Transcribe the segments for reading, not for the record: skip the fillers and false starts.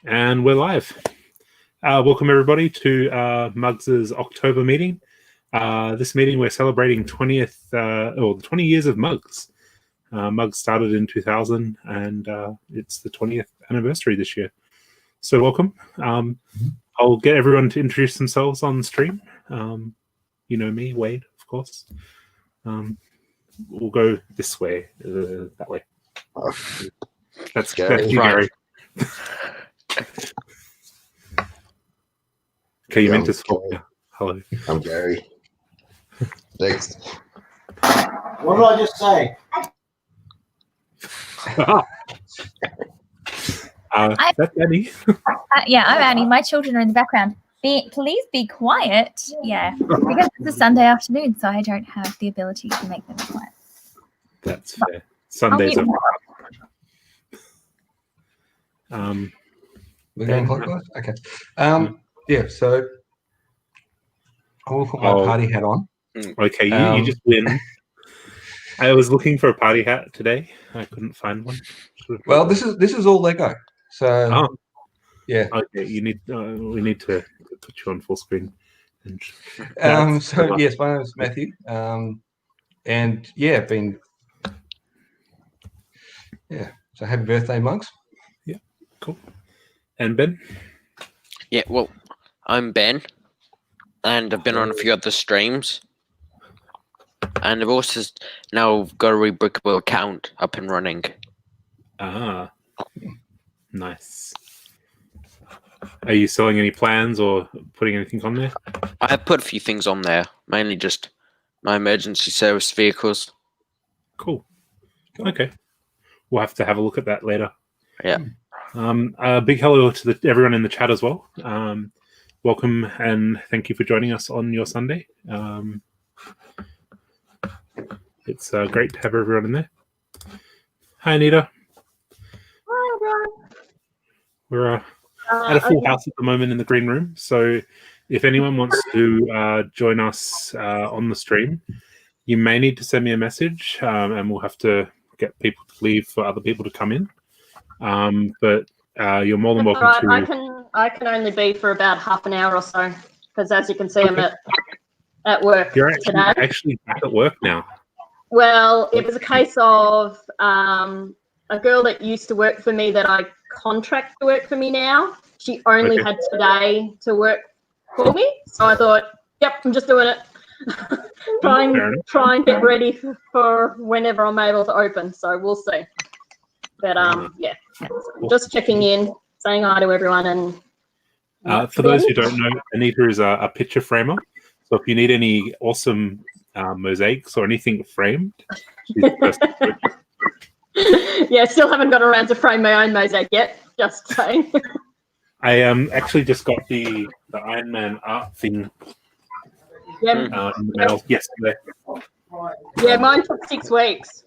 And we're live. Welcome everybody to MUGS' October meeting. This meeting we're celebrating the 20 years of MUGS. MUGS started in 2000 and it's the 20th anniversary this year. So welcome. I'll get everyone to introduce themselves on stream. You know me, Wade, of course. We'll go this way, that way. That's Gary. Right. Okay, you meant to swap. Yeah. Hello. I'm Gary. Next. What did I just say? That's Annie. Yeah, I'm Annie. My children are in the background. Please be quiet. Yeah, because it's a Sunday afternoon, so I don't have the ability to make them quiet. That's fair. Sundays are. We're going clockwise? Okay. Yeah, so I will put my party hat on. Okay, you just win. I was looking for a party hat today. I couldn't find one. Well, this is all Lego. So yeah. Okay, we need to put you on full screen. So yes, my name is Matthew. And yeah, so happy birthday, Mugs. Yeah, cool. And Ben? Yeah, well, I'm Ben, and I've been on a few other streams, and I've also now got a Rebrickable account up and running. Ah, nice. Are you selling any plans or putting anything on there? I have put a few things on there, mainly just my emergency service vehicles. Cool. Okay. We'll have to have a look at that later. Yeah. A big hello to everyone in the chat as well. Welcome and thank you for joining us on your Sunday. It's great to have everyone in there. Hi, Anita. Hi, everyone. We're at a full house at the moment in the green room. So if anyone wants to join us on the stream, you may need to send me a message and we'll have to get people to leave for other people to come in. But you're more than welcome to. I can only be for about half an hour or so because, as you can see, I'm at work. You're today. actually back at work now. Well, it was a case of a girl that used to work for me that I contract to work for me now. She only had today to work for me, so I thought, yep, I'm just doing it. try and get ready for whenever I'm able to open. So we'll see. But yeah, just checking in, saying hi to everyone. And for those who don't know, Anita is a picture framer. So if you need any awesome mosaics or anything framed, she's the person. Yeah, still haven't got around to frame my own mosaic yet. Just saying. I actually just got the Iron Man art thing. Yep. In the mail yesterday. Yeah, mine took 6 weeks.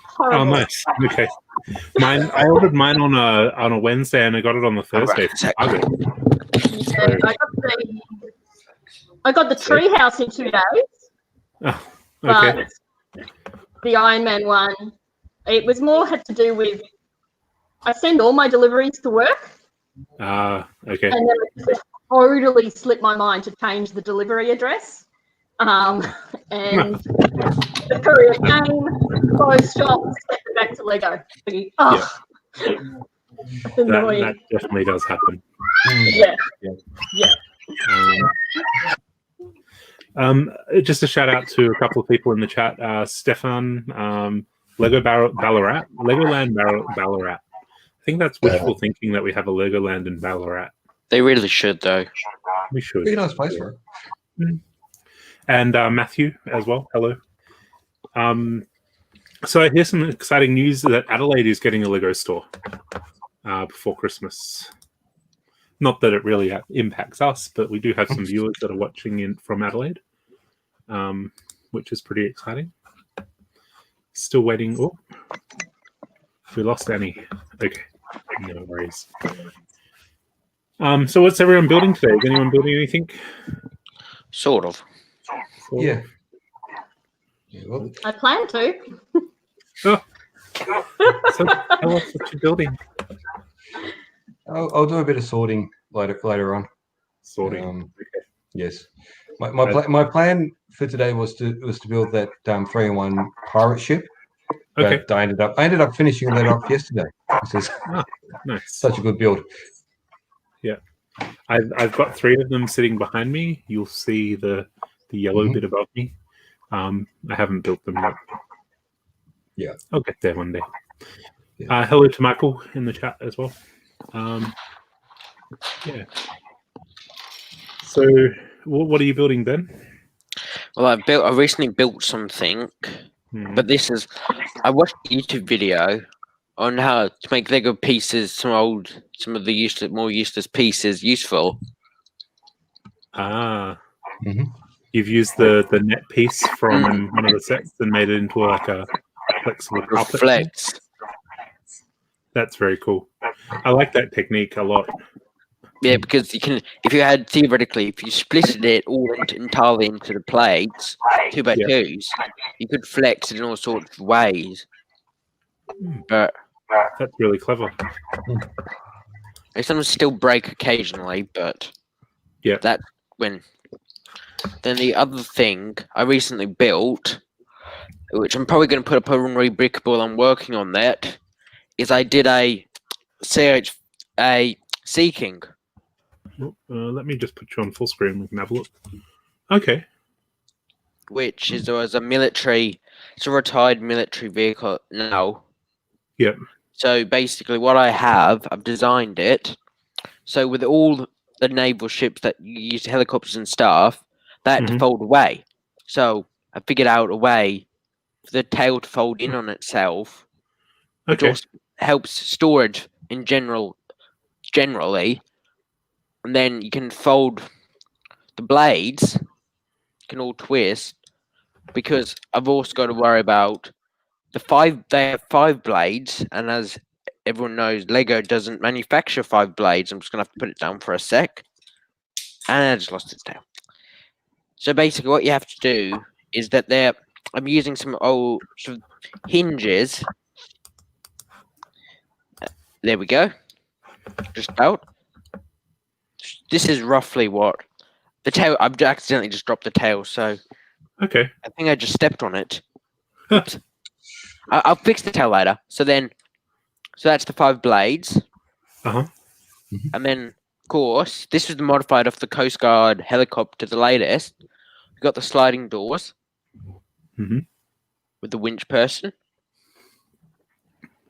Horrible. Oh, nice. Okay. I ordered mine on a Wednesday and I got it on the Thursday. I got the treehouse in 2 days. Oh, okay. But the Iron Man one, it was more had to do with I send all my deliveries to work. Okay. And then it just totally slipped my mind to change the delivery address. And the courier came, closed shop, sent it back to Lego. That definitely does happen. Yeah. Just a shout out to a couple of people in the chat. Stefan, Legoland Ballarat. I think that's wishful thinking that we have a Legoland in Ballarat. They really should, though. We should. Be a nice place for it. And Matthew as well. Hello. So here's some exciting news that Adelaide is getting a Lego store before Christmas. Not that it really impacts us, but we do have some viewers that are watching from Adelaide, which is pretty exciting. Still waiting. Oh, we lost Annie. Okay, no worries. So what's everyone building today? Is anyone building anything? Sort of. Yeah. I plan to. Oh. So tell us what you're building. I'll do a bit of sorting later on. Sorting. Okay. Yes. My plan for today was to build that 3-in-1 pirate ship. Okay. But I ended up finishing that off yesterday. This is Nice. such a good build. Yeah. I've got 3 of them sitting behind me. You'll see the yellow bit above me. I haven't built them yet. Yeah. I'll get there one day. Yeah. Hello to Michael in the chat as well. Yeah. So, what are you building, Ben? Well, I recently built something, but this is I watched a YouTube video on how to make Lego pieces, some of the more useless pieces useful. Ah. Mhm. You've used the net piece from one of the sets and made it into like a flexible carpet thing? Reflects. That's very cool. I like that technique a lot. Yeah, because you can, if you splitted it all entirely into the plates, 2x2s, you could flex it in all sorts of ways. But That's really clever. they sometimes still break occasionally, but Yeah. that when. Then the other thing I recently built, which I'm probably going to put up on Rebrickable, I'm working on that, is I did a Sea King. Let me just put you on full screen. We can have a look. Okay. Which is it's a retired military vehicle now. Yep. So basically what I've designed it, so with all the naval ships that use helicopters and stuff, that to fold away. So I figured out a way for the tail to fold in on itself, which also helps storage in generally. And then you can fold the blades, can all twist, because I've also got to worry about they have 5 blades, and as everyone knows, Lego doesn't manufacture 5 blades. I'm just gonna have to put it down for a sec. And I just lost its tail. So basically what you have to do is that I'm using some old sort of hinges. There we go. Just about. This is roughly what the tail. I've accidentally just dropped the tail, so I think I just stepped on it. Oops. I'll fix the tail later. So that's the 5 blades. And then, of course, this was modified off the Coast Guard helicopter, the latest. We've got the sliding doors with the winch person.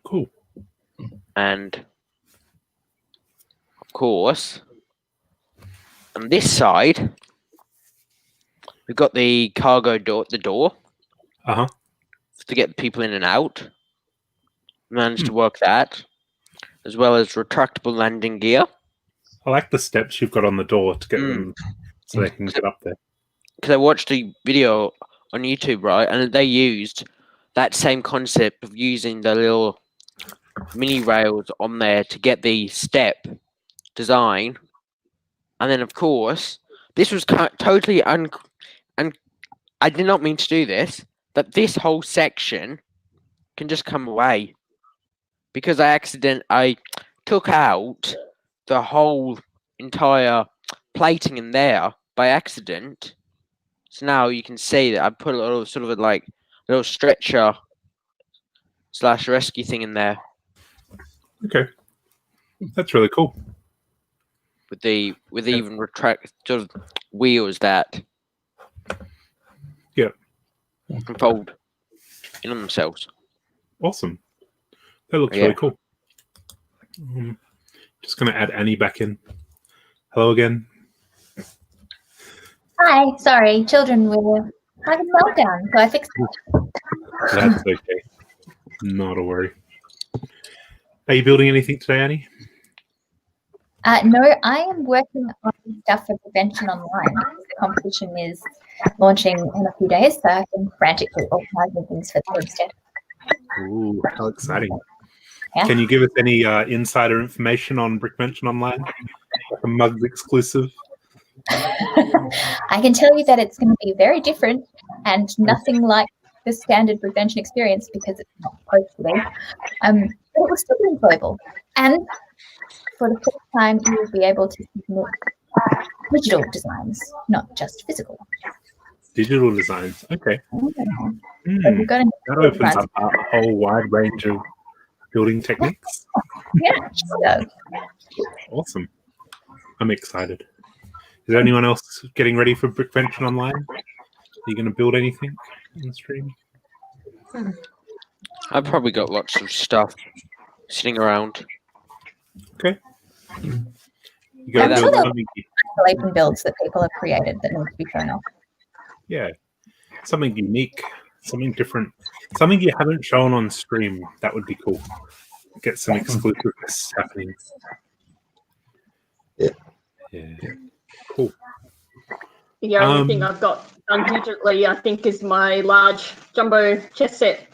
Cool. And, of course, on this side, we've got the cargo door, to get people in and out. Managed to work that, as well as retractable landing gear. I like the steps you've got on the door to get them so they can get up there. Because I watched a video on YouTube, right, and they used that same concept of using the little mini rails on there to get the step design. And then, of course, this was totally and I did not mean to do this, but this whole section can just come away because I took out the whole entire plating in there by accident. So now you can see that I put a little sort of like little stretcher / rescue thing in there. Okay, that's really cool. With even retract sort of wheels that can fold in on themselves. Awesome. That looks really cool. Just going to add Annie back in. Hello again. Hi, sorry, children were having a meltdown, so I fixed it. That's okay. Not a worry. Are you building anything today, Annie? No, I am working on stuff for Prevention Online. The competition is launching in a few days, so I've been frantically organising things for them instead. Ooh, how exciting. Yeah. Can you give us any insider information on Brickvention Online? Like a MUGS exclusive? I can tell you that it's going to be very different and nothing like the standard prevention experience because it's not supposed to be. But it will still be enjoyable. And for the first time, you will be able to submit digital designs, not just physical. Digital designs. Okay. So Hmm. you've got to That opens up a whole wide range of building techniques. yeah, sure does. Awesome. I'm excited. Is there anyone else getting ready for Brickvention Online? Are you going to build anything on the stream? I've probably got lots of stuff sitting around. Okay. You got I'm to sure build there'll something. Isolation builds that people have created that need to be shown off. Yeah. Something unique, something different, something you haven't shown on stream. That would be cool. Get some exclusiveness happening. Yeah. Yeah. Cool. The only thing I've got done digitally, I think, is my large jumbo chess set.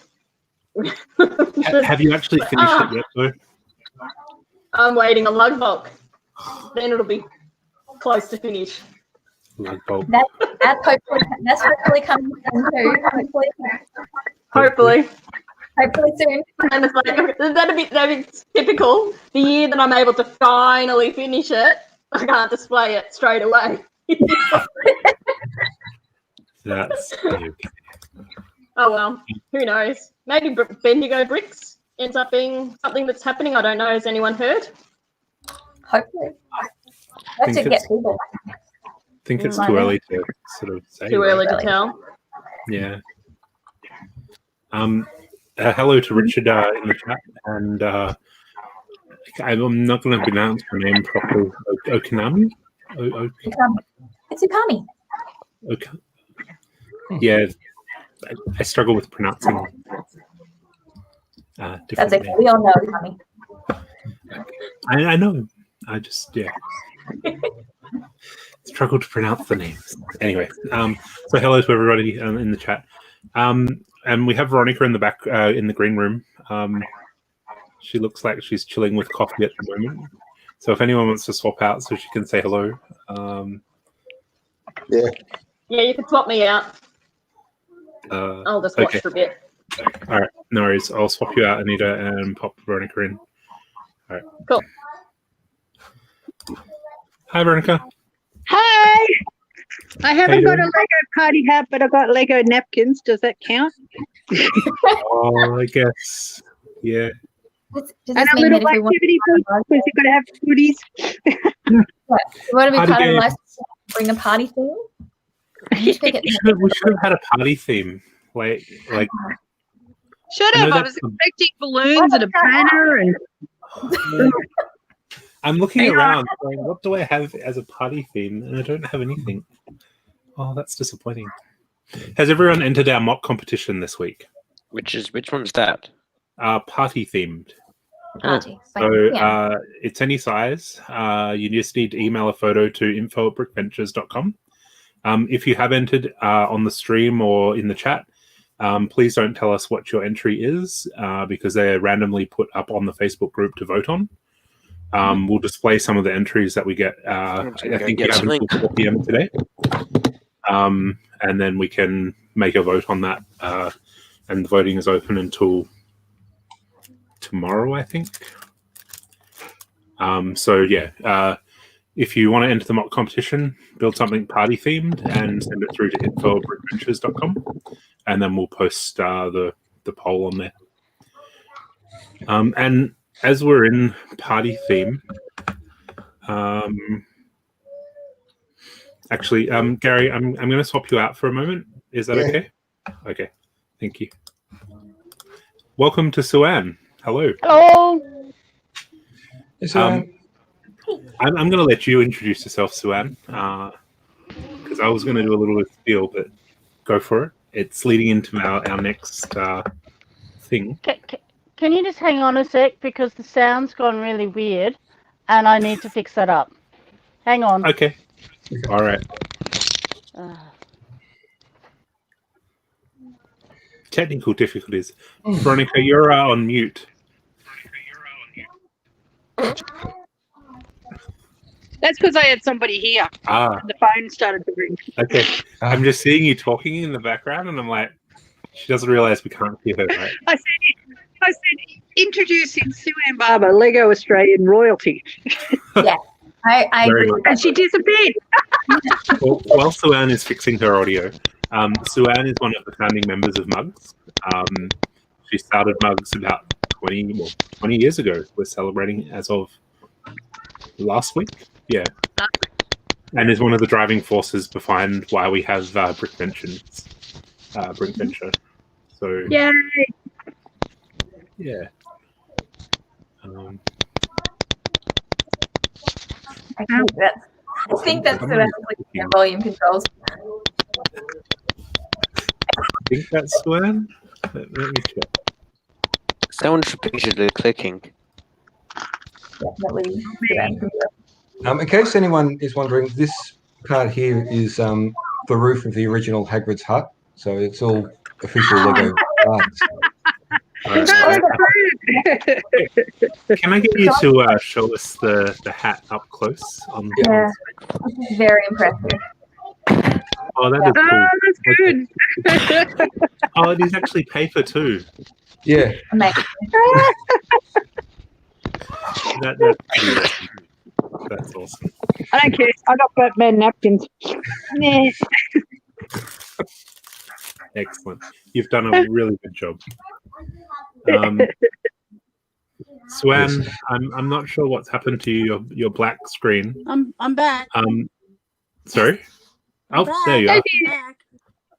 Have you actually finished it yet, though? I'm waiting on Lugvolk. Then it'll be close to finish. Lugbolt. That's hopefully coming soon too. Hopefully. Hopefully soon. And it's like, that'd be typical. The year that I'm able to finally finish it, I can't display it straight away. That's okay. Oh well, who knows? Maybe Bendigo Bricks ends up being something that's happening. I don't know. Has anyone heard? Hopefully. Let's Think just get it's- people. I think it's too early to sort of say. Too right? early to tell. Yeah. Hello to Richard in the chat, and I'm not going to pronounce her name properly. Okanami? It's Ukami. Yeah, I struggle with pronouncing That's different it. names. We all know Ukami. I know. I just, struggle to pronounce the names. Anyway, so hello to everybody in the chat. And we have Veronica in the back, in the green room. She looks like she's chilling with coffee at the moment. So if anyone wants to swap out so she can say hello. Yeah. Yeah, you can swap me out. I'll just watch okay. for a bit. All right, no worries. I'll swap you out, Anita, and pop Veronica in. All right. Cool. Hi, Veronica. Hi. I How you haven't got a doing? Lego party hat, but I've got Lego napkins. Does that count? Oh, I guess. Yeah. Does And this a mean little that if we want activity book because you've got to have goodies. to be Party part of the game. license, bring a party theme? You should get- We should have had a party theme. Like Should I know have. I that's was expecting balloons and a banner and I'm looking Yeah. around going, what do I have as a party theme? And I don't have anything. Oh, that's disappointing. Has everyone entered our mock competition this week? Which one's that? Party themed. party. So Yeah. it's any size. You just need to email a photo to info@brickventures.com. If you have entered on the stream or in the chat, please don't tell us what your entry is because they're randomly put up on the Facebook group to vote on. We'll display some of the entries that we get. I think you have until 4 p.m. today. And then we can make a vote on that. And the voting is open until tomorrow, I think. If you want to enter the mock competition, build something party themed and send it through to info@brickventures.com, and then we'll post the poll on there. And as we're in party theme, actually, Gary, I'm going to swap you out for a moment. Is that Yeah. okay? Okay, thank you. Welcome to Suan. Hello. hello. Yes, I'm going to let you introduce yourself, Suan, because I was going to do a little bit of spiel, but go for it. It's leading into our next thing. Can you just hang on a sec because the sound's gone really weird and I need to fix that up. Hang on. Okay. All right. Technical difficulties. Veronica, you're on mute. That's because I had somebody here. Ah, The phone started to ring. okay. I'm just seeing you talking in the background, and I'm like, she doesn't realize we can't hear her, right? I said, introducing Sue Ann Barber, Lego Australian royalty. Yeah, I Very agree. much. And she disappeared. Well, while Sue-Ann is fixing her audio, Sue-Ann is one of the founding members of MUGS. She started MUGS about 20 years ago. We're celebrating as of last week. Yeah. And is one of the driving forces behind why we have Brickventure. So, Yay. yeah. I think that's the volume controls. I think that's Sue-Ann. Let me check. Someone should picture the clicking. Definitely. In case anyone is wondering, this part here is the roof of the original Hagrid's hut, so it's all official Lego parts. Can I get you to show us the hat up close? Yeah, this is very impressive. Oh, that is cool. That's good. Oh, it is actually paper too. Yeah. Amazing. That's pretty awesome. That's awesome. I don't care. I got Batman napkins. Nah. Excellent. You've done a really good job. Swan, I'm not sure what's happened to your black screen. I'm back. Sorry? I'm Oh, back. there you are. I'm back.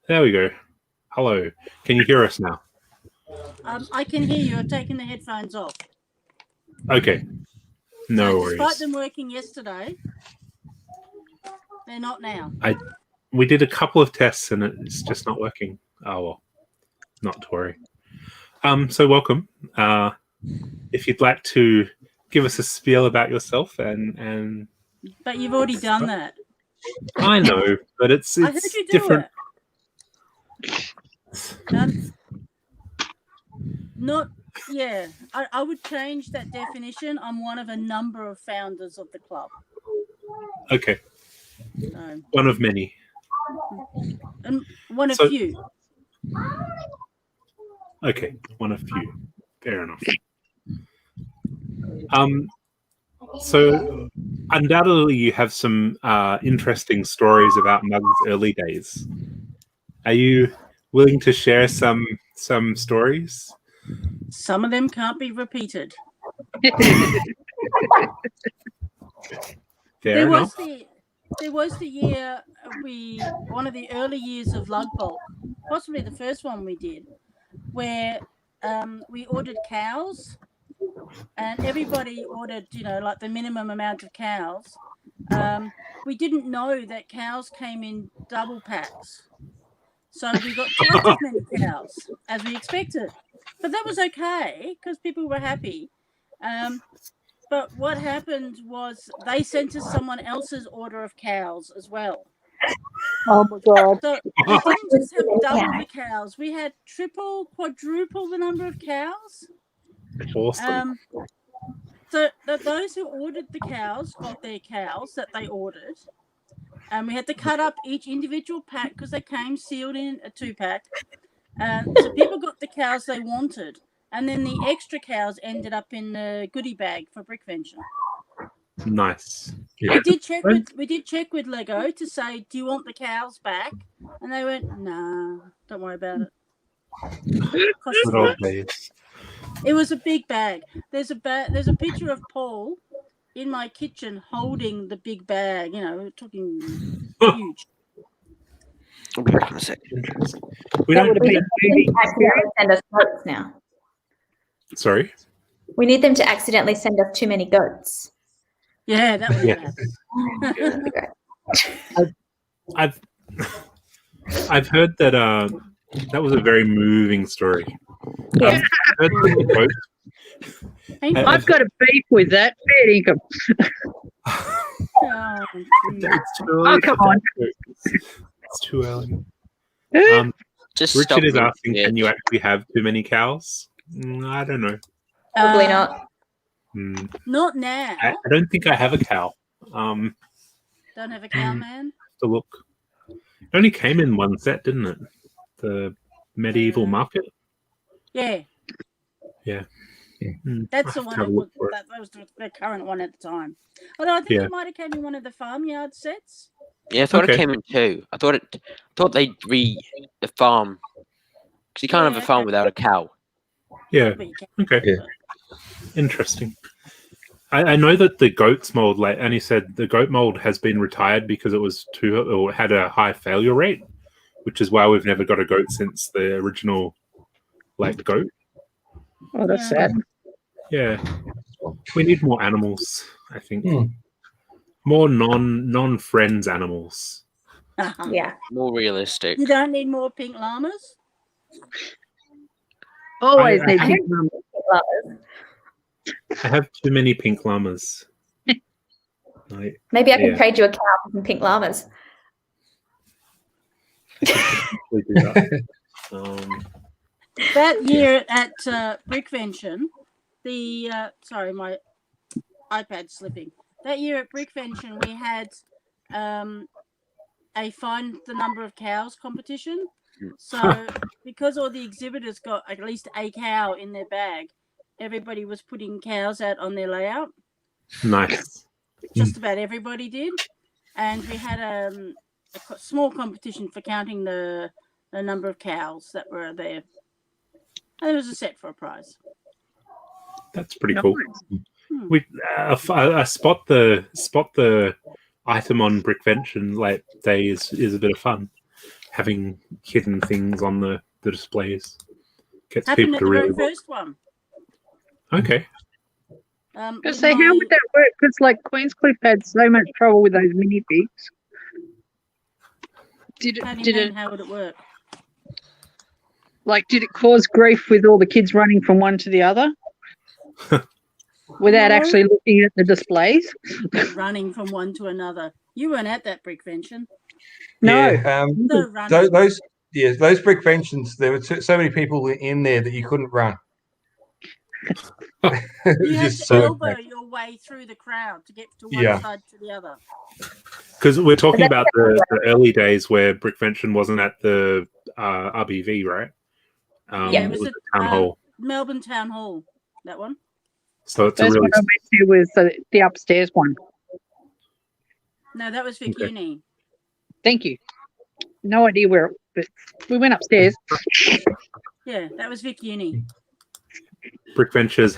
There we go. Hello. Can you hear us now? I can hear you. I've taken the headphones off. Okay. No So worries. despite them working yesterday, they're not now. We did a couple of tests and it's just not working. Oh well. Not to worry. So welcome. If you'd like to give us a spiel about yourself and But you've already done that. I know, but it's I heard you do different. it. Not, yeah. I would change that definition. I'm one of a number of founders of the club. Okay. So, One of many. and one of So- few. Okay, one of few. Fair enough. So undoubtedly you have some interesting stories about Mug's early days. Are you willing to share some stories? Some of them can't be repeated. Fair enough. There was the year one of the early years of Lugbolt, possibly the first one we did, where we ordered cows, and everybody ordered, like the minimum amount of cows. We didn't know that cows came in double packs, so we got twice as many cows as we expected. But that was okay because people were happy. But what happened was they sent us someone else's order of cows as well. Oh my God. So we didn't just have double the cows. We had triple, quadruple the number of cows. Awesome. So those who ordered the cows got their cows that they ordered. And we had to cut up each individual pack because they came sealed in a 2-pack. So people got the cows they wanted. And then the extra cows ended up in the goodie bag for Brickventure. Nice. We did check with Lego to say, do you want the cows back? And they went, nah, don't worry about it. Good old days. It was a big bag. There's a picture of Paul in my kitchen holding the big bag. We're talking huge. I'll be back in a second. We That don't. would have been a movie. Accidentally send us goats now. Sorry. We need them to accidentally send us too many goats. Yeah, that would Yeah. happen. I've heard that that was a very moving story. Yeah. I've got a beef with that. Fair income. Oh, It's too early come for on. that. It's too early. Just Richard stop is being asking, weird. can you actually have too many cows? I don't know. Probably not. Not now. I don't think I have a cow. Don't have a cow, man. To look. It only came in one set, didn't it? The medieval market. Yeah. Yeah. Yeah. That's the I'll have one. to have a look for it. That was the current one at the time. Although I think Yeah. it might have came in one of the farmyard sets. Yeah, I thought Okay. it came in two. I thought they'd the farm because you can't have a farm okay. without a cow. Yeah. But you can- Okay. Yeah. Interesting. I know that the goat's mold, like Annie said, the goat mold has been retired because it was had a high failure rate, which is why we've never got a goat since the original goat. Oh, that's Yeah. sad. Yeah. We need more animals, I think. Hmm. More non friends animals. Yeah. More realistic. You don't need more pink llamas. Always I need have- pink llamas. I have too many pink llamas. Maybe I can Yeah. trade you a cow for some pink llamas. We do that. That year at Brickvention, sorry, my iPad's slipping. That year at Brickvention, we had a find the number of cows competition. So because all the exhibitors got at least a cow in their bag, everybody was putting cows out on their layout. Nice. Just about everybody did, and we had a small competition for counting the number of cows that were there. And there was a set for a prize. That's pretty cool. Hmm. We I spot the item on Brickvention day is a bit of fun. Having hidden things on the displays gets Happened people at to the really very first one. Okay. With So how would that work? Because Queenscliff had so much trouble with those minifigs. how would it work? Did it cause grief with all the kids running from one to the other? Without No. actually looking at the displays? Running from one to another. You weren't at that Brickvention. No. Yeah, The running. those Brickventions, there were so many people in there that you couldn't run. It was You had just to so elbow packed. your way through the crowd to get to one Yeah. side to the other. Because we're talking about the early days where Brickvention wasn't at the RBV, right? Yeah, it it was was at the town hall. Melbourne Town Hall. That one. So it's a First really one I went to was the upstairs one. No, that was Vic Okay. Uni. Thank you. No idea where, but we went upstairs. Yeah, that was Vic Uni. Brickvention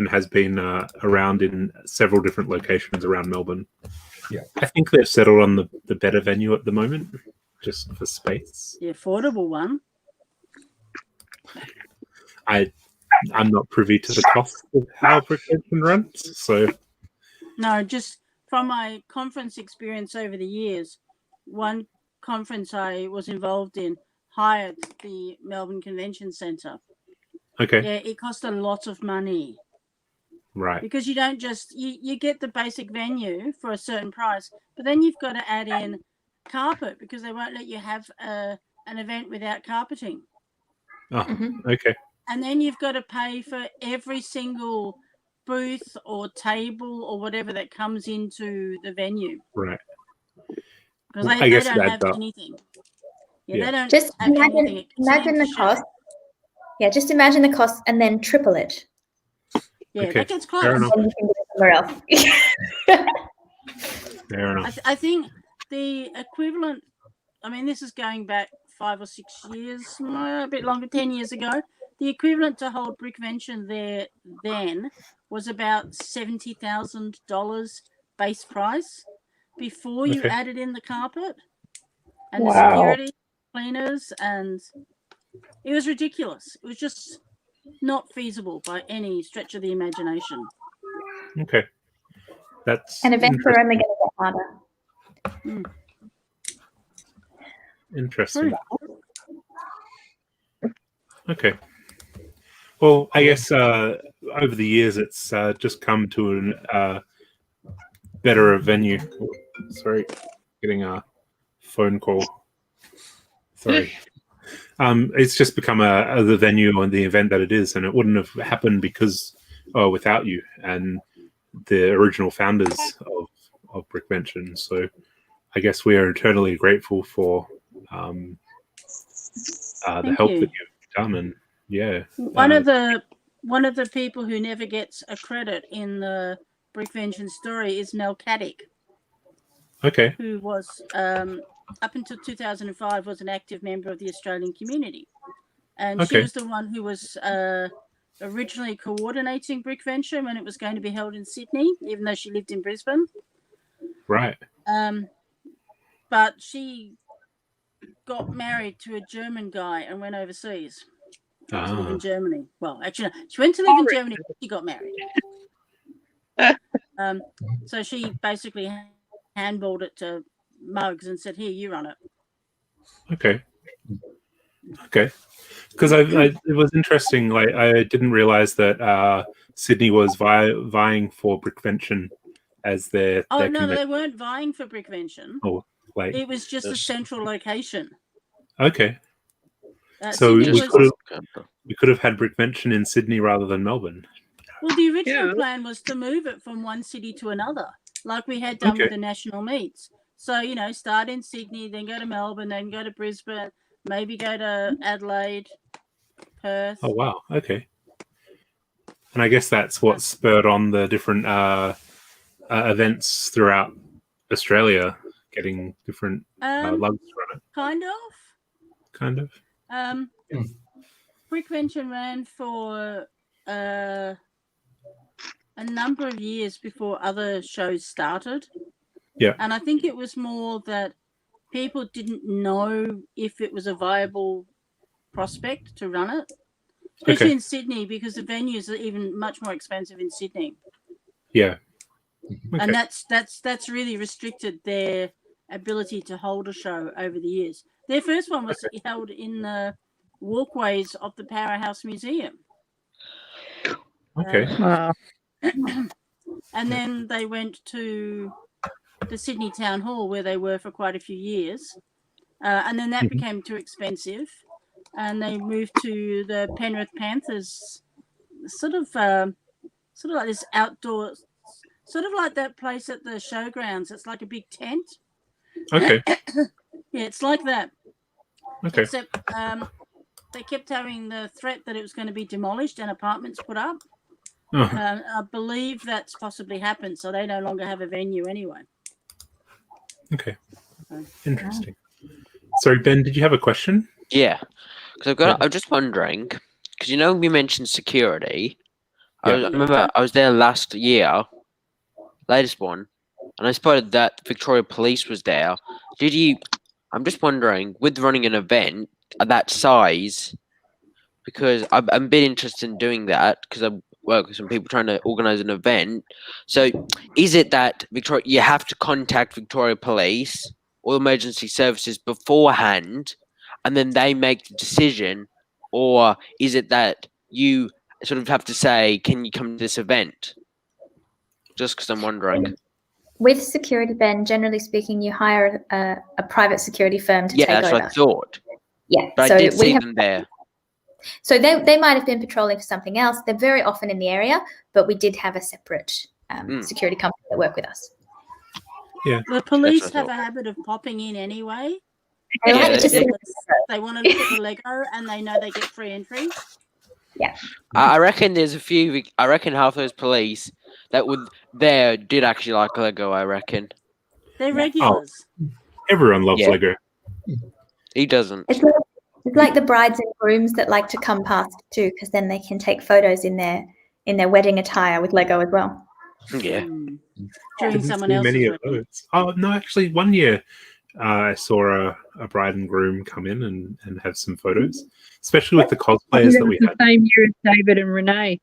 has been around in several different locations around Melbourne. Yeah. I think they've settled on the better venue at the moment, just for space. The affordable one. I'm not privy to the cost of how Brickvention runs, so No, just from my conference experience over the years, one conference I was involved in hired the Melbourne Convention Centre. okay, Yeah, it cost a lot of money right, because you don't just you get the basic venue for a certain price, but then you've got to add in carpet because they won't let you have an event without carpeting. okay, And then you've got to pay for every single booth or table or whatever that comes into the venue right. because I they guess it don't adds have up. anything. Yeah. They don't Just have anything. imagine the Same cost. Yeah, just imagine the cost and then triple it. Yeah, Okay, that gets close. fair enough. And you can go somewhere else. Fair enough. I think the equivalent, I mean, this is going back 5 or 6 years, a bit longer, 10 years ago. The equivalent to hold Brickvention there then was about $70,000 base price before you Okay. added in the carpet and Wow. the security cleaners, and it was ridiculous. It was just not feasible by any stretch of the imagination. Okay, that's And events are only going to get harder. interesting. Okay. Well, I guess over the years it's just come to a better venue. Sorry, getting a phone call. Sorry. It's just become the venue and the event that it is, and it wouldn't have happened without you and the original founders of Brickvention. So I guess we are eternally grateful for the Thank help you. that you've done, and Yeah. One of the people who never gets a credit in the Brickvention story is Mel Caddick, Okay. who was up until 2005 was an active member of the Australian community, and she Okay. was the one who was originally coordinating Brickvention when it was going to be held in Sydney, even though she lived in Brisbane. Right. But she got married to a German guy and went overseas to live in Germany. Well, actually, no, she went to live in Germany when she got married. So she basically handballed it to Mugs and said, "Here, you run it." Okay. Okay. Because it was interesting. Like, I didn't realize that Sydney was vying for Brickvention as their. Oh their no, convention. they weren't vying for Brickvention. Oh, like. It was just a central location. Okay. So Sydney we could have had Brickvention in Sydney rather than Melbourne. Well, the original plan was to move it from one city to another, like we had done with the national meets. So, start in Sydney, then go to Melbourne, then go to Brisbane, maybe go to Adelaide, Perth. Oh, wow. Okay. And I guess that's what spurred on the different events throughout Australia, getting different lugs to run it. Kind of. Brickvention ran for a number of years before other shows started. Yeah. And I think it was more that people didn't know if it was a viable prospect to run it, especially in Sydney, because the venues are even much more expensive in Sydney. Yeah. And that's really restricted their ability to hold a show over the years. Their first one was held in the walkways of the Powerhouse Museum. Okay. Wow. And then they went to the Sydney Town Hall, where they were for quite a few years. And then that became too expensive. And they moved to the Penrith Panthers, sort of like this outdoor, sort of like that place at the showgrounds. It's like a big tent. Okay. Yeah, it's like that. Okay. Except they kept having the threat that it was going to be demolished and apartments put up. I believe that's possibly happened, so they no longer have a venue anyway. Okay. Interesting. Sorry, Ben, did you have a question? Yeah, because I'm just wondering, because we mentioned security. Yeah. I remember I was there last year, latest one, and I spotted that Victoria Police was there. I'm just wondering, with running an event at that size, because I'm a bit interested in doing that, because I work with some people trying to organise an event. So is it that you have to contact Victoria Police or emergency services beforehand, and then they make the decision, or is it that you sort of have to say, can you come to this event? Just because I'm wondering. With security, Ben, generally speaking, you hire a private security firm to take over. Yeah, that's what I thought. Yeah, but so I did see them there. So they might have been patrolling for something else. They're very often in the area, but we did have a separate security company that worked with us. Yeah. The police have a habit of popping in anyway. They like to see they want to look at the Lego, and they know they get free entry. Yeah. I reckon there's a few. I reckon half those police that were there did actually like Lego. I reckon they're regulars. Oh, everyone loves Lego. He doesn't. It's like the brides and grooms that like to come past too, because then they can take photos in their wedding attire with Lego as well. Yeah. During someone else's many of wedding. those. Oh no, actually, one year I saw a bride and groom come in and have some photos, especially with the cosplayers that we had. The same year as David and Renee.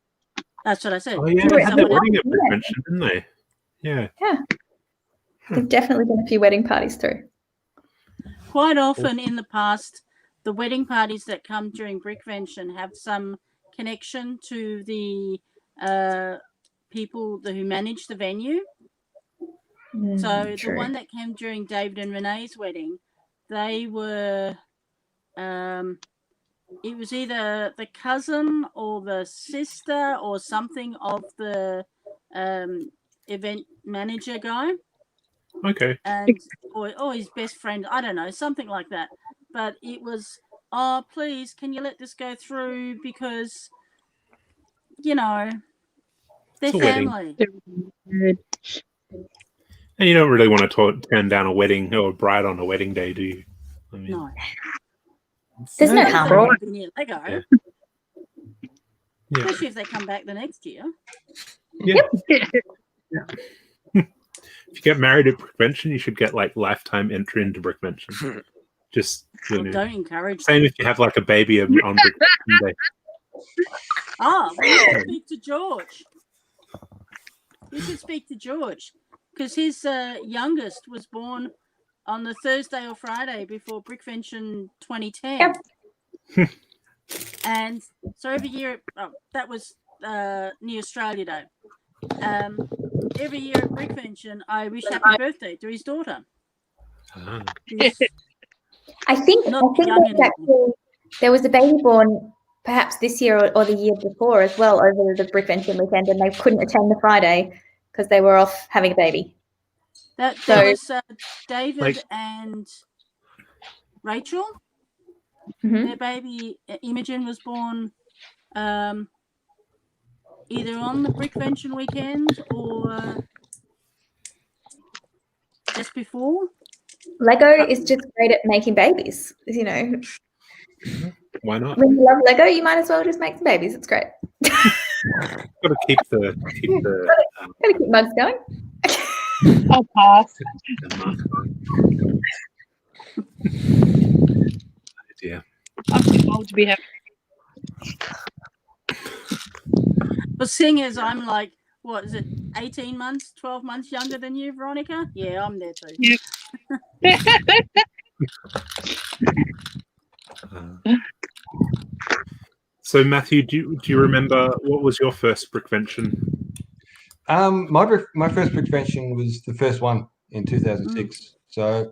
That's what I said. Oh yeah, they had their wedding at Brickvention, didn't they? Yeah. Yeah. There've definitely been a few wedding parties through. Quite often in the past, the wedding parties that come during Brickvention have some connection to the people who manage the venue. So true. the one that came during David and Renee's wedding, they were, it was either the cousin or the sister or something of the event manager guy. Okay. And or his best friend, I don't know, something like that. But it was oh, please, can you let this go through? Because, you know, they're It's a wedding. family. And you don't really want to turn down a wedding or a bride on a wedding day, do you? I mean, No. There's no Especially if harm. they want to be near Lego. Yeah. Yeah. Especially if they come back the next year. Yeah. If you get married at Brickvention, you should get like lifetime entry into Brickvention. Just you Well, know, don't encourage same if you have like a baby on Brickvention Day. Ah, well, you should speak to George. You should speak to George because his youngest was born on the Thursday or Friday before Brickvention 2010. Yep. And so every year, that was near Australia Day. Every year at Brickvention, I wish happy birthday to his daughter. Ah. I think Not young there's anymore. actually, there was a baby born perhaps this year or the year before as well over the Brickvention weekend, and they couldn't attend the Friday because they were off having a baby. That So- there was David Like- and Rachel. Mhm. Their baby Imogen was born either on the Brickvention weekend or just before. Lego is just great at making babies. You know, Why not? when you love Lego, you might as well just make some babies. It's great. Got to keep the Gotta keep mugs going. I'll pass. Yeah. I'm too old to be happy. But seeing as I'm like, what is it, 18 months, 12 months younger than you, Veronica? Yeah, I'm there too. Yeah. So Matthew, do you remember what was your first Brickvention? My first Brickvention was the first one in 2006. So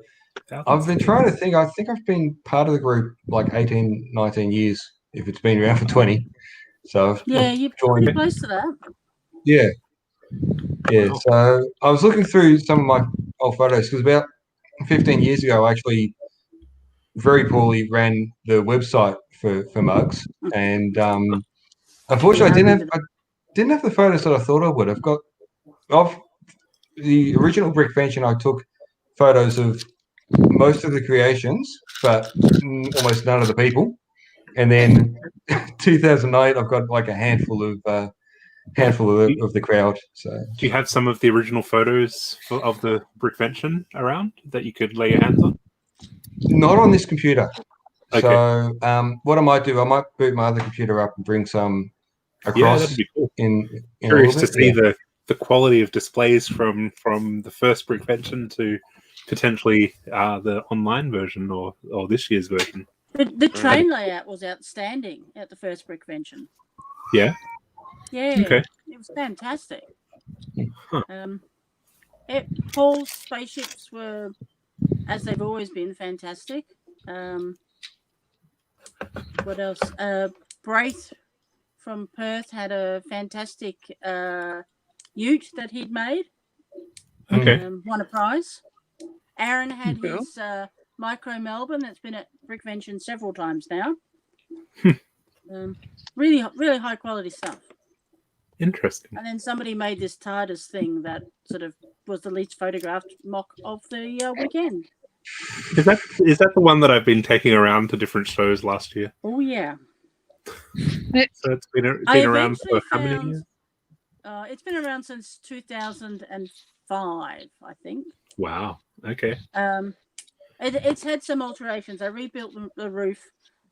I've been trying to think. I think I've been part of the group like 18, 19 years, if it's been around for 20. So Yeah, you're joined. pretty close to that. Yeah. Yeah. Wow. So I was looking through some of my old photos because about 15 years ago, I actually very poorly ran the website for MUGS, and unfortunately, I didn't have the photos that I thought I would. I've got of the original Brickvention. I took photos of most of the creations, but almost none of the people. And then 2008, I've got like a handful of the crowd. So Do you have some of the original photos of the Brickvention around that you could lay your hands on? not on this computer. Okay. So what I might do, I might boot my other computer up and bring some Yeah, across. that'd be cool. in Curious a to little bit. see the quality of displays from the first Brickvention to potentially the online version or this year's version. The train layout was outstanding at the first Brickvention. Yeah. Yeah, Okay. it was fantastic. Huh. Paul's spaceships were, as they've always been, fantastic. What else? Braith from Perth had a fantastic ute that he'd made. Okay. Won a prize. Aaron had Cool. his Micro Melbourne that's been at Brickvention several times now. Really, really high quality stuff. Interesting. And then somebody made this TARDIS thing that sort of was the least photographed mock of the weekend. Is that the one that I've been taking around to different shows last year? Oh yeah. So it's been I around for eventually how many found- years? It's been around since 2005, I think. Wow. Okay. It's had some alterations. I rebuilt the roof,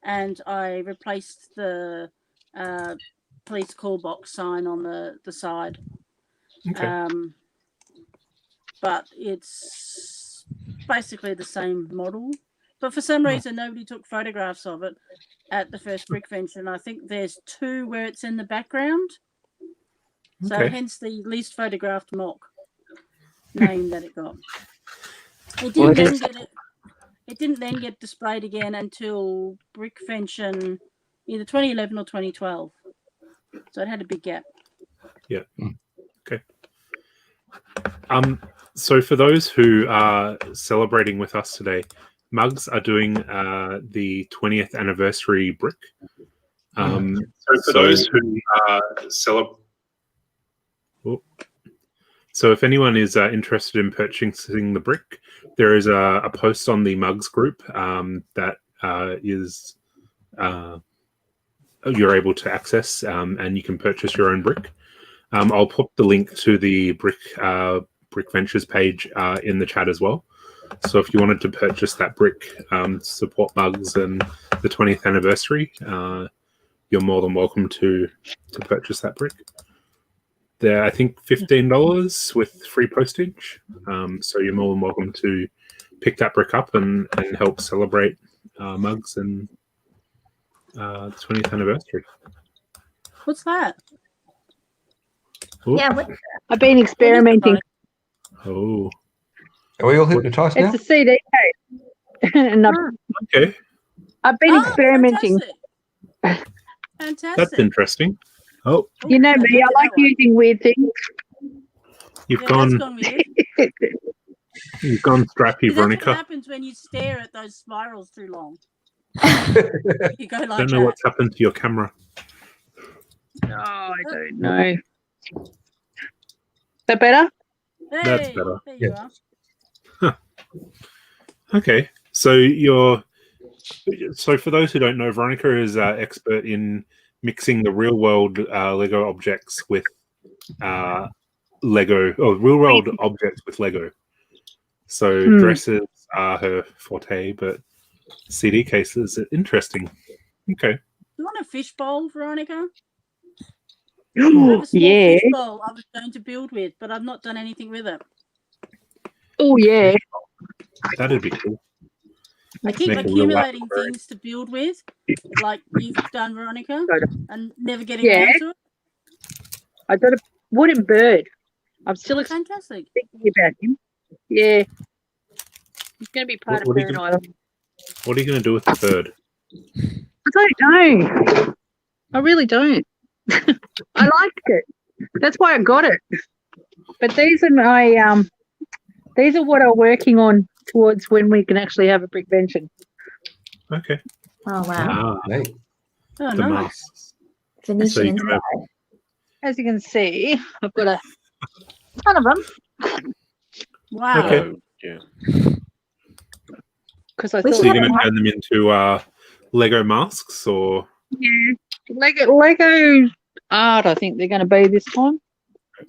and I replaced the police call box sign on the side. Okay. But it's basically the same model. But for some reason, nobody took photographs of it at the first Brickvention. I think there's 2 where it's in the background. So Okay. hence the least photographed mock name that it got. It Well, didn't it then get it didn't then get displayed again until Brickvention either 2011 or 2012. So it had a big gap. Yeah. Okay. So for those who are celebrating with us today, Mugs are doing the 20th anniversary brick. So for those who celebrate, so if anyone is interested in purchasing the brick, there is a post on the Mugs group that is you're able to access, and you can purchase your own brick. I'll put the link to the Brick Ventures page in the chat as well. So if you wanted to purchase that brick, support Mugs and the 20th anniversary, you're more than welcome to purchase that brick. They're, I think, $15 with free postage. So you're more than welcome to pick that brick up and help celebrate Mugs and the 20th anniversary. What's that? Ooh. Yeah, I've been experimenting. Oh. Are we all hypnotised now? It's a CD case. And Okay. I've been experimenting. Fantastic. That's interesting. Oh, You know me, I like using weird things. you've gone weird. you've gone strappy, That's what Veronica. happens when you stare at those spirals too long. You go like Don't know that. what's happened to your camera. Oh, I don't know. Is that better? Hey, That's better. There you Yeah. are. Okay, so for those who don't know, Veronica is expert in mixing the real world Lego objects with Lego, or real world objects with Lego. So dresses are her forte, but CD cases are interesting. Okay. You want a fishbowl, Veronica? I have a small Yeah. fishbowl I was going to build with, but I've not done anything with it. Oh, yeah. That'd be cool. I keep Make a real accumulating library. things to build with, like you've done, Veronica, and never getting Yeah. around to it. I got a wooden bird. I'm still Fantastic. thinking about him. Yeah. He's going to be part What of are you Bird Island. What are you going to do with the bird? I don't know. I really don't. I liked it. That's why I got it. But these are my these are what I'm working on towards when we can actually have a brick vention. Okay. Oh wow. Hey. Oh, The nice. masks. So Venetian you can have, inside. As you can see, I've got a ton of them Wow. Okay. Yeah. because I We thought so you're should going to turn them into Lego masks, or Lego art. I think they're going to be this time.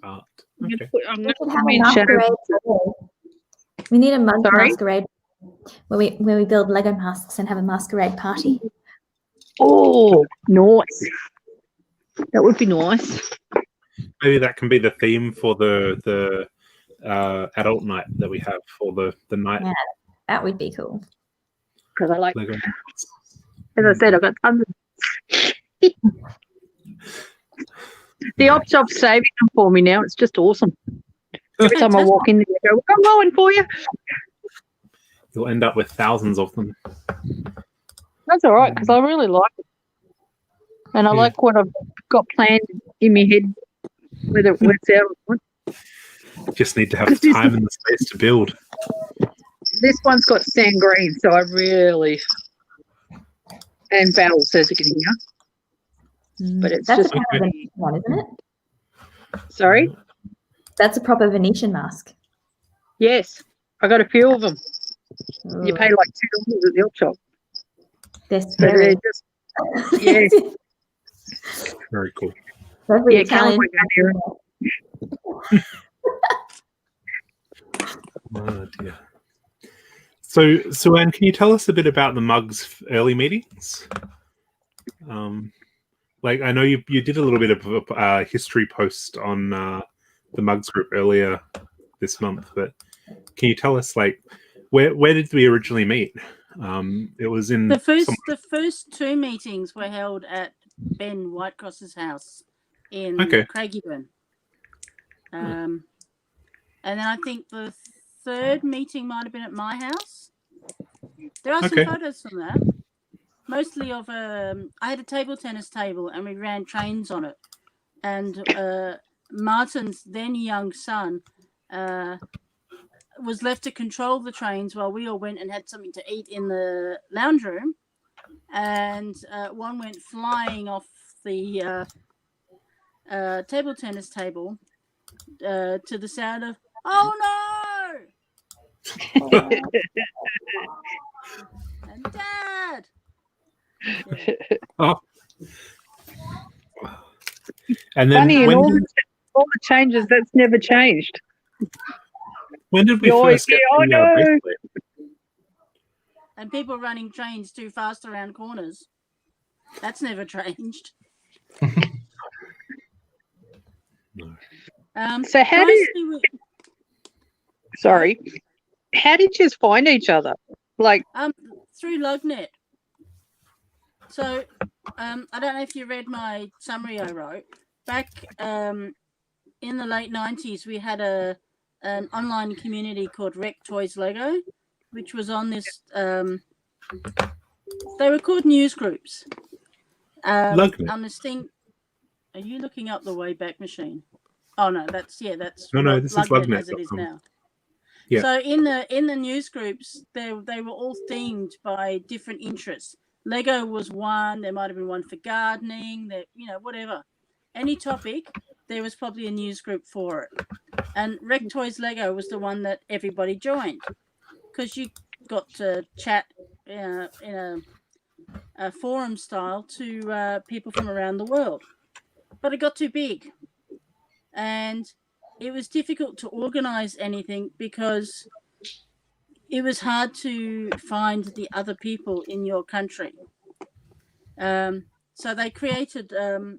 art? I'm Okay. going to put, I'm We going to should put have them a in shadow. masquerade. We need a mug Sorry? masquerade where we build Lego masks and have a masquerade party. Oh, nice. That would be nice. Maybe that can be the theme for the adult night that we have for the night Yeah. That would be cool. Because I like, Lego. as I said, I've got tons of. The op shop's saving them for me now. It's just awesome. Every time I walk in there, I go, I'm going for you. You'll end up with thousands of them. That's all right because I really like it. And I Yeah. like what I've got planned in my head, whether it works out or not. Just need to have Because this- time and the space to build. This one's got sand green, so I really. And Battle says it can hear. But it's That's just. a proper Venetian one, isn't it? Sorry? That's a proper Venetian mask. Yes. I got a few of them. You Ooh, pay like $2 at the op shop. they're So they're scary. just. Yeah. Very cool. Every Yeah, Callum Italian went down there. Oh, dear. So Anne, can you tell us a bit about the Mugs early meetings? Like I know you did a little bit of a history post on the Mugs group earlier this month, but can you tell us like where did we originally meet? It was in The first two meetings were held at Ben Whitecross's house in Craigieburn. And then I think the third meeting might have been at my house. There are some photos from that. Mostly of I had a table tennis table and we ran trains on it. And Martin's then young son was left to control the trains while we all went and had something to eat in the lounge room, and one went flying off the table tennis table to the sound of "Oh no!" and Dad. Yeah. Oh. And then Funny, in when all the changes, that's never changed. did we You're first get here, the oh no. bracelet? And people running trains too fast around corners. That's never changed. No. So how did you find each other? Like, through Lugnet. So I don't know if you read my summary I wrote. Back in the late 90s, we had an online community called Rec Toys Lego, which was on this. They were called news groups. Lugnet. On this thing. Are you looking up the Wayback Machine? Oh no, that's No, what this is Lugnet as it is Lugnet.com. now. Yeah. So in the news groups, they were all themed by different interests. Lego was one. There might have been one for gardening. That whatever, any topic, there was probably a news group for it. And Rec Toys Lego was the one that everybody joined because you got to chat in a forum style to people from around the world. But it got too big, and it was difficult to organize anything because it was hard to find the other people in your country. So they created, I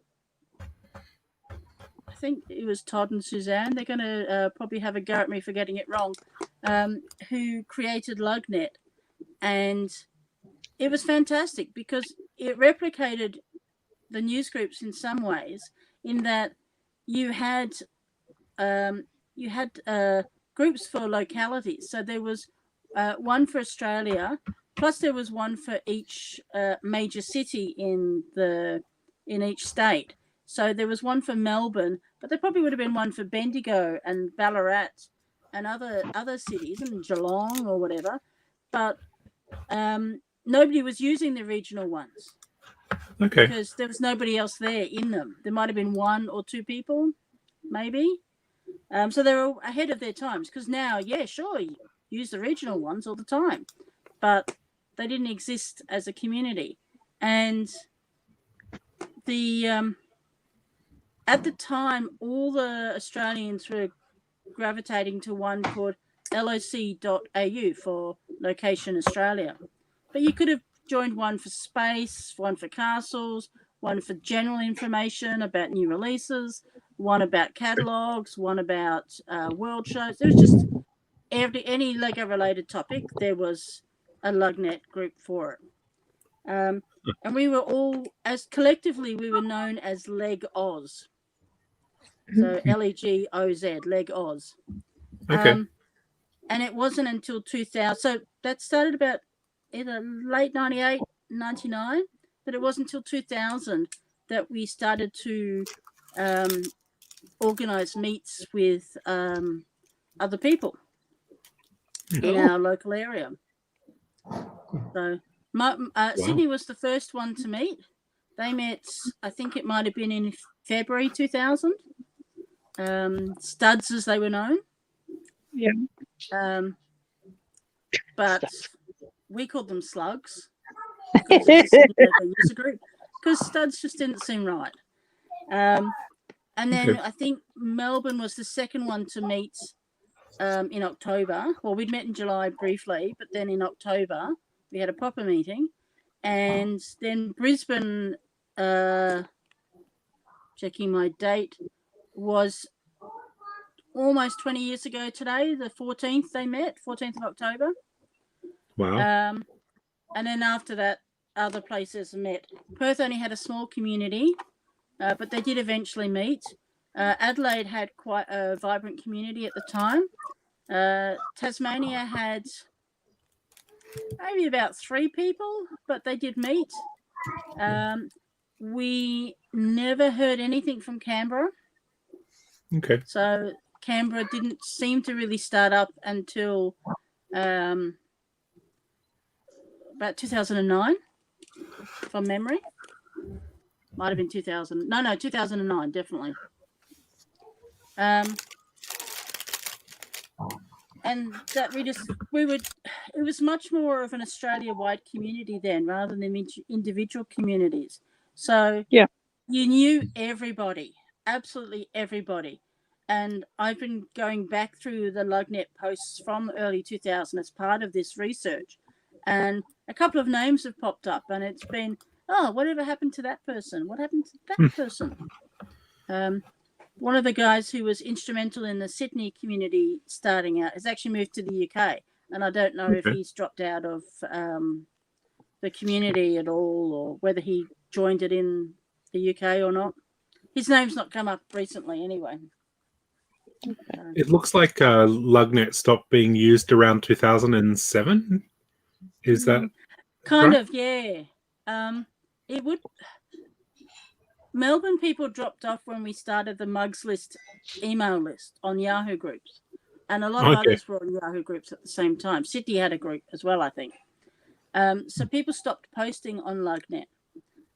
think it was Todd and Suzanne. They're going to probably have a go at me for getting it wrong. Who created Lugnet, and it was fantastic because it replicated the news groups in some ways, in that you had groups for localities. So there was one for Australia, plus there was one for each major city in each state. So there was one for Melbourne, but there probably would have been one for Bendigo and Ballarat and other cities, and Geelong or whatever. But nobody was using the regional ones. Okay. Because there was nobody else there in them. There might have been one or two people, maybe. So they were ahead of their times. Because now, yeah, sure, you use the regional ones all the time, but they didn't exist as a community. And at the time, all the Australians were gravitating to one called loc.au for Location Australia. But you could have joined one for space, one for castles, one for general information about new releases, one about catalogs, one about world shows. There was just any Lego related topic, there was a Lugnet group for it. And we were all, as collectively, we were known as Leg Oz. So Legoz, Leg Oz. Okay. And it wasn't until 2000. So that started about either late 98, 99, but it wasn't until 2000 that we started to organize meets with other people in our local area. So Sydney was the first one to meet. They met, I think it might have been in February 2000. Studs, as they were known. Yeah. But we called them slugs. Because studs just didn't seem right. And then I think Melbourne was the second one to meet in October. Well, we'd met in July briefly, but then in October we had a proper meeting. And then Brisbane, checking my date, was almost 20 years ago today. The 14th they met, 14th of October. Wow. And then after that, other places met. Perth only had a small community, but they did eventually meet. Adelaide had quite a vibrant community at the time. Tasmania had maybe about 3 people, but they did meet. We never heard anything from Canberra. Okay. So Canberra didn't seem to really start up until about 2009, from memory. Might have been 2000. No, 2009, definitely. And that it was much more of an Australia-wide community then, rather than individual communities. So Yeah. you knew everybody, absolutely everybody. And I've been going back through the LugNet posts from early 2000 as part of this research, and a couple of names have popped up, and it's been, oh, whatever happened to that person? What happened to that person? One of the guys who was instrumental in the Sydney community starting out has actually moved to the UK, and I don't know if he's dropped out of the community at all, or whether he joined it in the UK or not. His name's not come up recently anyway. It looks like LugNet stopped being used around 2007. Is that kind right? of? Yeah. It would. Melbourne people dropped off when we started the MUGS list email list on Yahoo groups, and a lot of others were on Yahoo groups at the same time. Sydney had a group as well, I think. So people stopped posting on LugNet,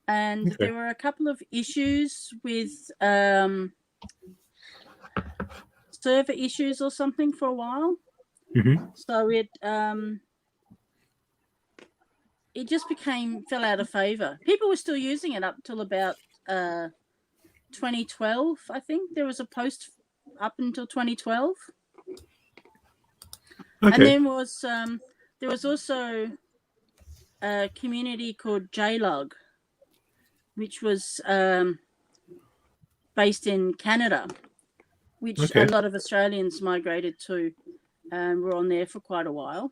and there were a couple of issues with server issues or something for a while. So it just fell out of favor. People were still using it up till about 2012, I think. There was a post up until 2012. And then there was also a community called JLug, which was based in Canada, which a lot of Australians migrated to and were on there for quite a while.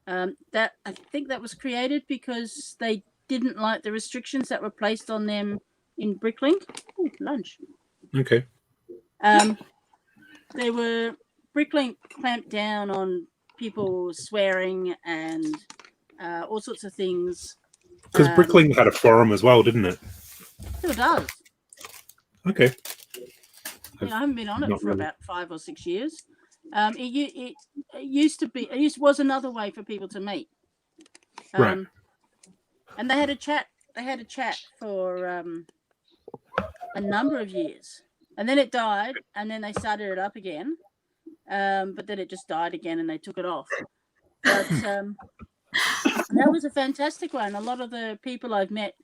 That I think that was created because they didn't like the restrictions that were placed on them in Bricklink. Ooh, lunch. Okay. Bricklink clamped down on people swearing and all sorts of things. Because Bricklink had a forum as well, didn't it? Still does. Okay. I haven't been on it for about 5 or 6 years. It used to be. It was another way for people to meet. Right. And they had a chat. They had a chat for a number of years, and then it died, and then they started it up again. But then it just died again, and they took it off. But that was a fantastic one. A lot of the people I've met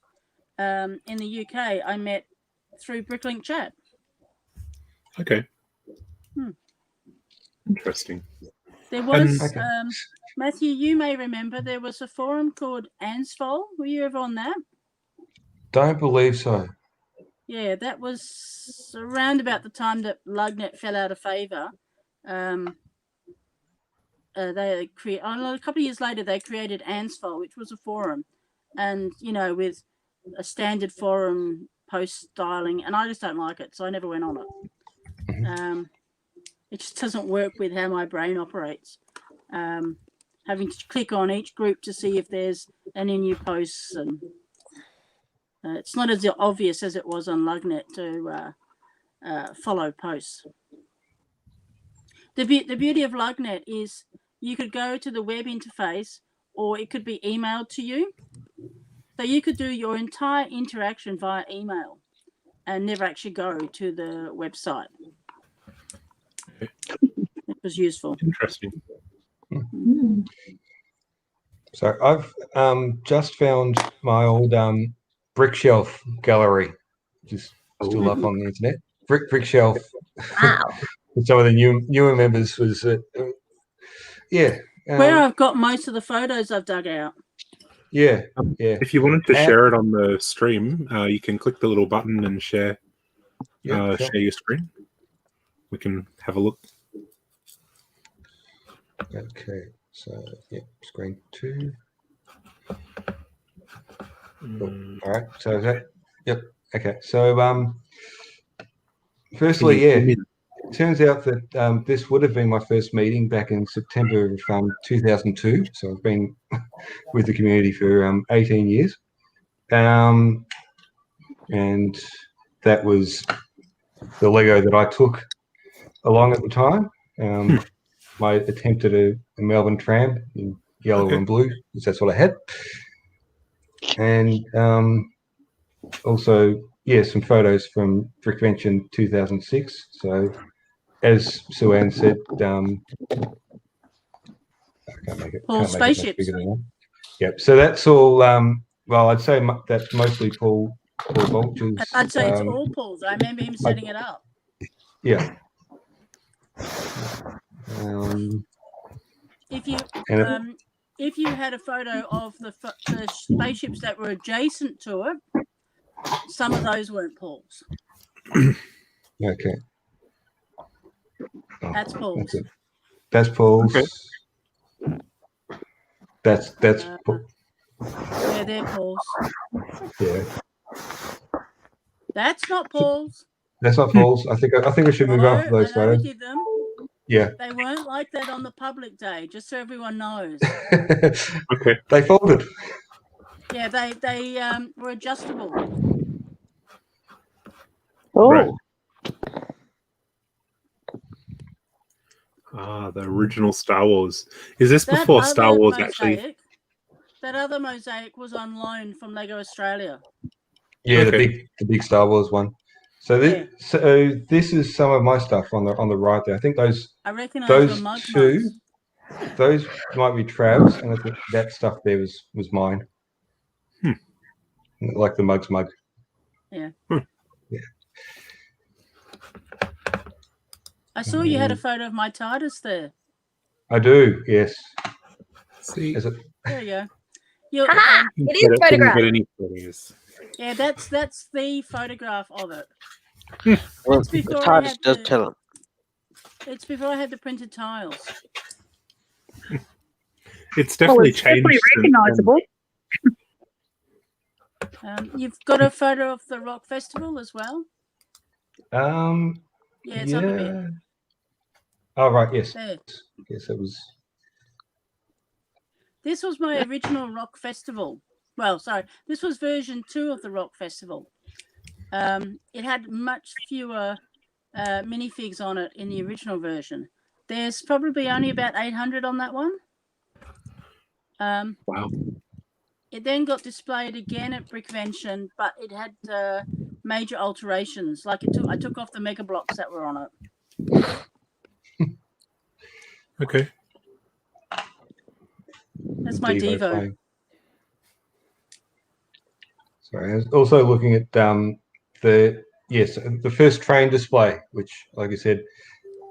in the UK, I met through Bricklink chat. Okay. Interesting. There was, Matthew, you may remember, there was a forum called Ansfol. Were you ever on that? Don't believe so. Yeah, that was around about the time that LugNet fell out of favour. A couple of years later, they created Ansfol, which was a forum, and with a standard forum post styling, and I just don't like it, so I never went on it. It just doesn't work with how my brain operates. Having to click on each group to see if there's any new posts, and it's not as obvious as it was on LugNet to follow posts. The beauty of LugNet is you could go to the web interface, or it could be emailed to you. So you could do your entire interaction via email and never actually go to the website. It was useful. Interesting. So I've just found my old brick shelf gallery, which is still up on the internet. Brick shelf. Wow. Some of the newer members was where I've got most of the photos I've dug out. Yeah. If you wanted to share it on the stream, you can click the little button and share sure. share your screen. We can have a look. Okay, so screen 2. Cool. All right, so is that okay. So firstly, it turns out that this would have been my first meeting back in September of 2002. So I've been with the community for 18 years, and that was the Lego that I took along at the time. My attempt at a Melbourne tram in yellow and blue, because that's what I had. And also, some photos from Brickvention 2006. So, as Sue-Ann said, I can't make it much spaceships. bigger than that. Yep. So that's all. Well, I'd say that's mostly Paul Vulture's. I'd say it's all Paul's. I remember him setting it up. Yeah. If you had a photo of the spaceships that were adjacent to it, some of those weren't Paul's. Okay. That's Paul's. That's Paul's. Okay. That's Yeah, they're Paul's. Yeah. That's not Paul's. That's not Paul's. I think we should move on for those I know we photos. did them. Yeah. They weren't like that on the public day, just so everyone knows. Okay. They folded. Yeah, they were adjustable. Oh, Right. The original Star Wars. Is this That before Star other Wars mosaic, actually? That other mosaic was on loan from Lego Australia. Yeah, Okay. the big Star Wars one. So this is some of my stuff on the right there. I think I recognise those your mugs. two, those might be Trav's, and I think that stuff there was mine. Like the mugs mug. Yeah. Yeah. I saw you had a photo of my TARDIS there. I do, yes. See, Is it? There you go. You're, Haha, it is didn't photographed. get any photos. yeah, that's the photograph of it. Well, It's the before I TARDIS had does the- tell them. It's before I had the printed tiles. It's definitely it's changed. definitely recognisable. You've got a photo of the rock festival as well. Yeah, it's on the bit. Oh right, yes. There. Yes, it was. This was my original rock festival. Well, sorry, this was version 2 of the rock festival. It had much fewer minifigs on it in the original version. There's probably only about 800 on that one. Wow. It then got displayed again at Brickvention, but it had major alterations. Like I took off the mega blocks that were on it. Okay. That's my Devo. Playing. Sorry, I was also looking at the first train display, which, like I said,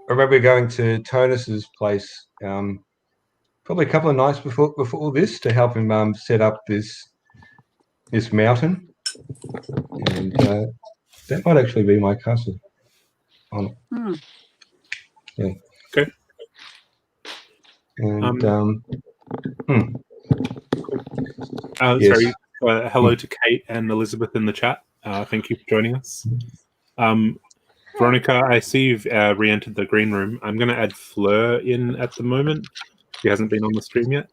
I remember going to Tonus's place probably a couple of nights before this to help him set up this mountain, and that might actually be my castle on it. Yeah. Okay. And Sorry. Hello to Kate and Elizabeth in the chat. Thank you for joining us. Veronica, I see you've re-entered the green room. I'm going to add Fleur in at the moment. She hasn't been on the stream yet.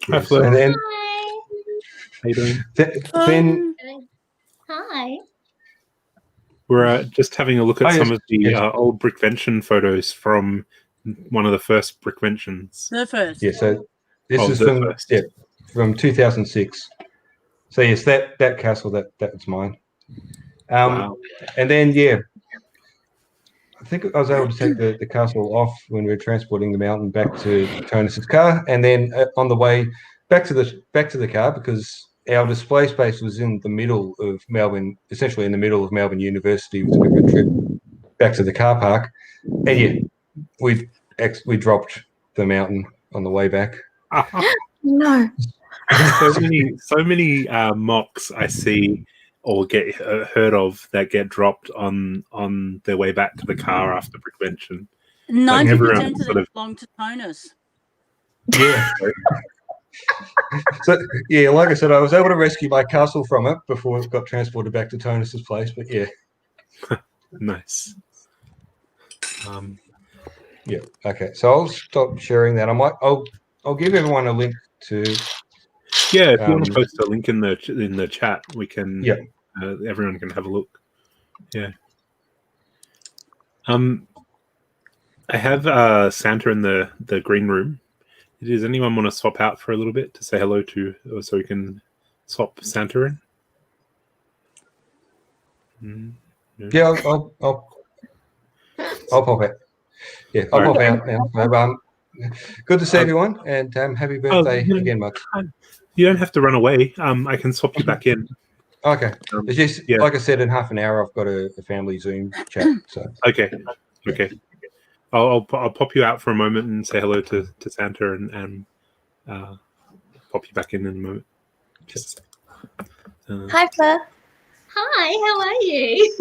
Hi, yes, Fleur. and then Hi. How you doing? then Hi. We're just having a look at some yes, of the old Brickvention photos from one of the first Brickventions. The first. yeah, so this is the from first. from 2006. So yes, that castle that's mine. Wow. And then I think I was able to take the castle off when we were transporting the mountain back to Tonus's car, and then on the way back to the car, because our display space was in the middle of Melbourne, essentially in the middle of Melbourne University. It was a bit of a trip back to the car park, and we dropped the mountain on the way back. No. so many mocks I see or get heard of that get dropped on their way back to the car after Brickvention. 90% of sort them of- belong to Tonus. Yeah. So like I said, I was able to rescue my castle from it before it got transported back to Tonus's place. But yeah. Nice. Yeah. Okay. So I'll stop sharing that. I'll give everyone a link to. Yeah, if you want to post a link in the chat, we can. Yeah. Everyone can have a look. Yeah. I have Santa in the green room. Does anyone want to swap out for a little bit to say hello to, so we can swap Santa in? No. Yeah, I'll pop out. Yeah, I'll All pop right. out now. So, good to see everyone, and happy birthday again, Mark. You don't have to run away. I can swap you back in. Okay. It's just yeah. like I said, in half an hour I've got a family Zoom chat. So Okay. I'll pop you out for a moment and say hello to Santa and pop you back in a moment. Just Hi, Fleur. Hi, how are you?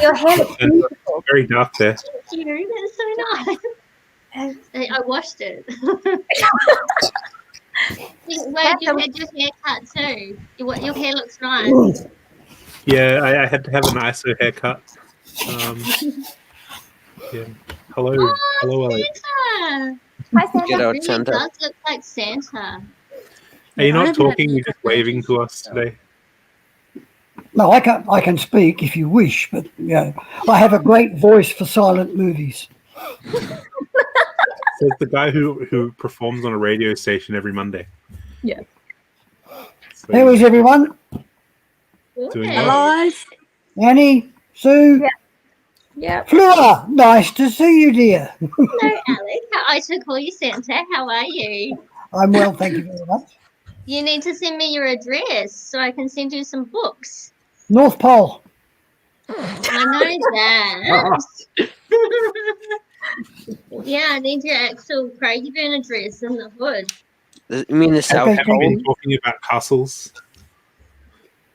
Your hair looks beautiful. very dark there. Thank you. That's so nice. I washed it. Wait, you had your hair cut too. Your hair looks nice. Yeah, I had to have an ISO haircut. Yeah. Hello. Hello, Alex. Santa. Hi, Santa. Get It out, really Santa. does look like Santa. Are you I not haven't had talking? any You're just waving to us today. No, I can speak if you wish, but I have a great voice for silent movies. So it's the guy who performs on a radio station every Monday. Yeah. So How is everyone? doing Good. well. Alive. Annie, Sue, Yeah. Flora, nice to see you, dear. Hello, Alex. I should call you Santa. How are you? I'm well, thank you very much. You need to send me your address so I can send you some books. North Pole. I know that. Yeah, I need your actual Craigieburn address in the hood. You mean the South Okay, Have you Pole? been talking about castles?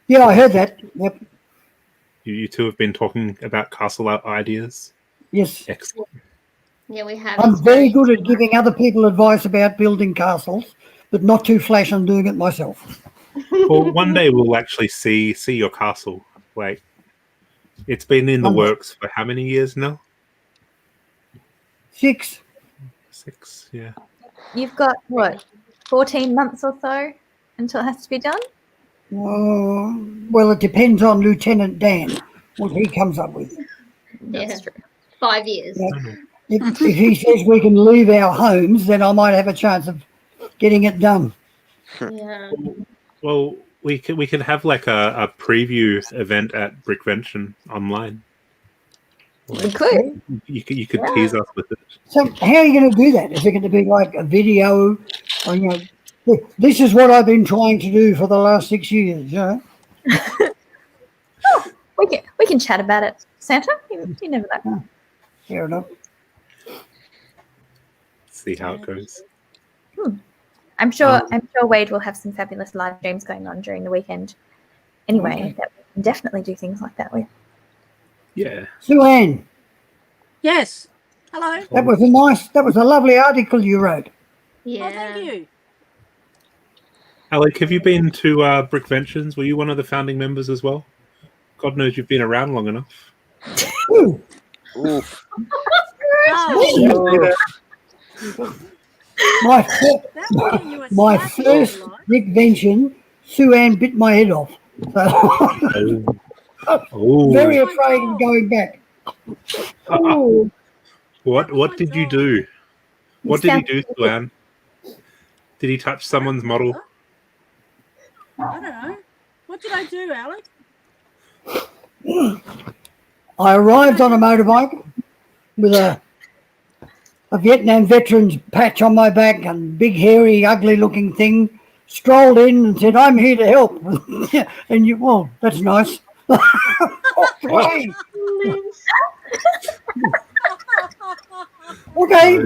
Yeah, I heard that. Yep. You two have been talking about castle ideas. Yes. Excellent. Yeah, we have. I'm It's very good at giving other people advice about building castles, but not too flash on doing it myself. Well, one day we'll actually see your castle. Like, it's been in the One day. works for how many years now? 6. 6, yeah. You've got, what, 14 months or so until it has to be done? Well, it depends on Lieutenant Dan, what he comes up with. That's true. 5 years. If he says we can leave our homes, then I might have a chance of getting it done. Yeah. Well, we could have like a preview event at Brickvention online. We could. You could tease us with it. So how are you going to do that? Is it going to be like a video? Or, this is what I've been trying to do for the last 6 years. We can chat about it. Santa, you never know. Fair enough. See how it goes. I'm sure Wade will have some fabulous live streams going on during the weekend. Anyway, Okay. that we can definitely do things like that with. Yeah. Sue Ann, Yes. Hello. that was a lovely article you wrote. Yeah. Oh, thank you. Alec, have you been to Brickventions? Were you one of the founding members as well? God knows you've been around long enough. Ooh, Oof. Oh, my that will get you a my slap if first you like. Brickvention, Sue Ann bit my head off. So Oh. very afraid of going back. Ooh. What did you do? What did he do, Suan? Did he touch someone's model? I don't know. What did I do, Alec? I arrived on a motorbike with a Vietnam veteran's patch on my back and big, hairy, ugly-looking thing. Strolled in and said, "I'm here to help." And well, that's nice. Okay. Okay.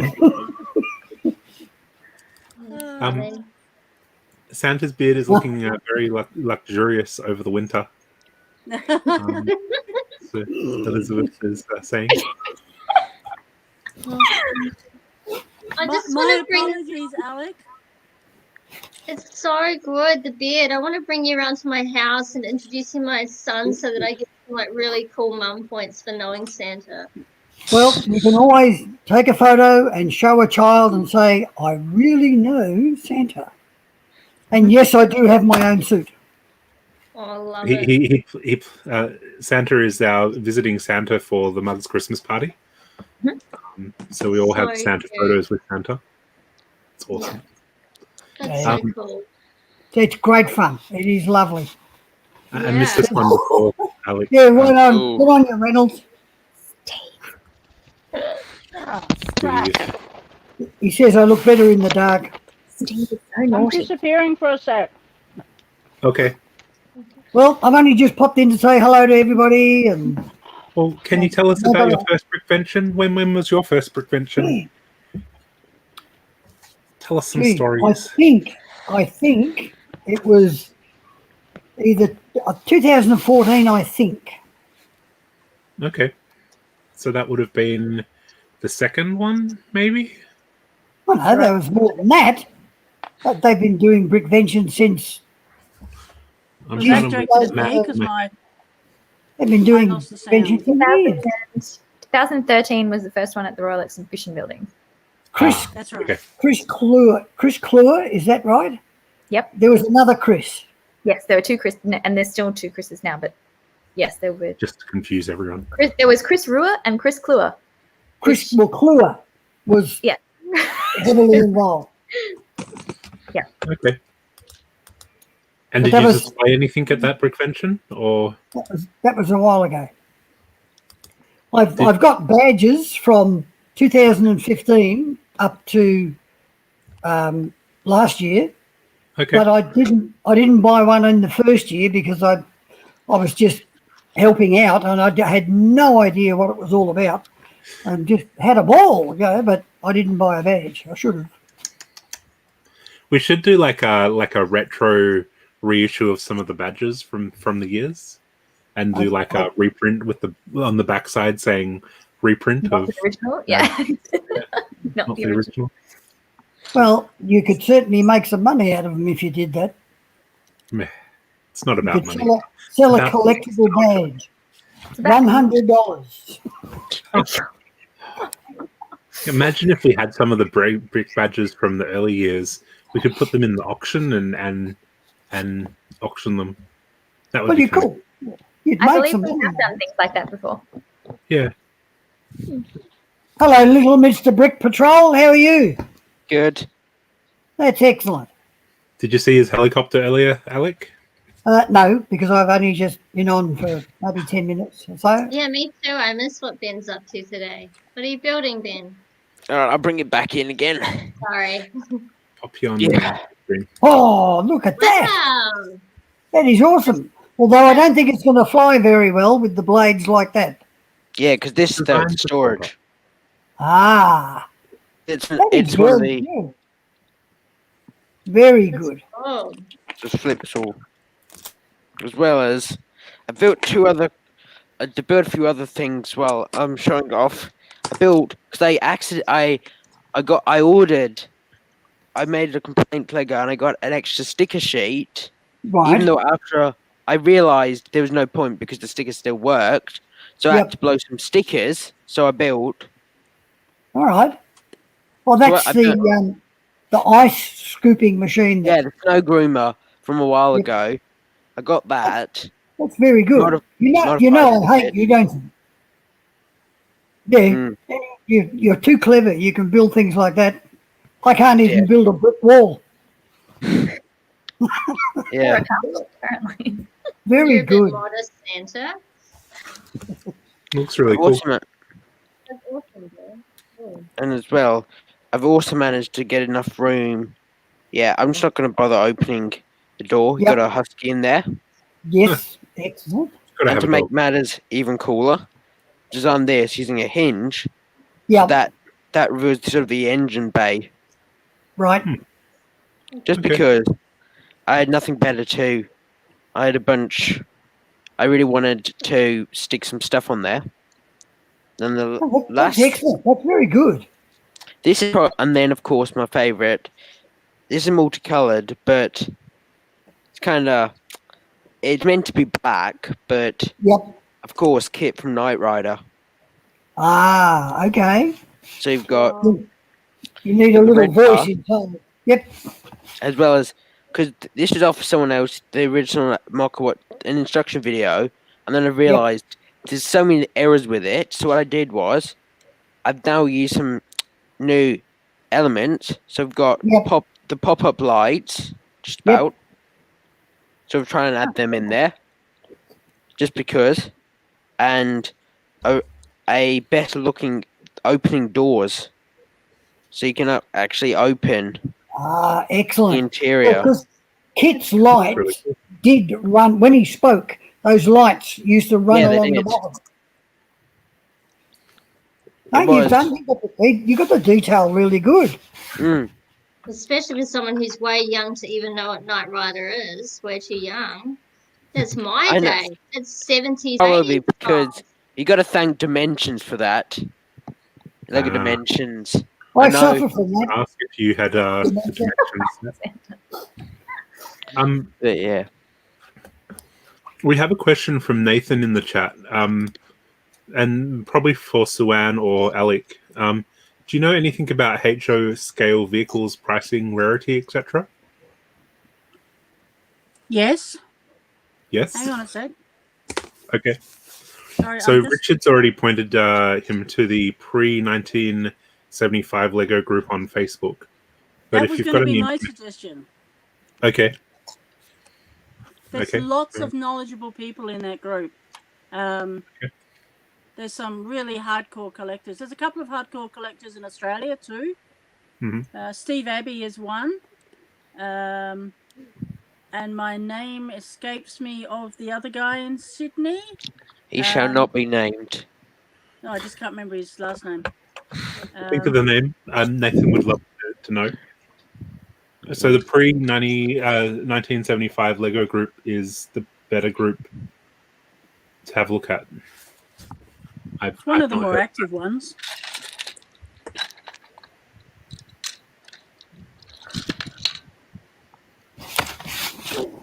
Santa's beard is looking very luxurious over the winter. So Elizabeth is saying. I just My want to bring. apologies, Alec. It's so good, the beard. I want to bring you around to my house and introduce you to my son so that I get some like really cool mum points for knowing Santa. Well, you can always take a photo and show a child and say, "I really know Santa." And yes, I do have my own suit. Oh, I love it. Santa is our visiting Santa for the Mugs Christmas party. So we all have So Santa cute. photos with Santa. It's awesome. That's Yeah. so cool. It's great fun. It is lovely. I missed this one before, Alex. Yeah, well Ooh. good on you, Reynolds. He says I look better in the dark. Steve is so I'm naughty. disappearing for a sec. Okay. Well, I've only just popped in to say hello to everybody, and Well, can you tell us about your first brickvention? When was your first brickvention? Tell us some gee, stories. I think it was either 2014. I think. Okay. So that would have been the second one, maybe? Well, no, there was more than that. But they've been doing brickvention since. I'm Was trying that to directed at map me? Because my They've been I doing lost the sound. brickvention for years. 2013 was the first one at the Royal Exhibition Building. Chris, That's right. Okay. Chris Clure, is that right? Yep. There was another Chris. Yes, there were two Chris, and there's still two Chris's now. But yes, there were. Just to confuse everyone. There was Chris Ruhr and Chris Clure. Clure was Yeah. heavily involved. Okay. And But did that you was- display anything at that brickvention? Or That was a while ago. I've got badges from 2015 up to last year, okay. but I didn't buy one in the first year because I was just helping out and I had no idea what it was all about, and just had a ball, but I didn't buy a badge. I should have. We should do like a retro reissue of some of the badges from the years, and do like a reprint with on the backside saying reprint Not of the original, yeah. not the original. Well, you could certainly make some money out of them if you did that. Meh. It's not You about could money. sell a About- collectible badge. It's about- $100. Imagine if we had some of the brick badges from the early years. We could put them in the auction and auction them. That would Well, be you cool. could. You'd I make believe some we money. have done things like that before. Yeah. Hello, little Mr. Brick Patrol. How are you? Good. That's excellent. Did you see his helicopter earlier, Alec? No, because I've only just been on for maybe 10 minutes or so. Yeah, me too. I missed what Ben's up to today. What are you building, Ben? All right, I'll bring it back in again. Sorry. Pop you on Yeah. screen. Oh, look at that. Wow. That is awesome. Although I don't think it's going to fly very well with the blades like that. Yeah, because this is the Designed for storage. Ah, It's that is it's one of very the good. Very good. Oh, just flips all, as well as I built to build a few other things while I'm showing off. I built because I made a complaint Lego and I got an extra sticker sheet. Right. Even though after I realised there was no point because the stickers still worked, so I Yep. had to blow some stickers. So I built. All right. Well, So that's I the ice scooping machine. Yeah, the snow groomer from a while Yep. ago. I got that. That's very good. Not a- you know, not I hate you, don't you? Yeah, Mm. you're too clever. You can build things like that. I can't even Yeah. build a brick wall. Yeah. Apparently. Very you're a bit good. modest, Santa. Looks really cool. Awesome. That's awesome, Ben. Cool. And as well, I've also managed to get enough room. Yeah, I'm just not going to bother opening the door. You Yep. got a husky in there. Yes, excellent. Gotta And have to a make dog. matters even cooler, designed this using a hinge. Yeah, That was sort of the engine bay. right. Just Okay. because I had nothing better to. I had a bunch. I really wanted to stick some stuff on there. And the Oh, last, that's excellent. That's very good. this is, and then of course my favorite. This is multicolored, but it's kind of. It's meant to be black, but Yep. of course, Kit from Knight Rider. Ah, okay. So you've got You need a little red voice bar. inside it. Yep. as well as because this is off someone else, the original mock what an instruction video, and then I realized there's so many errors with it. So what I did was I've now used some new elements. So we've got Yep. the pop-up lights, just Yep. about. So we're trying to add them in there, just because, and a better looking opening doors, so you can actually open the Excellent. interior. Because Kit's Really lights cool. did run, when he spoke, those lights used to run Yeah, they along the did. bottom. It No, was. you got the detail really good. Mm. Especially with someone who's way young to even know what Knight Rider is. Way too young. That's my I know. day. It's 70s, Probably 80s. because you got to thank Dimensions for that. Lego Ah. Dimensions. I know. suffer from that. Ask if you had connections. But yeah. We have a question from Nathan in the chat, and probably for Suan or Alec. Do you know anything about HO scale vehicles, pricing, rarity, etc.? Yes. Yes. Hang on a sec. Okay. Sorry, So I'm just. Richard's already pointed him to the pre-1975 Lego group on Facebook. But That if was you've going to got be any, my suggestion. okay, There's Okay. lots of knowledgeable people in that group. There's some really hardcore collectors. There's a couple of hardcore collectors in Australia too. Mhm. Steve Abbey is one. And my name escapes me of the other guy in Sydney. He shall not be named. No, I just can't remember his last name. Think of the name. Nathan would love to know. So the pre-1975 Lego group is the better group to have a look at. It's one of the more active ones.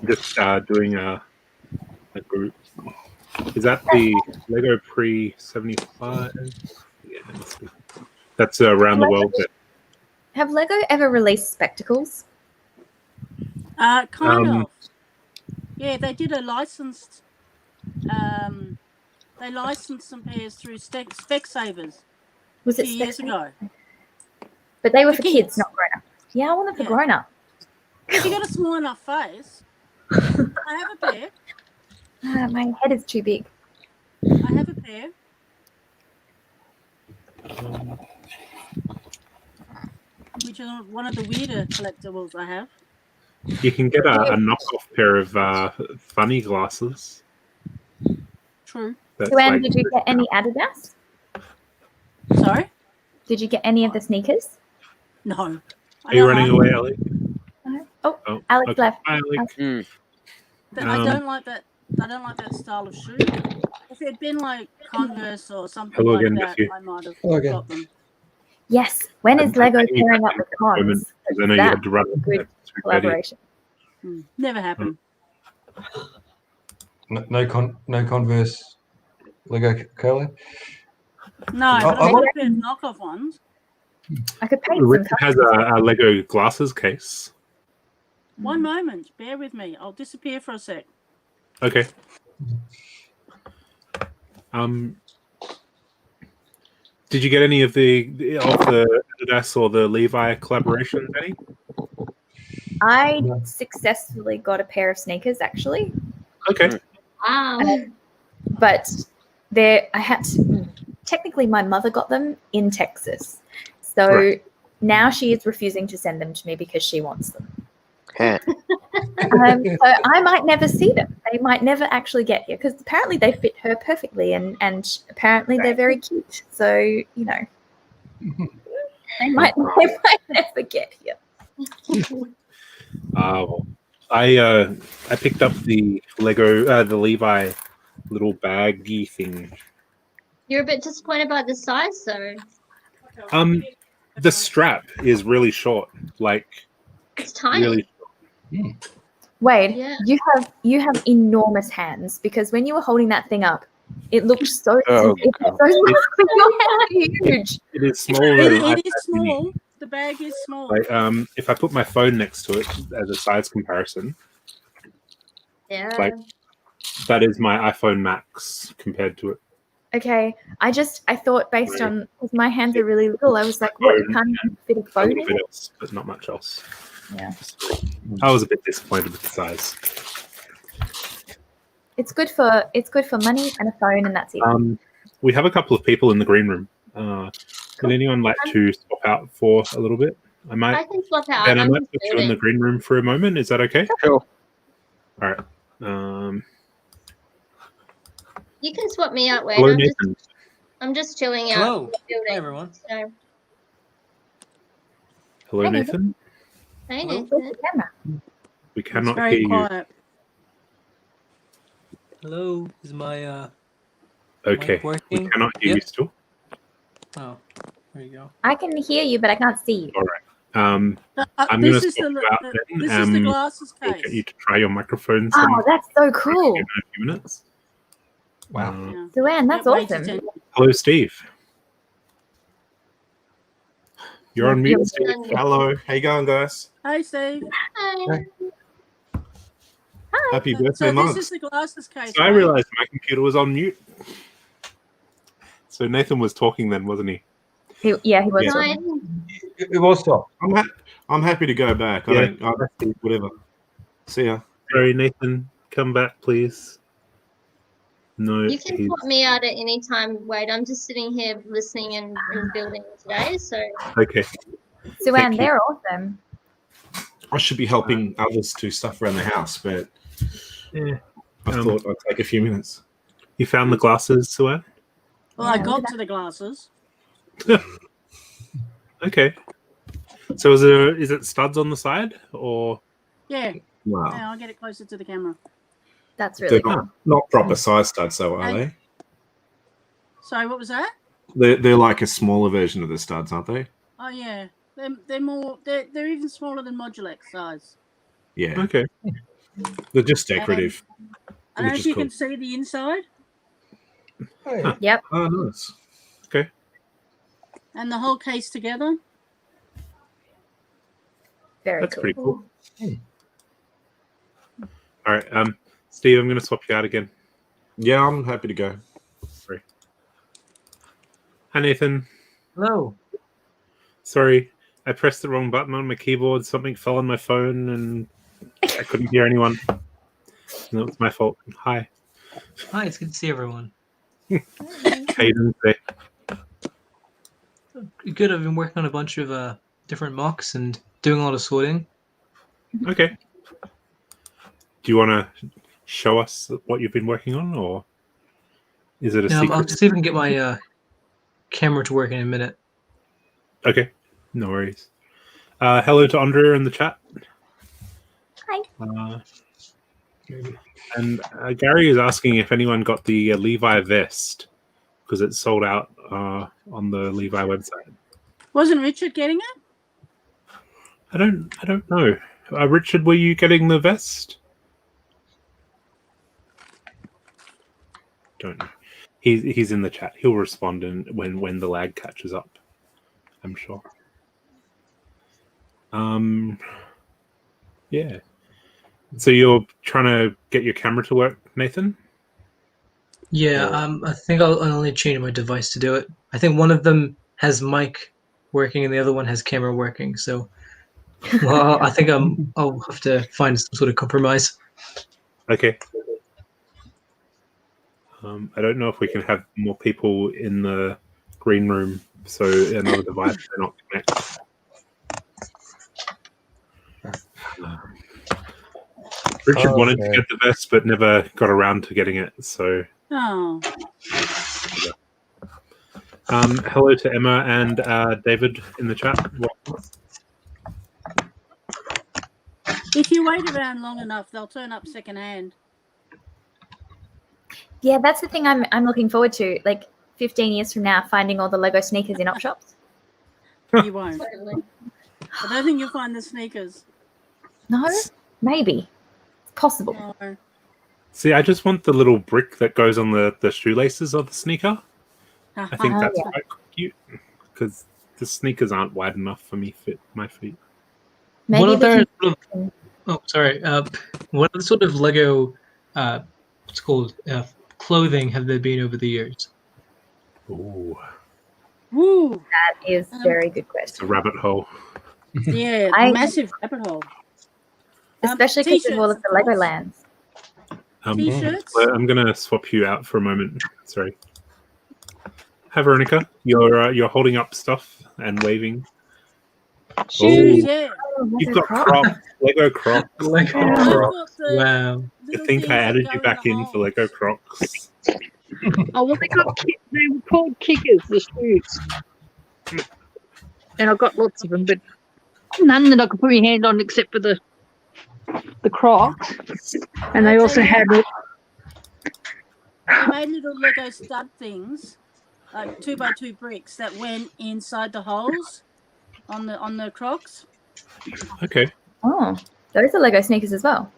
Just doing a group. Is that the Lego pre-75? Yeah, that's around the world. Have Lego ever released spectacles? Kind of. Yeah, they did a licensed. They licensed some pairs through Specsavers. Was a it few years ago? But they were For for kids, kids. not grown up. Yeah, I want them for grown up. If you got a small enough face, I have a pair. My head is too big. I have a pair. Which is one of the weirder collectibles I have. You can get a knockoff pair of funny glasses. True. Joanne, did you get any Adidas? Sorry? Did you get any of the sneakers? No. Are you running away, Alec? Oh, Alex okay. left. Bye, Alec. I don't like that. I don't like that style of shoe. If it had been like Converse or something Hello like again, that, nephew. I might have Hello again. got them. Yes. When is Lego pairing up with Moment, Cons? 'cause I know you had to run. A good collaboration. Never happened. No Converse Lego Curly. No, but I got a pair of knockoff ones. I could paint Richard some has a Lego glasses case. One moment. Bear with me. I'll disappear for a sec. Okay. Did you get any of the Adidas or the Levi collaborations, Eddie? I successfully got a pair of sneakers, actually. Okay. Wow. But I had to. Technically, my mother got them in Texas, so now she is refusing to send them to me because she wants them. So I might never see them. They might never actually get here because apparently they fit her perfectly, and apparently they're very cute. So they might never get here. Well, I picked up the Lego the Levi little baggy thing. You're a bit disappointed by the size, though. The strap is really short, like It's tiny. really. Wade, Yeah. you have enormous hands because when you were holding that thing up, it looked so Oh, it's so small. Your hands are huge. It is smaller than It is small. The bag is small. Like, if I put my phone next to it as a size comparison, Yeah. like that is my iPhone Max compared to it. Okay. I thought based on, because my hands are really little, I was like, what, you can't even fit a A phone little in? bit else, but not much else. Yeah. I was a bit disappointed with the size. It's good for money and a phone, and that's it. We have a couple of people in the green room. Would anyone like to swap out for a little bit? I I can swap out. Ben, I I'm might just put you in the building. green room for a moment. Is that okay? Sure. All right. You can swap me out, Wade. Hello, Nathan. I'm just chilling out. Hello. Building. Hi, everyone. So, Hello, Hi, Nathan. hey, Hello. Nathan. Where's the camera? We It's cannot hear very you. quiet. Hello. Is my Okay. mic We working? cannot hear you Yep. still. Oh, there you go. I can hear you, but I can't see you. All right. I'm going This to is swap the you out then. this is the glasses We'll get you case. to try your microphone Oh, that's so cool. in a few minutes. Wow. Yeah. Joanne, that's Get Wade's awesome. attention. Hello, Steve. You're on Yeah. mute, Steve. Hello, how you going, guys? Hey, Steve. Hi. Happy So birthday, this Mugs. is the glasses case. So I Wade. realized my computer was on mute. So Nathan was talking then, wasn't he? He was. Yeah. No, talking. I didn't. It was top. I'm happy to go back. Yeah. Whatever. See ya. Sorry, Nathan, come back, please. No, You can he's... swap me out at any time, Wade. I'm just sitting here listening and building today. So Okay. Suanne, Thank you. they're awesome. I should be helping others do stuff around the house, but Yeah. I thought I'd take a few minutes. You found the glasses, Suanne? Well, I Yeah, got look at to the glasses. Okay. So is it studs on the side or? Yeah. Wow. Now I'll get it closer to the camera. That's really They're cool. not proper size studs, though, are they? Sorry, what was that? They're like a smaller version of the studs, aren't they? Oh yeah, they're more. They're even smaller than Modulec size. Yeah. Okay. They're just decorative. I don't know Which if is you cool. can see the inside Yep. Oh, nice. Okay. and the whole case together. Very That's cool. pretty cool. All right. Steve, I'm going to swap you out again. Yeah, I'm happy to go. Sorry. Hi, Nathan. Hello. Sorry, I pressed the wrong button on my keyboard. Something fell on my phone, and I couldn't hear anyone. No, it's my fault. Hi. Hi, it's good to see everyone. How you doing today? Good. I've been working on a bunch of different mocks and doing a lot of sorting. Okay. Do you want to show us what you've been working on, or is it a I'll secret? see if I can get my camera to work in a minute. Okay, no worries. Hello to Andrea in the chat. Hi. And Gary is asking if anyone got the Levi vest because it's sold out on the Levi website. Wasn't Richard getting it? I don't know. Richard, were you getting the vest? Don't know. He's in the chat. He'll respond when the lag catches up, I'm sure. Yeah. So you're trying to get your camera to work, Nathan? Yeah, I think I'll only change my device to do it. I think one of them has mic working and the other one has camera working. So, well, I think I'll have to find some sort of compromise. Okay. I don't know if we can have more people in the green room so another device cannot connect. Richard wanted to get the vest but never got around to getting it, so Oh. hello to Emma and David in the chat. If you wait around long enough, they'll turn up secondhand. Yeah, that's the thing I'm looking forward to. Like 15 years from now, finding all the Lego sneakers in op shops. You won't. I don't think you'll find the sneakers. No, maybe it's possible. No. See, I just want the little brick that goes on the shoelaces of the sneaker. I think that's yeah. quite cute because the sneakers aren't wide enough for my feet. Maybe What we other can- sort of, what other sort of Lego what's called clothing have there been over the years? Ooh, Woo. That is a very good it's a question. rabbit hole. Yeah, I- massive rabbit hole. Especially because of all T-shirts, of the Lego lands. T-shirts. I'm going to swap you out for a moment. Sorry. Hi, Veronica. You're holding up stuff and waving. Shoes, Oh, yeah. you've got Crocs. Lego Crocs. Lego I've Crocs. got the Wow. I little think I things that added go you in back the in for holes. Lego Crocs. Oh, well, they were called kickers, the shoes. And I've got lots of them, but none that I could put my hand on except for the Crocs. And they also had They made little Lego stud things, like 2x2 bricks that went inside the holes on the Crocs. Okay. Oh, those are Lego sneakers as well.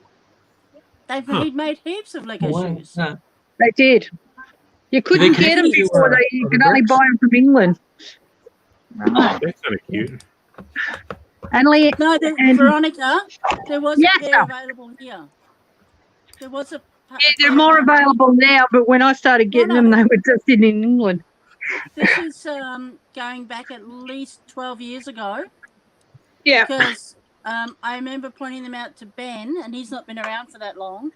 They've Huh. made heaps of Lego Wow. shoes. Yeah. they did. You couldn't get connect them to, before. You other could only bricks? buy them from England. Right. They're kind of cute. Only No, and Veronica, there was Yes, a pair sir. available here. There was a yeah, they're more available now, but when I started getting them, they were just in England. This is going back at least 12 years ago. Yeah. Because I remember pointing them out to Ben, and he's not been around for that long,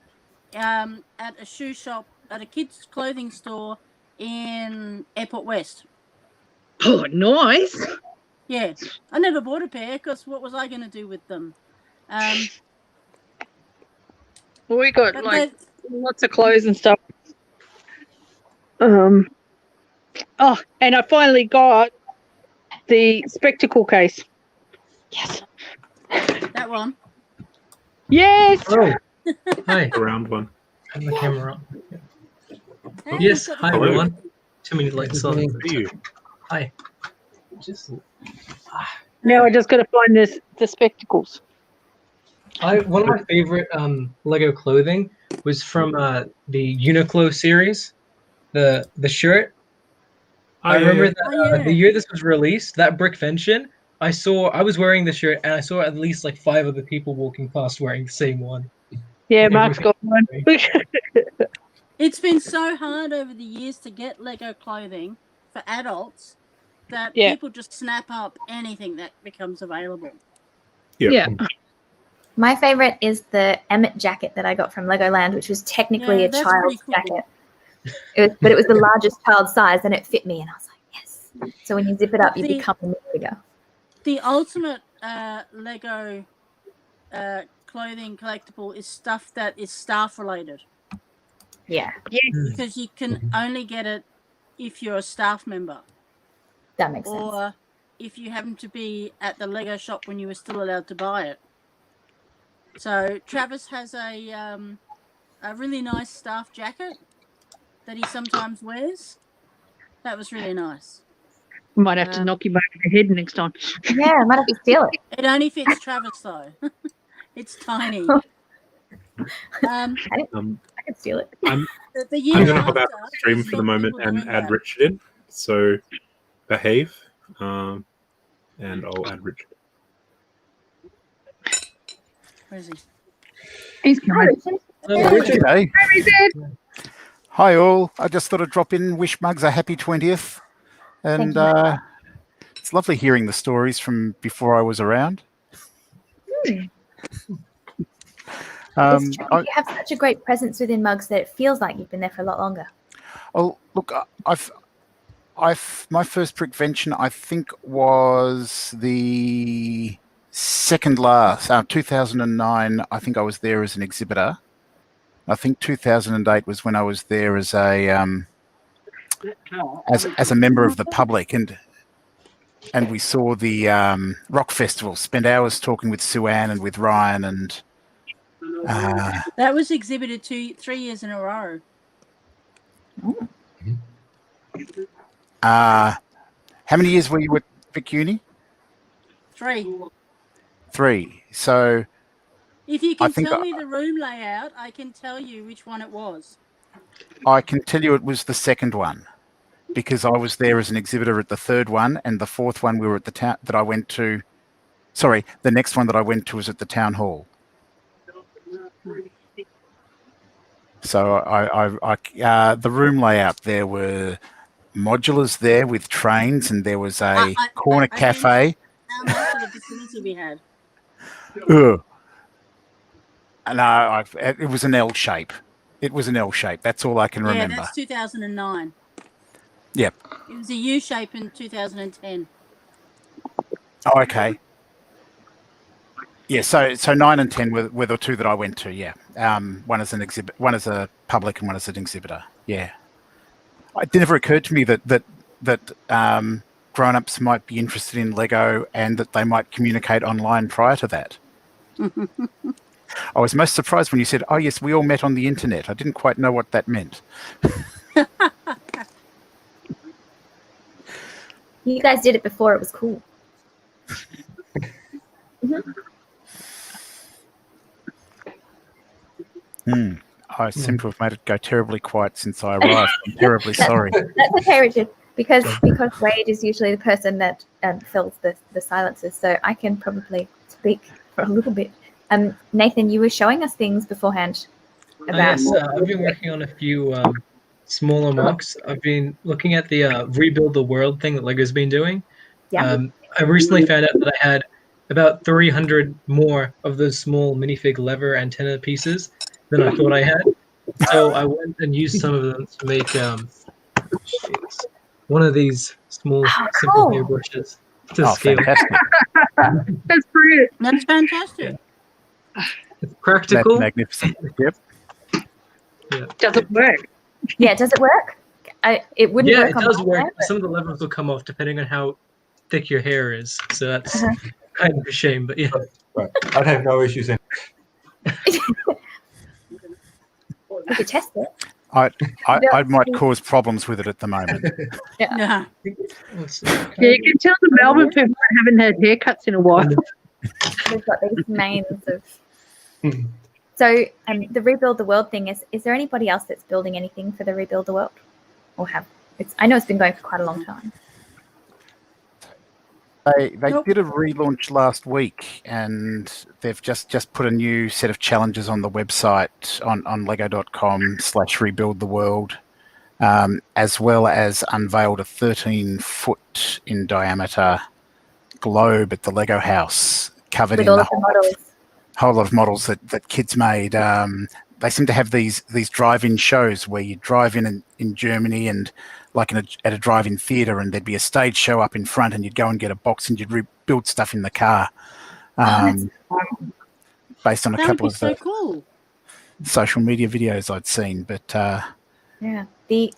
at a shoe shop, at a kids' clothing store in Airport West. Oh, nice. Yeah. I never bought a pair because what was I going to do with them? We got But like lots of clothes and stuff. Oh, and I finally got the spectacle case. Yes. that one. Yes. Oh, hi. A round one. Turn the camera on. Hey, Yes, you've got hi the- everyone. Too many lights on. See you. Hi. Just Now I just got to find the spectacles. one of my favorite Lego clothing was from the Uniqlo series. The shirt. I remember that the year this was released, that brickvention, I was wearing the shirt and I saw at least like 5 other people walking past wearing the same one. Yeah, And Mark's got one. It's been so hard over the years to get Lego clothing for adults that Yeah. people just snap up anything that becomes available. Yeah. My favorite is the Emmett jacket that I got from Legoland, which was technically Yeah, a that's child's pretty cool. jacket. But it was the largest child size, and it fit me, and I was like, yes. So when you zip it up, you become a bigger. The ultimate Lego clothing collectible is stuff that is staff related. Yeah. Yes. Because you can only get it if you're a staff member. That makes sense. Or if you happen to be at the Lego shop when you were still allowed to buy it. So Travis has a really nice staff jacket that he sometimes wears. That was really nice. Might have to knock him over the head next time. Yeah, I might have to steal it. It only fits Travis though. It's tiny. I could steal it. I'm The year going to hop out after, of the stream there's for the not moment people and doing add that. Richard in. So behave. And I'll add Richard. Where is he? He's coming. G'day. Hi, Richard. Hi all. I just thought I'd drop in and wish Mugs a happy 20th. And it's lovely hearing the stories from before I was around. It's true. You have such a great presence within Mugs that it feels like you've been there for a lot longer. Oh, look, my first brickvention, I think, was the second last, 2009. I think I was there as an exhibitor. I think 2008 was when I was there as a as a member of the public, and we saw the rock festival. Spent hours talking with Sue Ann and with Ryan, and That was exhibited 3 years in a row. how many years were you at Vic Uni? 3. 3. So If you I can think tell me the room layout, I can tell you which one it was. I can tell you it was the second one, because I was there as an exhibitor at the third one, and the fourth one we were at the town that I went to. Sorry, the next one that I went to was at the town hall. So I the room layout there were modulars there with trains, and there was a I corner cafe. How nice of a facility we had. Ugh. No, it was an L shape. It was an L shape. That's all I can Yeah, remember. that's 2009. Yep. It was a U shape in 2010. Oh, okay. Yeah, so 9 and 10 were the two that I went to. Yeah, one as an exhibit, one as a public, and one as an exhibitor. Yeah, it never occurred to me that grown-ups might be interested in Lego and that they might communicate online prior to that. I was most surprised when you said, "Oh yes, we all met on the internet." I didn't quite know what that meant. You guys did it before it was cool. I seem to have made it go terribly quiet since I arrived. I'm terribly sorry. That's okay, Richard, because Wade is usually the person that fills the silences, so I can probably speak for a little bit. Nathan, you were showing us things beforehand about. Yes, I've been working on a few smaller MUGs. I've been looking at the Rebuild the World thing that Lego's been doing. Yeah. I recently found out that I had about 300 more of those small minifig lever antenna pieces than I thought I had. So I went and used some of them to make one of these small simple hairbrushes to scale. Fantastic. That's brilliant. That's fantastic. It's practical. That's magnificent. Yep. Yeah. Does it work? Yeah, does it work? It wouldn't Yeah, work it on does my work. hair, but- Some of the levers will come off depending on how thick your hair is. So that's kind of a shame, but yeah. Right. I'd have no issues in. We could test it. I might cause problems with it at the moment. Yeah. Yeah, you can tell the Melbourne people haven't had haircuts in a while. We've got these mains of. So the Rebuild the World thing is there anybody else that's building anything for the Rebuild the World, or have? I know it's been going for quite a long time. They did a relaunch last week, and they've just put a new set of challenges on the website on lego.com/rebuild the world, as well as unveiled a 13-foot in diameter globe at the Lego house, covered With in all the of the models. whole lot of models that kids made. They seem to have these drive-in shows where you drive in Germany and like at a drive-in theatre, and there'd be a stage show up in front, and you'd go and get a box and you'd rebuild stuff in the car. Based on a couple of so cool. social media videos I'd seen, but Yeah, the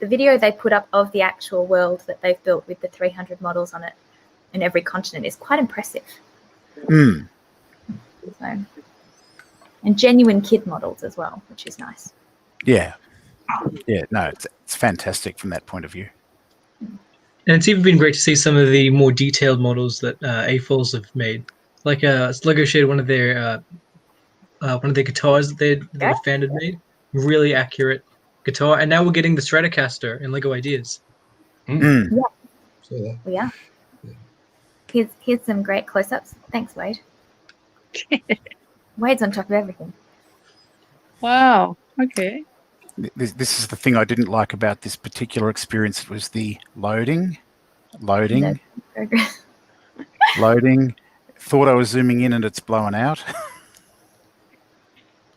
video they put up of the actual world that they've built with the 300 models on it in every continent is quite impressive. So, and genuine kid models as well, which is nice. yeah, no, it's fantastic from that point of view. And it's even been great to see some of the more detailed models that AFOLs have made. Like Lego shared one of their guitars that a fan had made. Really accurate guitar. And now we're getting the Stratocaster in Lego Ideas. Yeah. Yeah. Here's some great close-ups. Thanks, Wade. Wade's on top of everything. Wow. Okay. This is the thing I didn't like about this particular experience. It was the loading. No. Thought I was zooming in and it's blowing out.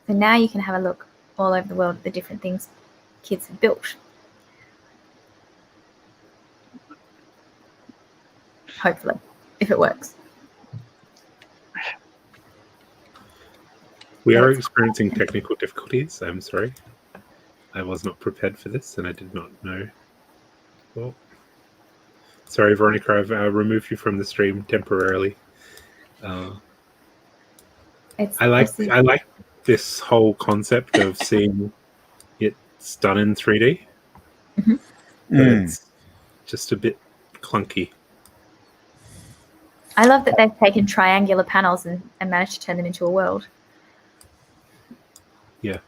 So now you can have a look all over the world at the different things kids have built. Hopefully, if it works. We are experiencing technical difficulties. I'm sorry. I was not prepared for this, and I did not know. Well, sorry, Veronica. I've removed you from the stream temporarily. I like this whole concept of seeing it's done in 3D. But it's just a bit clunky. I love that they've taken triangular panels and managed to turn them into a world. Yeah.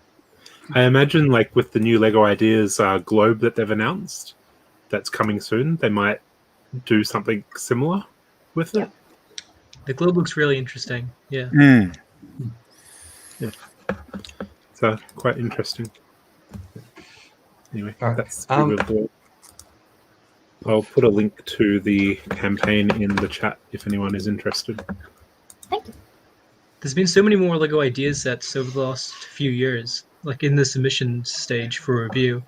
I imagine, like, with the new Lego Ideas globe that they've announced that's coming soon, they might do something similar with it. The globe looks really interesting. Yeah. Yeah. So, quite interesting. Anyway, that's Rebuild the World. I'll put a link to the campaign in the chat if anyone is interested. Thank you. There's been so many more Lego idea sets over the last few years, like in the submission stage for review,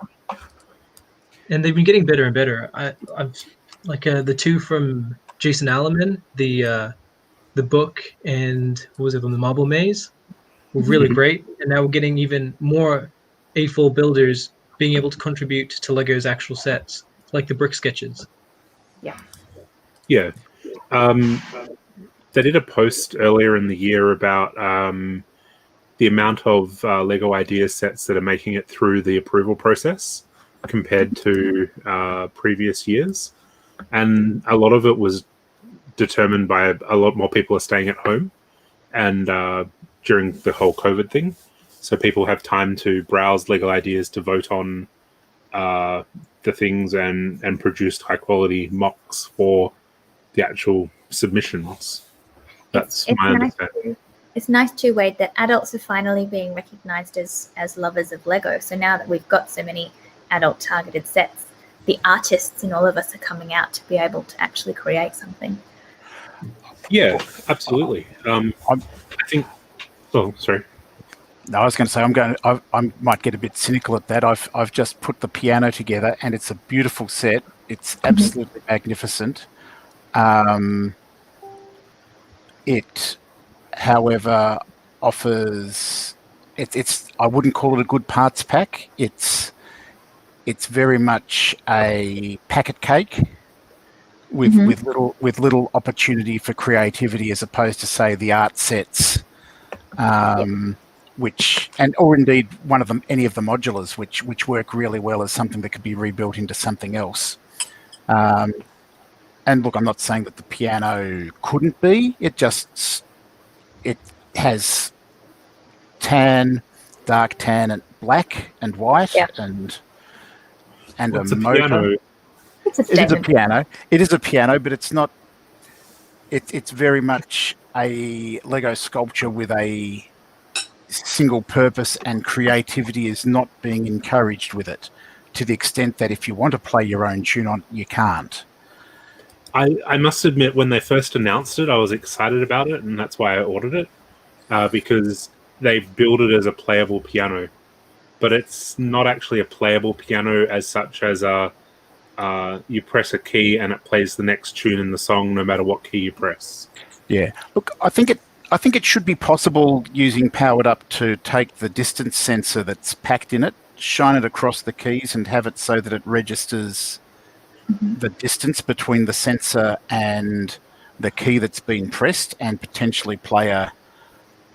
and they've been getting better and better. I've like the two from Jason Alleman, the book, and what was it, from the Marble Maze, were really great. And now we're getting even more A4 builders being able to contribute to Lego's actual sets, like the brick sketches. Yeah. Yeah. They did a post earlier in the year about the amount of Lego idea sets that are making it through the approval process compared to previous years. And a lot of it was determined by a lot more people are staying at home and during the whole COVID thing. So people have time to browse Lego ideas, to vote on the things and produce high quality mocks for the actual submissions. That's my understanding. It's nice too, Wade, that adults are finally being recognised as lovers of Lego. So now that we've got so many adult targeted sets, the artists in all of us are coming out to be able to actually create something. Yeah, absolutely. I think. Oh, sorry. No, I was going to say I might get a bit cynical at that. I've just put the piano together, and it's a beautiful set. It's absolutely magnificent. It, however, offers it's I wouldn't call it a good parts pack. It's very much a packet cake with little opportunity for creativity, as opposed to, say, the art sets, or indeed any of the modulars, which work really well as something that could be rebuilt into something else. And look, I'm not saying that the piano couldn't be. It has tan, dark tan, and black and white, and What's a motor. Piano? It's a It is a piano. It is a piano, but it's not. It's very much a Lego sculpture with a single purpose, and creativity is not being encouraged with it, to the extent that if you want to play your own tune on, you can't. I must admit, when they first announced it, I was excited about it, and that's why I ordered it, because they build it as a playable piano. But it's not actually a playable piano as such as you press a key and it plays the next tune in the song no matter what key you press. Yeah. Look, I think it should be possible, using Powered Up, to take the distance sensor that's packed in it, shine it across the keys, and have it so that it registers the distance between the sensor and the key that's been pressed, and potentially play a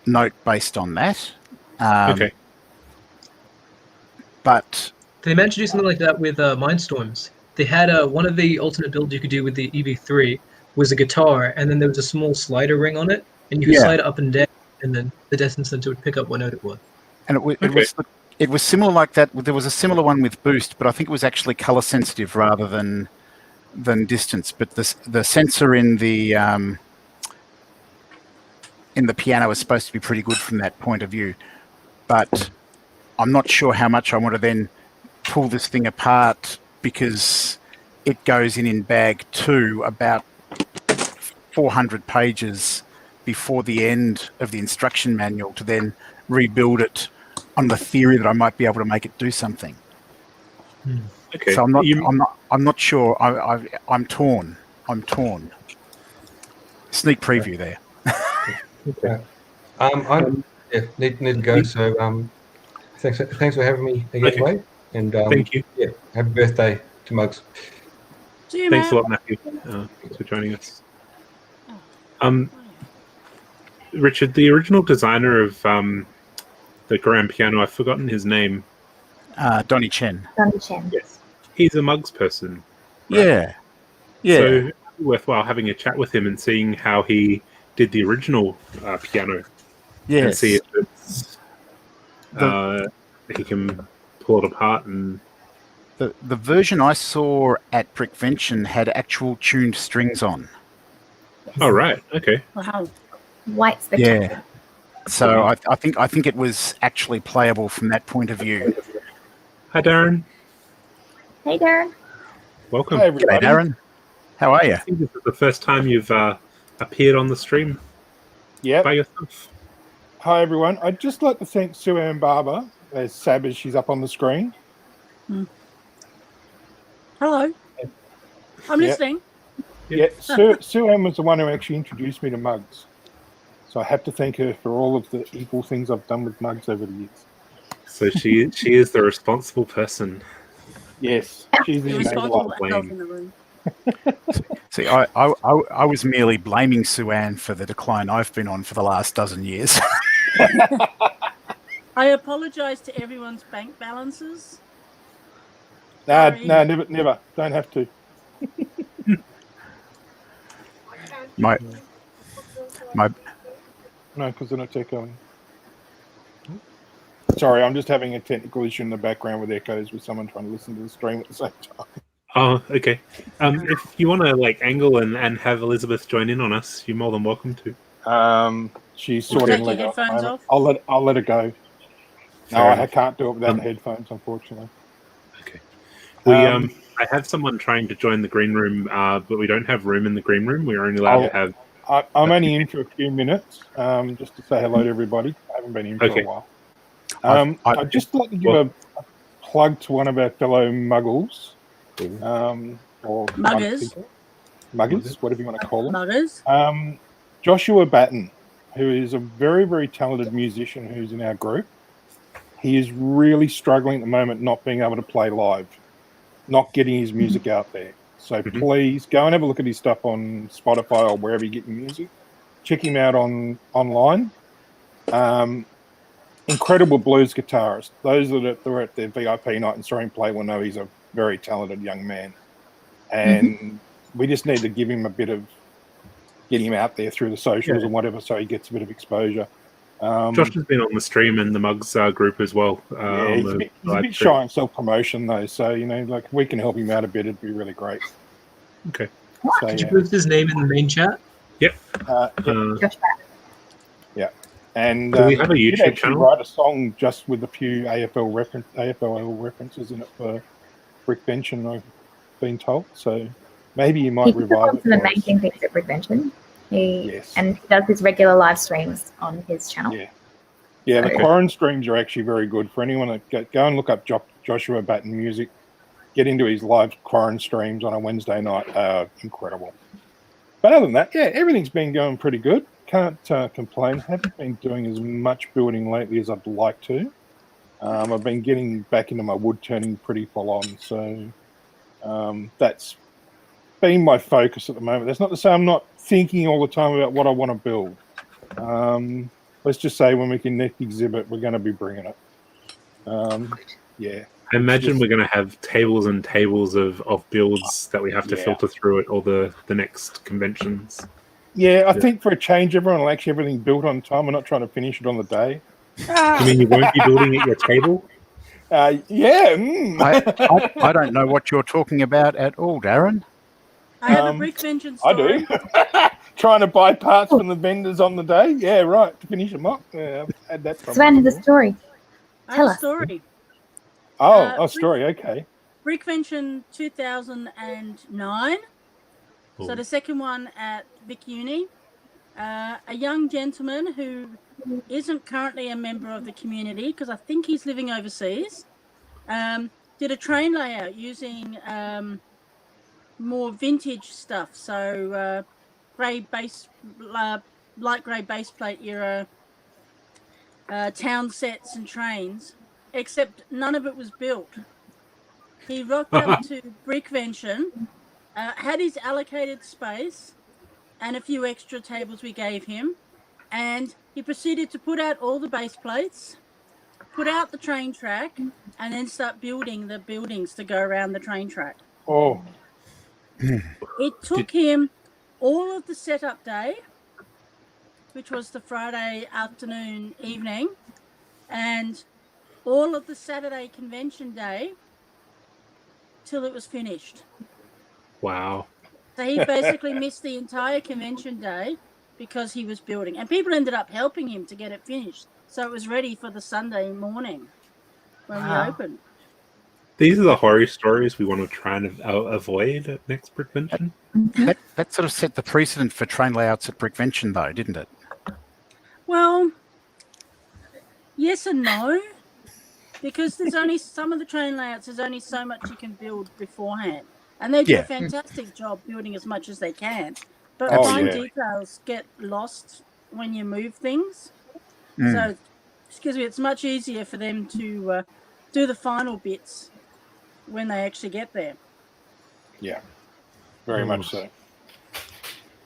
note based on that. Okay. But they managed to do something like that with Mindstorms. They had one of the alternate builds you could do with the EV3 was a guitar, and then there was a small slider ring on it, and you could slide it up and down, and then the distance sensor would pick up what note it was. And it was similar like that. There was a similar one with Boost, but I think it was actually color sensitive rather than distance. But the sensor in the piano is supposed to be pretty good from that point of view. But I'm not sure how much I want to then pull this thing apart, because it goes in bag 2 about 400 pages before the end of the instruction manual, to then rebuild it on the theory that I might be able to make it do something. Okay. So I'm not sure. I'm torn. Sneak preview there. Okay. I need to go. So thanks for having me again, Wade. And thank you. Yeah, happy birthday to Mugs. See you, Thanks man. a lot, Matthew. Thanks for joining us. Richard, the original designer of the grand piano, I've forgotten his name. Donnie Chen. Donnie Chen. Yes. He's a Mugs person. Right? Yeah. So it'd be worthwhile having a chat with him and seeing how he did the original piano. Yes. And see if it's, he can pull it apart. And the version I saw at Brickvention had actual tuned strings on. Oh, right. Okay. Wow. White spectacular. Yeah. So I think it was actually playable from that point of view. Hi, Darren. Hey, Darren. welcome. Hi, everybody. G'day, Darren. How are you? I think this is the first time you've appeared on the stream by yourself. Hi, everyone. I'd just like to thank Sue Ann Barber, as Sab as she's up on the screen. Hello. I'm listening. Yeah, Sue Ann was the one who actually introduced me to mugs. So I have to thank her for all of the equal things I've done with mugs over the years. So she is the responsible person. Yes, she's the responsible enabler. adult in the room. See, I was merely blaming Sue Ann for the decline I've been on for the last dozen years. I apologise to everyone's bank balances. No, never. Don't have to. my No, because they're not echoing. Sorry, I'm just having a technical issue in the background with echoes with someone trying to listen to the stream at the same time. Oh, okay. If you want to angle and have Elizabeth join in on us, you're more than welcome to. She's Take sorting your Lego at the headphones moment. off. I'll let her go. Fair No, I enough. can't do it without the headphones, unfortunately. Okay. I have someone trying to join the green room, but we don't have room in the green room. We're only allowed to have. I'm only in for a few minutes, just to say hello to everybody. I haven't been in for a while. I'd just like to give a plug to one of our fellow muggles, or Muggers. muggers, whatever you want to call them. Muggers. Joshua Batten, who is a very, very talented musician who's in our group. He is really struggling at the moment not being able to play live, not getting his music out there. So please go and have a look at his stuff on Spotify or wherever you get your music. Check him out online. Incredible blues guitarist. Those that are at their VIP night and saw him play will know he's a very talented young man. And we just need to give him a bit of, get him out there through the socials and whatever, so he gets a bit of exposure. Josh has been on the stream and the Mugs group as well. He's a bit shy on self-promotion though, so if we can help him out a bit, it'd be really great. Okay. So, Did you post his name in the main chat? Yep. Yeah. And do we have a he YouTube did actually channel? write a song just with a few AFL references in it for Brick Benchen, I've been told. So maybe you might He revive it. some amazing things at Brickvention. And he does his regular live streams on his channel. Yeah, the Quarren streams are actually very good. For anyone that go and look up Joshua Batten music, get into his live Quarren streams on a Wednesday night. Incredible. But other than that, yeah, everything's been going pretty good. Can't complain. Haven't been doing as much building lately as I'd like to. I've been getting back into my wood turning pretty full on. So that's been my focus at the moment. That's not to say I'm not thinking all the time about what I want to build. Let's just say when we can next exhibit, we're going to be bringing it. I imagine we're going to have tables and tables of builds that we have to filter through at all the next conventions. Yeah, I think for a change, everyone will actually have everything built on time. We're not trying to finish it on the day. You mean you won't be building at your table? I don't know what you're talking about at all, Darren. I have a Brickvention story. I do. Trying to buy parts from the vendors on the day. Yeah, right. To finish them up. Yeah, I've had that problem. Sven has a story. I Tell have a us. story. Story. Okay. Brickvention 2009. So the second one at Vic Uni. A young gentleman who isn't currently a member of the community, because I think he's living overseas, did a train layout using more vintage stuff. So light grey base plate era town sets and trains, except none of it was built. He rocked up to Brickvention, had his allocated space and a few extra tables we gave him, and he proceeded to put out all the base plates, put out the train track, and then start building the buildings to go around the train track. Oh. It took him all of the setup day, which was the Friday afternoon, evening, and all of the Saturday convention day till it was finished. Wow. So he basically missed the entire convention day because he was building. And people ended up helping him to get it finished. So it was ready for the Sunday morning when we opened. These are the horror stories we want to try and avoid at next Brickvention. That sort of set the precedent for train layouts at Brickvention, though, didn't it? Well, yes and no, because there's only some of the train layouts. There's only so much you can build beforehand, and they do a fantastic job building as much as they can. But fine details get lost when you move things. So, excuse me, it's much easier for them to do the final bits when they actually get there. Yeah, very much so.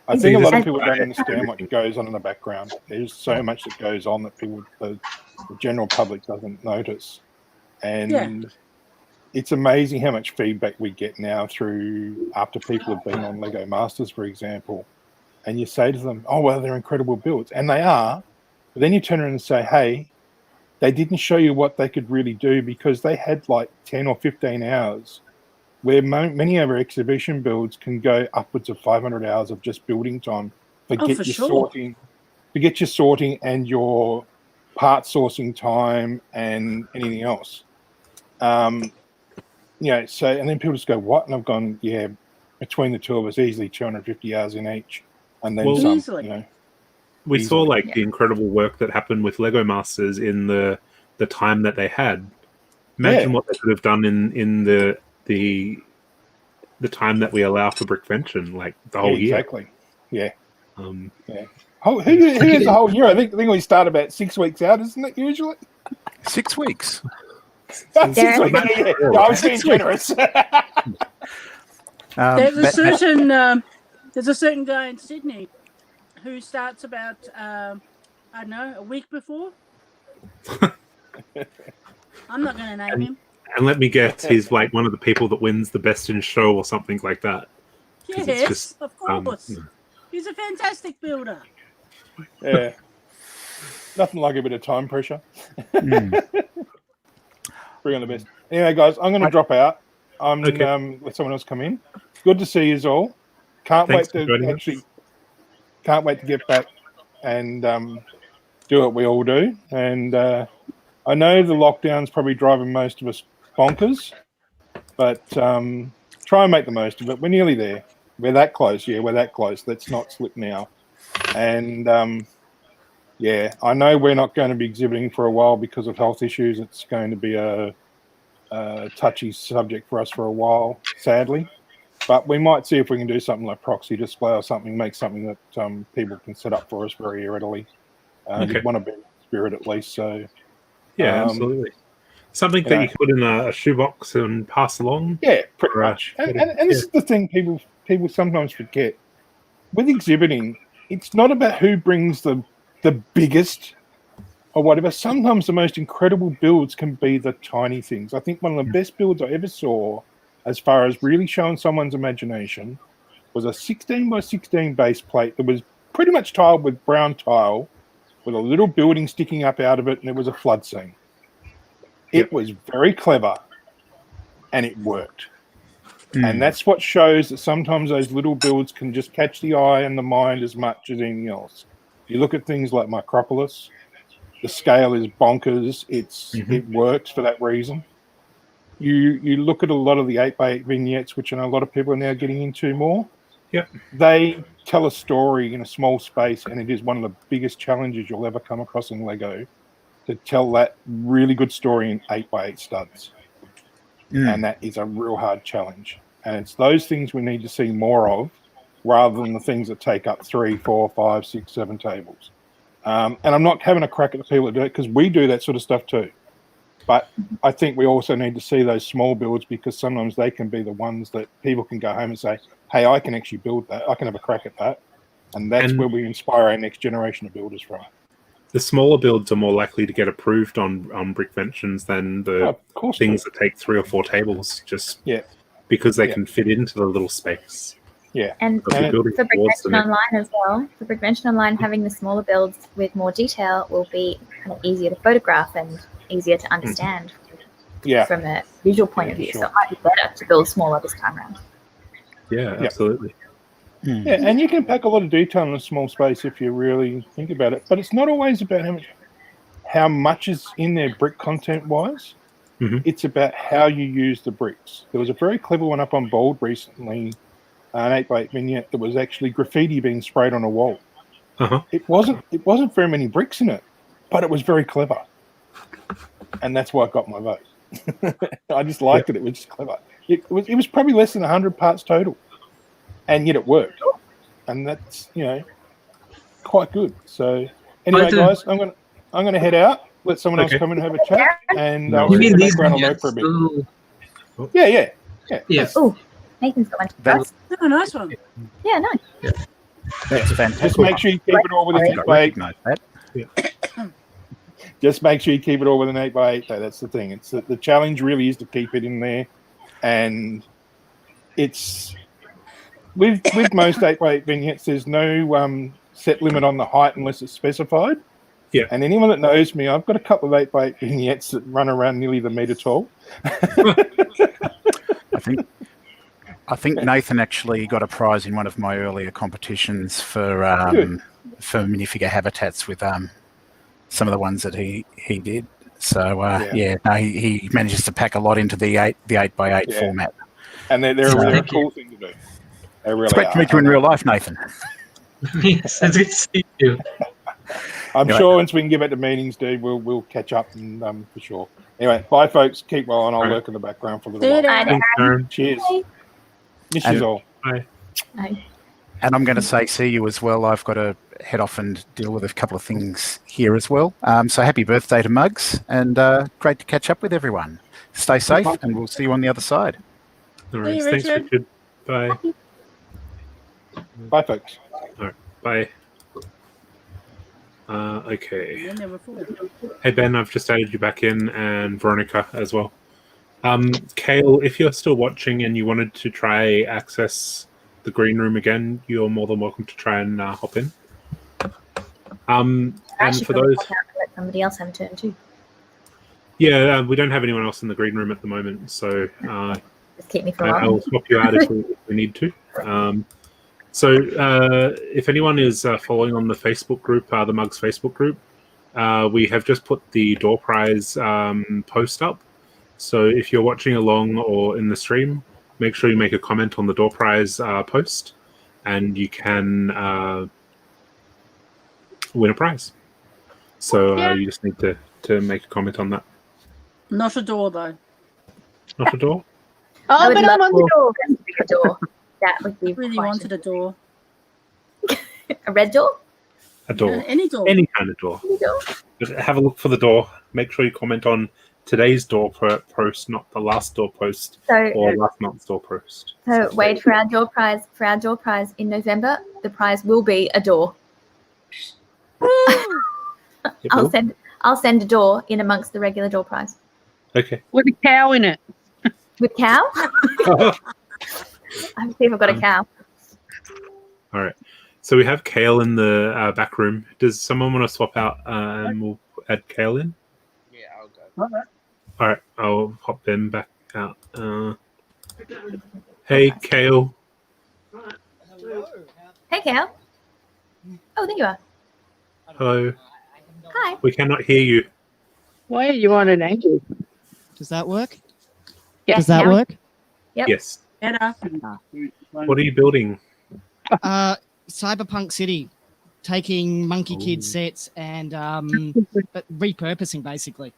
I think a lot of people don't understand what goes on in the background. There's so much that goes on that the general public doesn't notice. And it's amazing how much feedback we get now through after people have been on Lego Masters, for example. And you say to them, oh, well, they're incredible builds. And they are. But then you turn around and say, hey, they didn't show you what they could really do because they had like 10 or 15 hours where many of our exhibition builds can go upwards of 500 hours of just building time. Forget your sorting and your part sourcing time and anything else. So, and then people just go, what? And I've gone, yeah, between the two of us, easily 250 hours in each. And then some, we saw like the incredible work that happened with Lego Masters in the time that they had. Imagine what they could have done in the time that we allow for Brickvention, like the whole year. Exactly. Yeah. Who is the whole year? I think we start about 6 weeks out, isn't it usually? 6 weeks. 6 weeks. Yeah, I was being generous. There's a certain guy in Sydney who starts about I don't know, a week before. I'm not going to name him. And let me guess, he's like one of the people that wins the best in show or something like that. Yes, of course. He's a fantastic builder. Yeah. Nothing like a bit of time pressure. Bring on the best. Anyway, guys, I'm going to drop out. I'm let someone else come in. Good to see you all. Can't wait to get back and do what we all do. And I know the lockdown's probably driving most of us bonkers, but try and make the most of it. We're nearly there. We're that close. Yeah, we're that close. Let's not slip now. And I know we're not going to be exhibiting for a while because of health issues. It's going to be a touchy subject for us for a while, sadly. But we might see if we can do something like proxy display or something, make something that people can set up for us very readily. We want to be in spirit at least. So yeah, absolutely. Something that you can put in a shoebox and pass along. Yeah, pretty much. And this is the thing people sometimes forget. With exhibiting, it's not about who brings the biggest or whatever. Sometimes the most incredible builds can be the tiny things. I think one of the best builds I ever saw, as far as really showing someone's imagination, was a 16 by 16 base plate that was pretty much tiled with brown tile with a little building sticking up out of it, and it was a flood scene. It was very clever, and it worked. And that's what shows that sometimes those little builds can just catch the eye and the mind as much as anything else. You look at things like Micropolis, the scale is bonkers. It works for that reason. You look at a lot of the 8x8 vignettes, which I know a lot of people are now getting into more. Yeah, they tell a story in a small space, and it is one of the biggest challenges you'll ever come across in Lego, to tell that really good story in 8x8 studs. And that is a real hard challenge. And it's those things we need to see more of, rather than the things that take up 3, 4, 5, 6, 7 tables. And I'm not having a crack at the people that do it, because we do that sort of stuff too. But I think we also need to see those small builds, because sometimes they can be the ones that people can go home and say, hey, I can actually build that. I can have a crack at that. And that's where we inspire our next generation of builders from. The smaller builds are more likely to get approved on Brickventions than the things that take 3 or 4 tables, just because they can fit into the little space. Yeah. And for Brickvention Online as well, for Brickvention Online, having the smaller builds with more detail will be kind of easier to photograph and easier to understand from a visual point of view. So it might be better to build smaller this time around. Yeah, absolutely. Yeah, and you can pack a lot of detail in a small space if you really think about it. But it's not always about how much is in there brick content wise. It's about how you use the bricks. There was a very clever one up on Bold recently, an 8x8 vignette that was actually graffiti being sprayed on a wall. It wasn't very many bricks in it, but it was very clever, and that's why I got my vote. I just liked it. It was just clever. It was probably less than 100 parts total, and yet it worked, and that's quite good. So anyway, guys, I'm gonna head out. Let someone else come in and have a chat, and I'll sit in the background and work for a bit. Yeah. Oh, Nathan's got one. Oh, nice one. Yeah, nice. That's fantastic. Just make sure you keep it all with an 8x8. Just make sure you keep it all with an 8x8. Though that's the thing. It's the challenge really is to keep it in there, and it's with most 8x8 vignettes. There's no set limit on the height unless it's specified. Yeah. And anyone that knows me, I've got a couple of 8x8 vignettes that run around nearly the metre tall. I think Nathan actually got a prize in one of my earlier competitions for minifigure habitats with some of the ones that he did. So he manages to pack a lot into the 8x8 format. And they're a cool thing to do. They really it's great to meet you in real life, Nathan. Yes, it's good to see you. I'm sure once we can get back to meetings, dude, we'll catch up and for sure. Anyway, bye folks. Keep well, and I'll lurk in the background for a little while. Thanks, Aaron. Cheers. Miss you all. Bye. Bye. And I'm going to say see you as well. I've got to head off and deal with a couple of things here as well. So happy birthday to Mugs, and great to catch up with everyone. Stay safe, and we'll see you on the other side. All right. Thanks, Richard. Bye. Bye, folks. All right. Bye. Okay. Hey, Ben, I've just added you back in, and Veronica as well. Kale, if you're still watching and you wanted to try access the green room again, you're more than welcome to try and hop in. And for those, let somebody else have a turn too. Yeah, we don't have anyone else in the green room at the moment, so just keep me for a while. I'll swap you out if we need to. So if anyone is following on the Facebook group, the Mugs Facebook group, we have just put the door prize post up. So if you're watching along or in the stream, make sure you make a comment on the door prize post, and you can win a prize. So you just need to make a comment on that. Not a door, though. Not a door? Oh, but I'm on the door. A door. That would be really wanted a door. A red door? A door. Any door. Any kind of door. Any door. Just have a look for the door. Make sure you comment on today's door post, not the last door post or last month's door post. So wait for our door prize. For our door prize in November, the prize will be a door. I'll send a door in amongst the regular door prize. Okay. With a cow in it. With cow? I'll see if I've got a cow. All right. So we have Kale in the back room. Does someone want to swap out and we'll add Kale in? Yeah, I'll go. All right. I'll hop them back out. Hey, Kale. Hey, Kale. Oh, there you are. Hello. Hi. We cannot hear you. Why are you on an angle? Does that work? Yes, Does that now work? Yep. Yes. Better. What are you building? Cyberpunk City, taking Monkey Kid sets and but repurposing basically.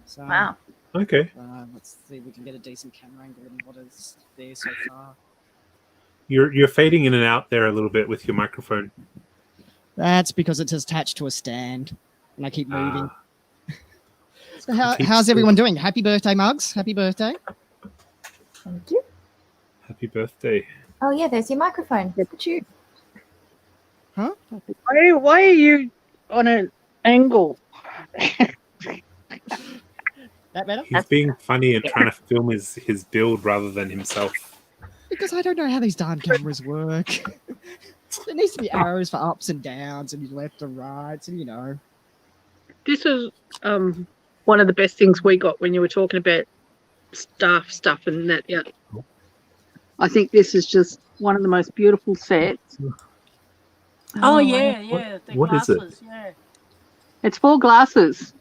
So, wow. Okay. Let's see if we can get a decent camera angle on what is there so far. You're fading in and out there a little bit with your microphone. That's because it's attached to a stand, and I keep moving. So how's everyone doing? Happy birthday, Mugs. Happy birthday. Thank you. Happy birthday. Oh, yeah, there's your microphone. Look at you. Huh? Why are you on an angle? That better? He's being funny and trying to film his build rather than himself. Because I don't know how these darn cameras work. There needs to be arrows for ups and downs and left and rights, and you know. This is one of the best things we got when you were talking about stuff and that. Yeah, I think this is just one of the most beautiful sets. Oh yeah. The what is glasses, it? Yeah. It's 4 glasses,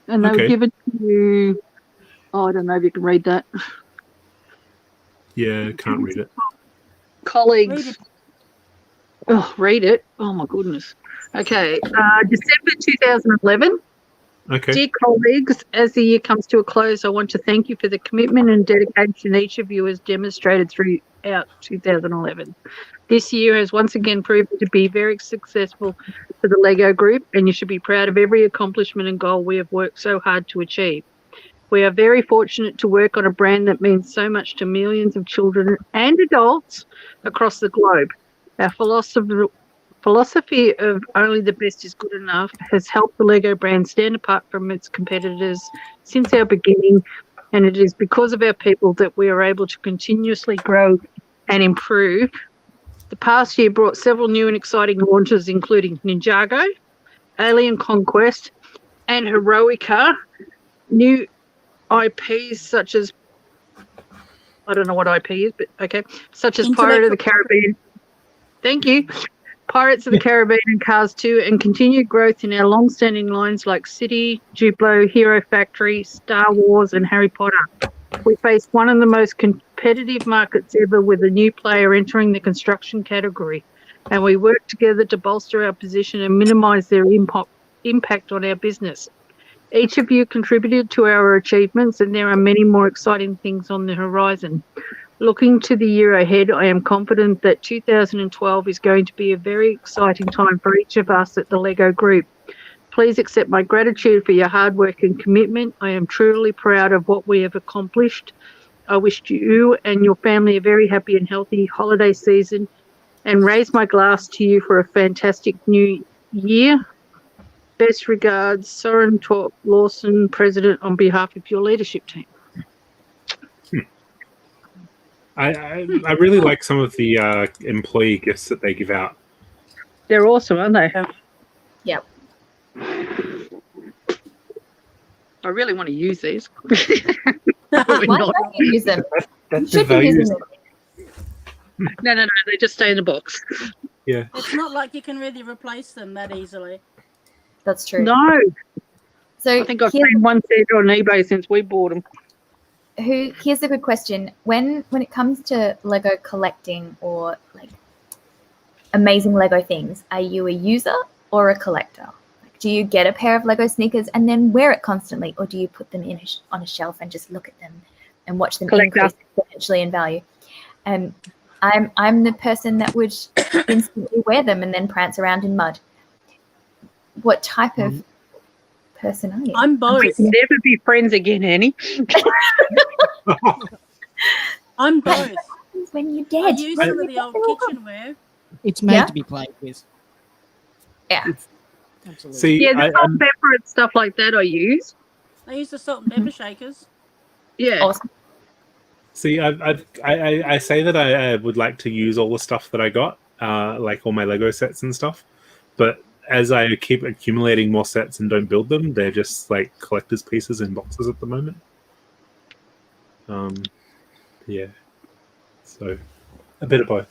and they were given to you. Oh, I don't know if you can read that. Yeah, can't read it. Colleagues. Oh, read it. Oh, my goodness. Okay. December 2011. Okay. Dear colleagues, as the year comes to a close, I want to thank you for the commitment and dedication each of you has demonstrated throughout 2011. This year has once again proven to be very successful for the Lego Group, and you should be proud of every accomplishment and goal we have worked so hard to achieve. We are very fortunate to work on a brand that means so much to millions of children and adults across the globe. Our philosophy of only the best is good enough has helped the Lego brand stand apart from its competitors since our beginning, and it is because of our people that we are able to continuously grow and improve. The past year brought several new and exciting launches, including Ninjago, Alien Conquest, and Heroica. New IPs such as, I don't know what IP is, but okay, such as Pirate of the Caribbean. Thank you. Pirates of the Caribbean and Cars 2, and continued growth in our long-standing lines like City, Duplo, Hero Factory, Star Wars, and Harry Potter. We face one of the most competitive markets ever with a new player entering the construction category, and we work together to bolster our position and minimise their impact on our business. Each of you contributed to our achievements, and there are many more exciting things on the horizon. Looking to the year ahead, I am confident that 2012 is going to be a very exciting time for each of us at the Lego Group. Please accept my gratitude for your hard work and commitment. I am truly proud of what we have accomplished. I wish you and your family a very happy and healthy holiday season, and raise my glass to you for a fantastic new year. Best regards, Soren Torp Lawson, President, on behalf of your leadership team. I really like some of the employee gifts that they give out. They're awesome, aren't they? Yep. I really want to use these. Why don't you use them? That's You should be using them. No, they just stay in the box. Yeah. It's not like you can really replace them that easily. That's true. No. So I think I've seen one set on eBay since we bought them. Here's a good question. When it comes to Lego collecting or like amazing Lego things, are you a user or a collector? Like, do you get a pair of Lego sneakers and then wear it constantly, or do you put them on a shelf and just look at them and watch them increase exponentially in value? I'm the person that would instantly wear them and then prance around in mud. What type of person are you? I'm both. We can never be friends again, Annie. I'm both. When you're I dead. use some of the old kitchenware. It's made to be played with. Yeah. Absolutely. See, Yeah, the salt and pepper and stuff like that I use. I use the salt and pepper shakers. Yeah. Awesome. See, I say that I would like to use all the stuff that I got, like all my Lego sets and stuff, but as I keep accumulating more sets and don't build them, they're just like collector's pieces in boxes at the moment. Yeah. So a bit of both,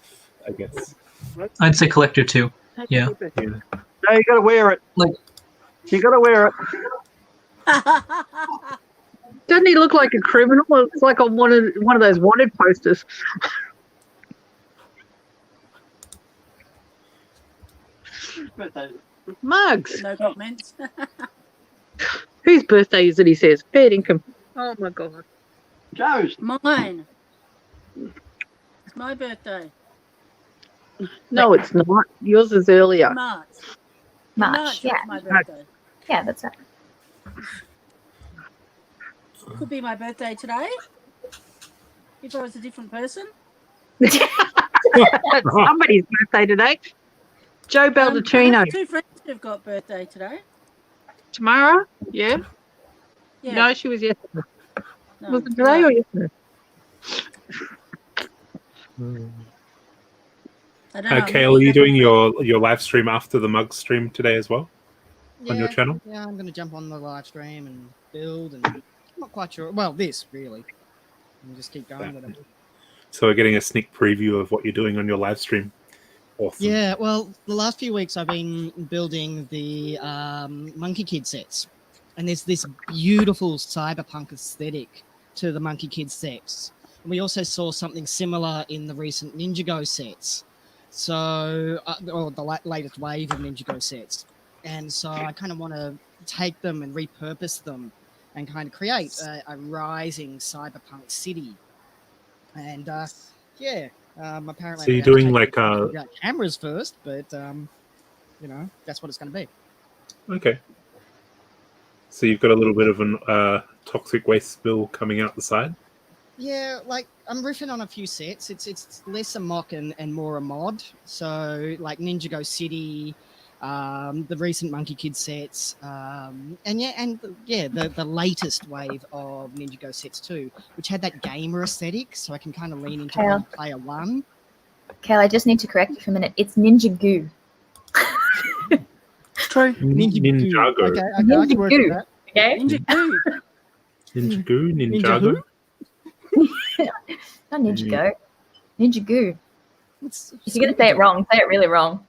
I guess. I'd say collector too. Yeah. Yeah. No, you got to wear it. Like, you got to wear it. Doesn't he look like a criminal? It's like on one of those wanted posters. Mugs. No comments. Whose birthday is it, he says? Fair income. Oh, my God. Joe's. Mine. It's my birthday. No, it's not. Yours is earlier. March. March, yeah. It's my birthday. Yeah, that's right. Could be my birthday today. If I was a different person. It's somebody's birthday today. Joe I Baldacchino. have 2 friends who've got birthday today. Tamara? Yeah? Yeah. No, she was yesterday. No, Was it today or yesterday? I don't know. Kale, are you doing your live stream after the mug stream today as well on your channel? Yeah, I'm going to jump on the live stream and build, and I'm not quite sure. Well, this really. And just keep going with it. So we're getting a sneak preview of what you're doing on your live stream. Awesome. Yeah, well, the last few weeks I've been building the Monkey Kid sets, and there's this beautiful cyberpunk aesthetic to the Monkey Kid sets. And we also saw something similar in the recent Ninjago sets. So, or the latest wave of Ninjago sets. And so I kind of want to take them and repurpose them and kind of create a rising cyberpunk city. And apparently So you're I'm gonna doing take like a look at cameras first, but that's what it's going to be. Okay. So you've got a little bit of an toxic waste spill coming out the side. Yeah, like I'm riffing on a few sets. It's less a mock and more a mod. So like Ninjago City, the recent Monkey Kid sets, the latest wave of Ninjago sets too, which had that gamer aesthetic. So I can kind of lean into Kale. Ready Player One. Kale, I just need to correct you for a minute. It's Ninja Goo. True. Ninjago. Okay, I can work with that. Okay. Ninja Goo. Ninjago, Ninjago. Not Ninja Go. Ninja Goo. If you're going to say it wrong, say it really wrong.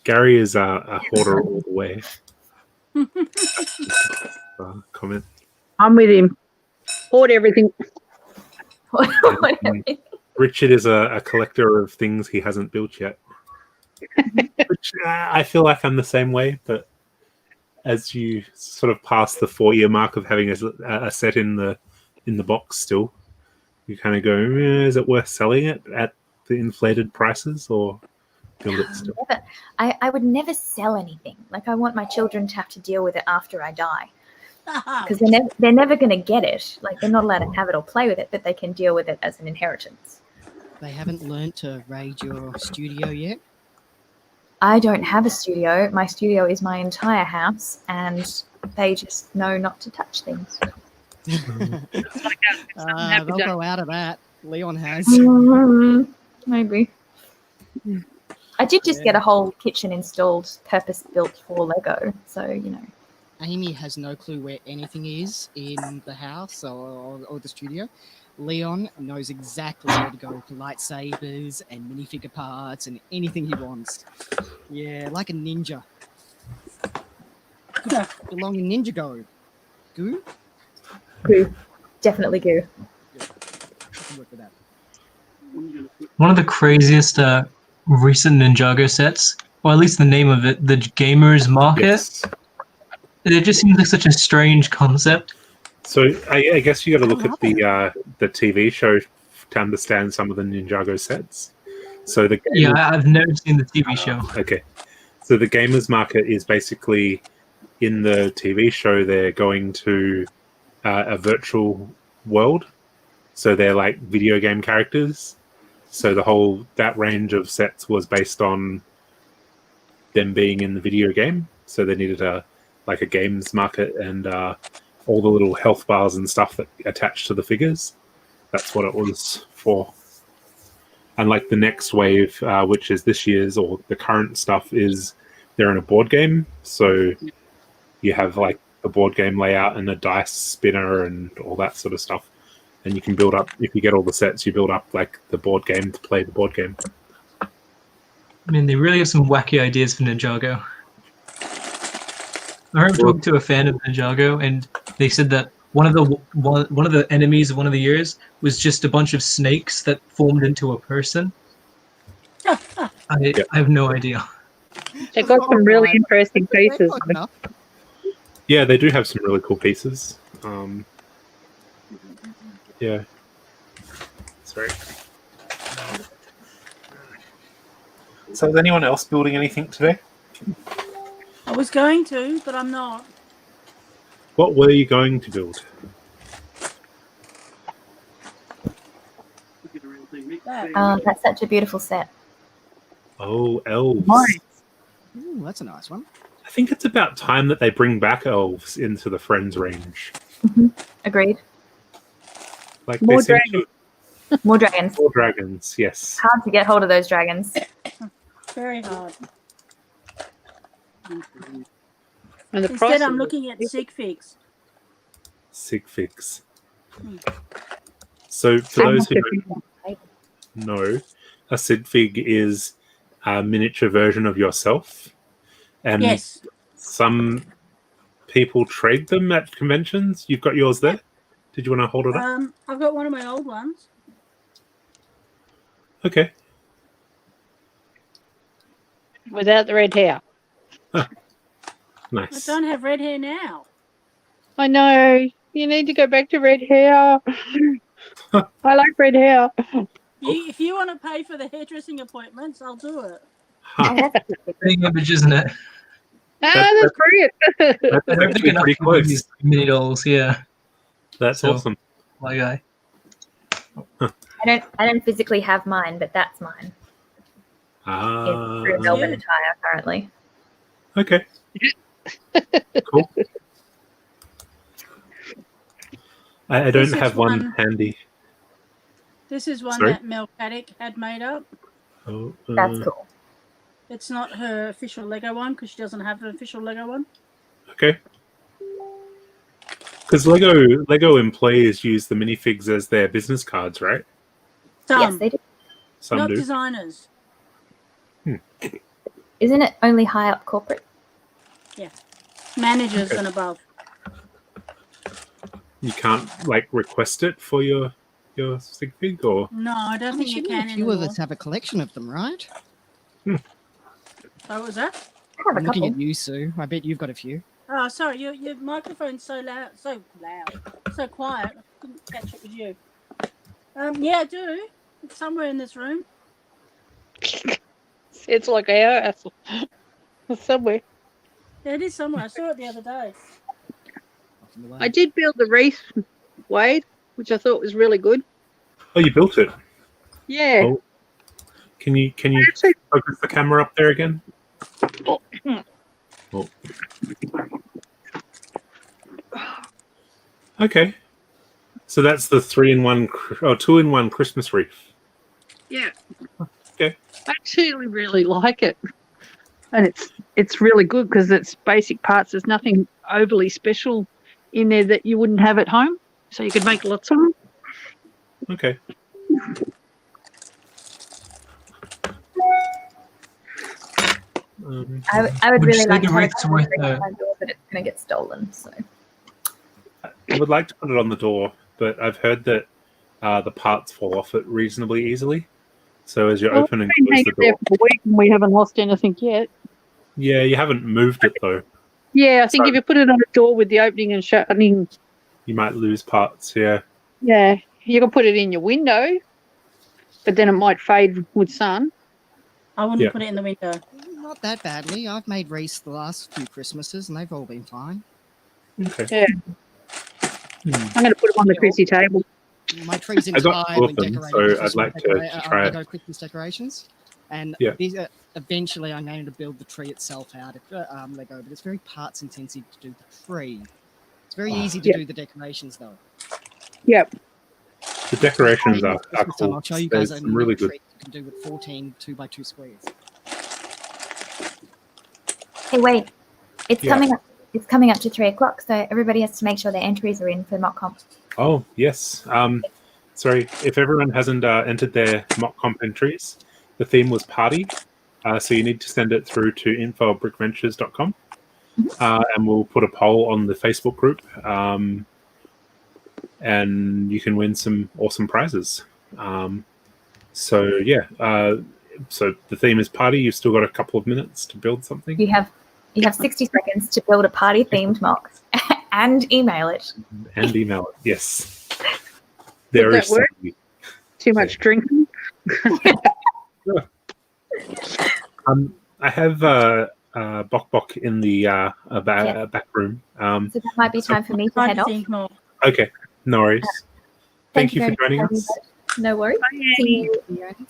Gary is a hoarder all the way. Comment. I'm with him. Hoard everything. Richard is a collector of things he hasn't built yet. Which I feel like I'm the same way, but as you sort of pass the 4-year mark of having a set in the box still, you kind of go, is it worth selling it at the inflated prices or build it still? I would never sell anything. Like, I want my children to have to deal with it after I die. Because they're never going to get it. Like, they're not allowed to have it or play with it, but they can deal with it as an inheritance. They haven't learnt to raid your studio yet? I don't have a studio. My studio is my entire house, and they just know not to touch things. They'll grow out of that. Leon has. Maybe. I did just get a whole kitchen installed, purpose-built for Lego, so, you know. Amy has no clue where anything is in the house or the studio. Leon knows exactly where to go for lightsabers and minifigure parts and anything he wants. Yeah, like a ninja. Belong in Ninjago. Goo? Goo. Definitely goo. Yeah, I can work with that. One of the craziest recent Ninjago sets, or at least the name of it, the Gamers Market. Yes. It just seems like such a strange concept. So I guess you got to look at the TV show to understand some of the Ninjago sets. So I've never seen the TV show. Okay, so the Gamers Market is basically in the TV show. They're going to a virtual world, so they're like video game characters. So that range of sets was based on them being in the video game. So they needed a games market and all the little health bars and stuff that attach to the figures. That's what it was for. And like the next wave, which is this year's or the current stuff, is they're in a board game. So you have like a board game layout and a dice spinner and all that sort of stuff. And you can build up, if you get all the sets, you build up like the board game to play the board game. I mean, they really have some wacky ideas for Ninjago. I remember talking to a fan of Ninjago, and they said that one of the enemies of one of the years was just a bunch of snakes that formed into a person. I have no idea. They've got some really interesting pieces. Yeah, they do have some really cool pieces. Yeah. Sorry. So is anyone else building anything today? I was going to, but I'm not. What were you going to build? That's such a beautiful set. Oh, elves. Ooh, that's a nice one. I think it's about time that they bring back elves into the Friends range. Agreed. Like More dragons. More dragons. More dragons, yes. Hard to get hold of those dragons. Very hard. And Instead, I'm looking at sig figs. Sig figs. So for those who don't know, a sig fig is a miniature version of yourself. And Yes. some people trade them at conventions? You've got yours there. Did you want to hold it up? I've got one of my old ones. Okay. Without the red hair. Nice. I don't have red hair now. I know. You need to go back to red hair. I like red hair. If you want to pay for the hairdressing appointments, I'll do it. Big image, isn't it? That's brilliant. I don't think enough pretty for close. these mini dolls. Yeah, That's So- awesome. my guy. I don't physically have mine, but that's mine. It's through Melbourne Yeah. Attire currently. Okay. Cool. I don't This is have one one- handy. This is one Sorry? that Mel Paddock had made up. Oh, That's cool. It's not her official Lego one because she doesn't have an official Lego one. Okay. Because Lego employees use the minifigs as their business cards, right? Yes, they do. Some not do. designers. Isn't it only high up corporate? Yeah, managers Okay. and above. You can't like request it for your sig fig, or No, I don't think you Surely can a few of anymore. us have a collection of them, right? Oh, was that? have a I'm looking couple. at you, Sue. I bet you've got a few. Oh, sorry, your microphone's so loud, so quiet. I couldn't catch it with you. Yeah, I do. It's somewhere in this room. It's like our house. Somewhere. Yeah, it is somewhere. I saw it the other day. I did build the wreath, Wade, which I thought was really good. oh, you built it. Yeah. Oh. Can you Actually- focus the camera up there again? Oh. Okay. So that's the 2-in-1 Christmas wreath. Yeah. Okay. I actually really like it. And it's really good because it's basic parts. There's nothing overly special in there that you wouldn't have at home. So you could make lots of them. Okay. I would Would you really say like the to have wreath's a worth, ring on my door, but it's going to get stolen. So I would like to put it on the door, but I've heard that the parts fall off it reasonably easily. So as you Well, open and we've been close hanging the there door, for a week and we haven't lost anything yet. yeah, you haven't moved it though. Yeah, I think So- if you put it on a door with the opening and shutting, You might lose parts. Yeah. yeah, you can put it in your window, but then it might fade with sun. I wouldn't Yeah. put it in the window. Not that badly. I've made wreaths the last few Christmases, and they've all been fine. Okay. Yeah. I'm going to put them on the Chrissy table. My tree's I got entire two of and them, decorated so with I'd Christmas like to try it. Lego Christmas decorations. And Yeah. these, eventually I'm going to build the tree itself out of Lego, but it's very parts intensive to do the tree. It's very easy to Yeah. do the decorations though. Yep. The decorations are Christmas time, cool. I'll show you guys There's a some really good. tree you can do with 14 2x2 squares. hey, wait, it's Yeah. coming up. It's coming up to 3 o'clock, so everybody has to make sure their entries are in for mock comp. Oh yes. Sorry if everyone hasn't entered their mock comp entries. The theme was party, so you need to send it through to info@brickventures.com, and we'll put a poll on the Facebook group, and you can win some awesome prizes. So yeah, so the theme is party. You've still got a couple of minutes to build something. You have 60 seconds to build a party themed mock and email it. And email it. Yes. Would Very that work? simply. Too much drinking. I have Bok Bok in the back room. So that might be time for me to head off. Think more. Okay, no worries. Thank you for very joining much, us. No worries. See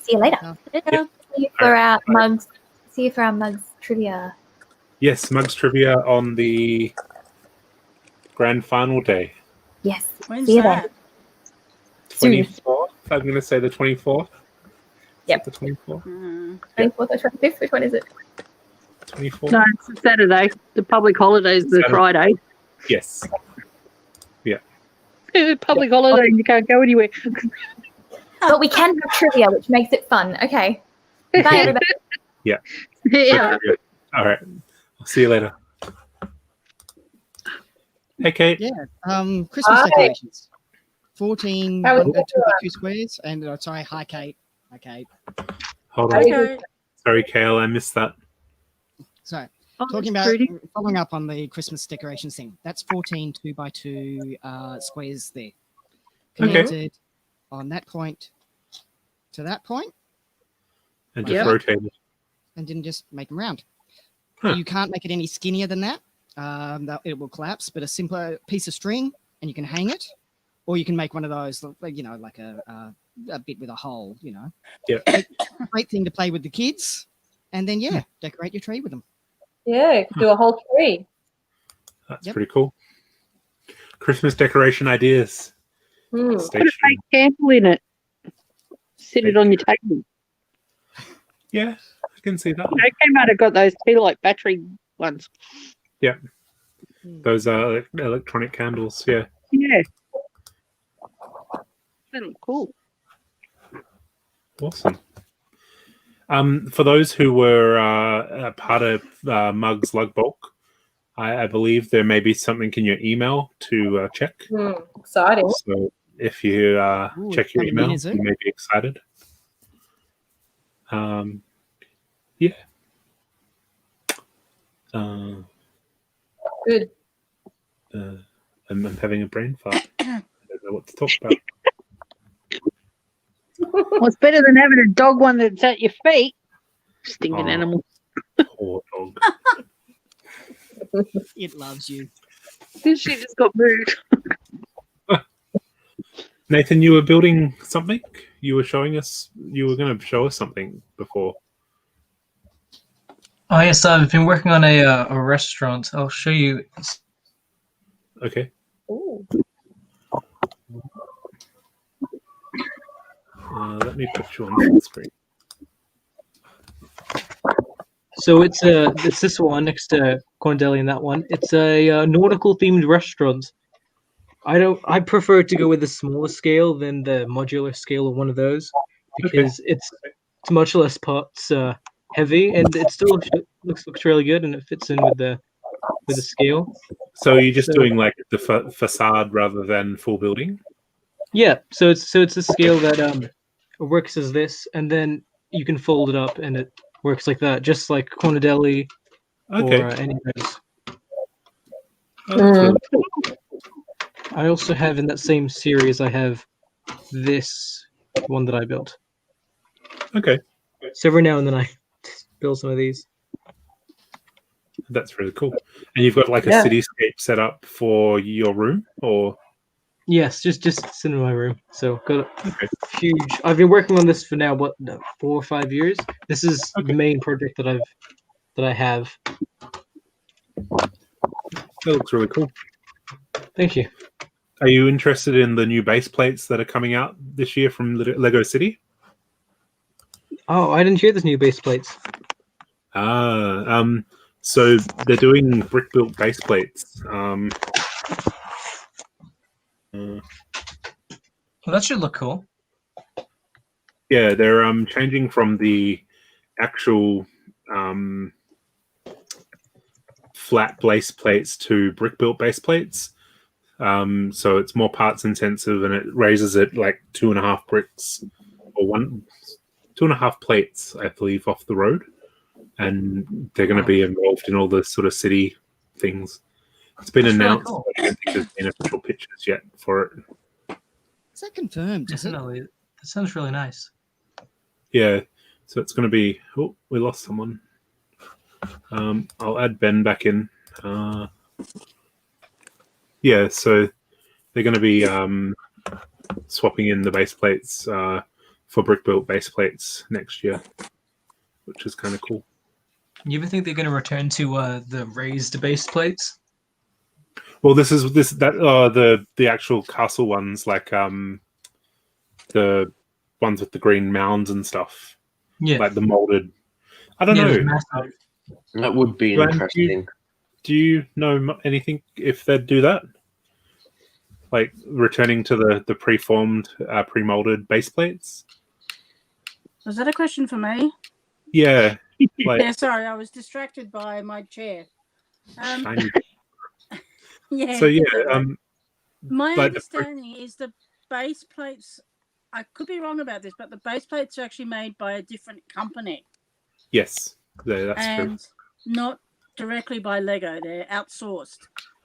you later. Yep. See you for our mugs. See you for our mugs trivia. Yes, Mugs Trivia on the grand final day. Yes. When's See you that? there. 24th. I'm going to say the 24th. Yep. The 24th. 24th or 25th. Which one is it? 24th. No, it's a Saturday. The public holiday is the Saturday. Friday. Yes. Yeah. Public holiday, you can't go anywhere. But we can have trivia, which makes it fun. Okay. Bye, everybody. Yeah. Yeah. All right. I'll see you later. Hey, Kate. Yeah. Christmas Hi. decorations. 14 How are you 2x2 squares. And sorry, hi Kate. Hi Kate. Hold How on. you doing? Sorry, Kale, I missed that. So Oh, talking that's about pretty. following up on the Christmas decorations thing. That's 14 2x2 squares there. Okay. Connected on that point to that point. And like just that, rotate it. and then just make them round. Huh. You can't make it any skinnier than that. It will collapse, but a simpler piece of string and you can hang it, or you can make one of those, you know, like a bit with a hole, you know. Yeah. Great thing to play with the kids, and then yeah, decorate your tree with them. Yeah, you could do a whole tree. That's pretty cool. Christmas decoration ideas. Put a Station. fake candle in it. Sit it on your table. Yeah, I can see that. Okay, might have got those tea light battery ones. Yeah. Those are electronic candles. Yeah. Yeah. They look cool. Awesome. For those who were a part of MUGS Lug Bulk, I believe there may be something in your email to check. Exciting. So if you check your coming in, email, is it? you may be excited. Yeah. Good. I'm having a brain fart. I don't know what to talk about. Well, it's better than having a dog one that's at your feet. Stinking Oh. animal. Poor dog. It loves you. She just got moved. Nathan, you were building something? You were showing us, you were going to show us something before. Oh yes, I've been working on a restaurant. I'll show you. Okay. Ooh. Let me put you on the screen. So it's this one next to Corndelli and that one. It's a nautical themed restaurant. I prefer to go with the smaller scale than the modular scale of one of those because it's much less parts heavy and it still looks really good and it fits in with the scale. So you're just doing like the facade rather than full building? Yeah, so it's a scale that works as this, and then you can fold it up, and it works like that, just like Cornadelli or any of those. Oh, that's really cool. I also have in that same series, I have this one that I built. Okay. So every now and then I build some of these. That's really cool. And you've got like a cityscape set up for your room, or? Yes, just sit in my room. So got a huge. I've been working on this for now 4 or 5 years. This is the main project that I have. That looks really cool. Thank you. Are you interested in the new base plates that are coming out this year from Lego City? Oh, I didn't hear there's new base plates. So they're doing brick-built base plates. Well, that should look cool. Yeah, they're changing from the actual flat base plates to brick-built base plates. So it's more parts intensive, and it raises it like 2.5 bricks or 2.5 plates, I believe, off the road. And they're going to be involved in all the sort of city things. It's been announced, really cool. but I don't think there's been official pictures yet for it. Is that confirmed? Definitely. That sounds really nice. Yeah, so it's going to be... Oh, we lost someone. I'll add Ben back in. Yeah, so they're going to be swapping in the base plates for brick-built base plates next year, which is kind of cool. You ever think they're going to return to the raised base plates? Well, the actual castle ones, like the ones with the green mounds and stuff. Yeah, like the molded. I don't Yeah, they're know. massive. That would be Glenn, interesting. Do you know anything if they'd do that? Like returning to the preformed, pre-molded base plates? Was that a question for me? Yeah. Like, Yeah, sorry, I was distracted by my chair. shiny. Yeah. So yeah, definitely. My but understanding is the base plates. I could be wrong about this, but the base plates are actually made by a different company yes, that's true. and not directly by Lego. They're outsourced,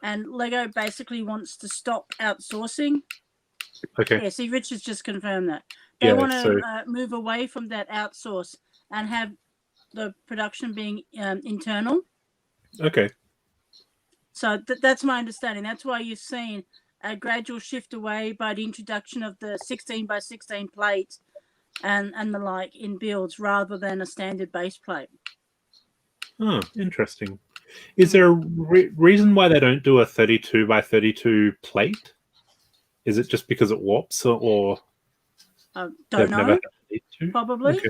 and Lego basically wants to stop outsourcing. Okay. Yeah, see, Richard's just confirmed that they Yeah, want so to move away from that outsource and have the production being internal. okay. So that's my understanding. That's why you've seen a gradual shift away by the introduction of the 16 by 16 plate and the like in builds rather than a standard base plate. Oh, interesting. Is there a reason why they don't do a 32 by 32 plate? Is it just because it warps, or Don't they've never know. had the need to? Probably. Okay.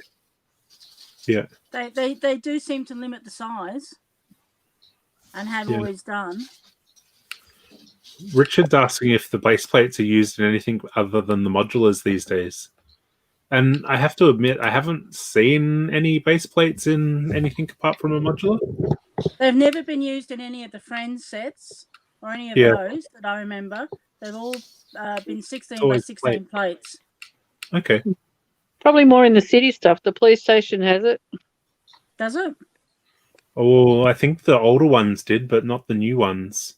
Yeah. They do seem to limit the size and have Yeah. always done. Richard's asking if the base plates are used in anything other than the modulars these days. And I have to admit, I haven't seen any base plates in anything apart from a modular. They've never been used in any of the Friends sets or any of Yeah. those that I remember. They've all been 16 by always 16 plates. Okay. Probably more in the city stuff. The police station has it. Does it? Oh, I think the older ones did, but not the new ones.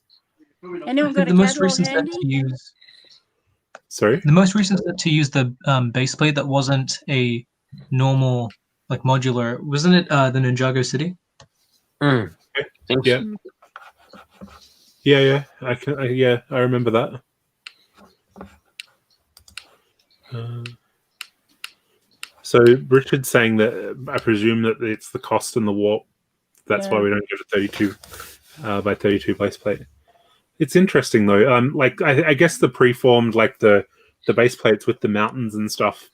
Anyone got a The most catalog recent set handy? to use. Sorry? The most recent set to use the base plate that wasn't a normal like modular, wasn't it the Ninjago City? Yeah. Yeah. I remember that. So Richard's saying that I presume that it's the cost and the warp. That's why Yeah. we don't get a 32 by 32 base plate. It's interesting though. Like I guess the preformed, like the base plates with the mountains and stuff,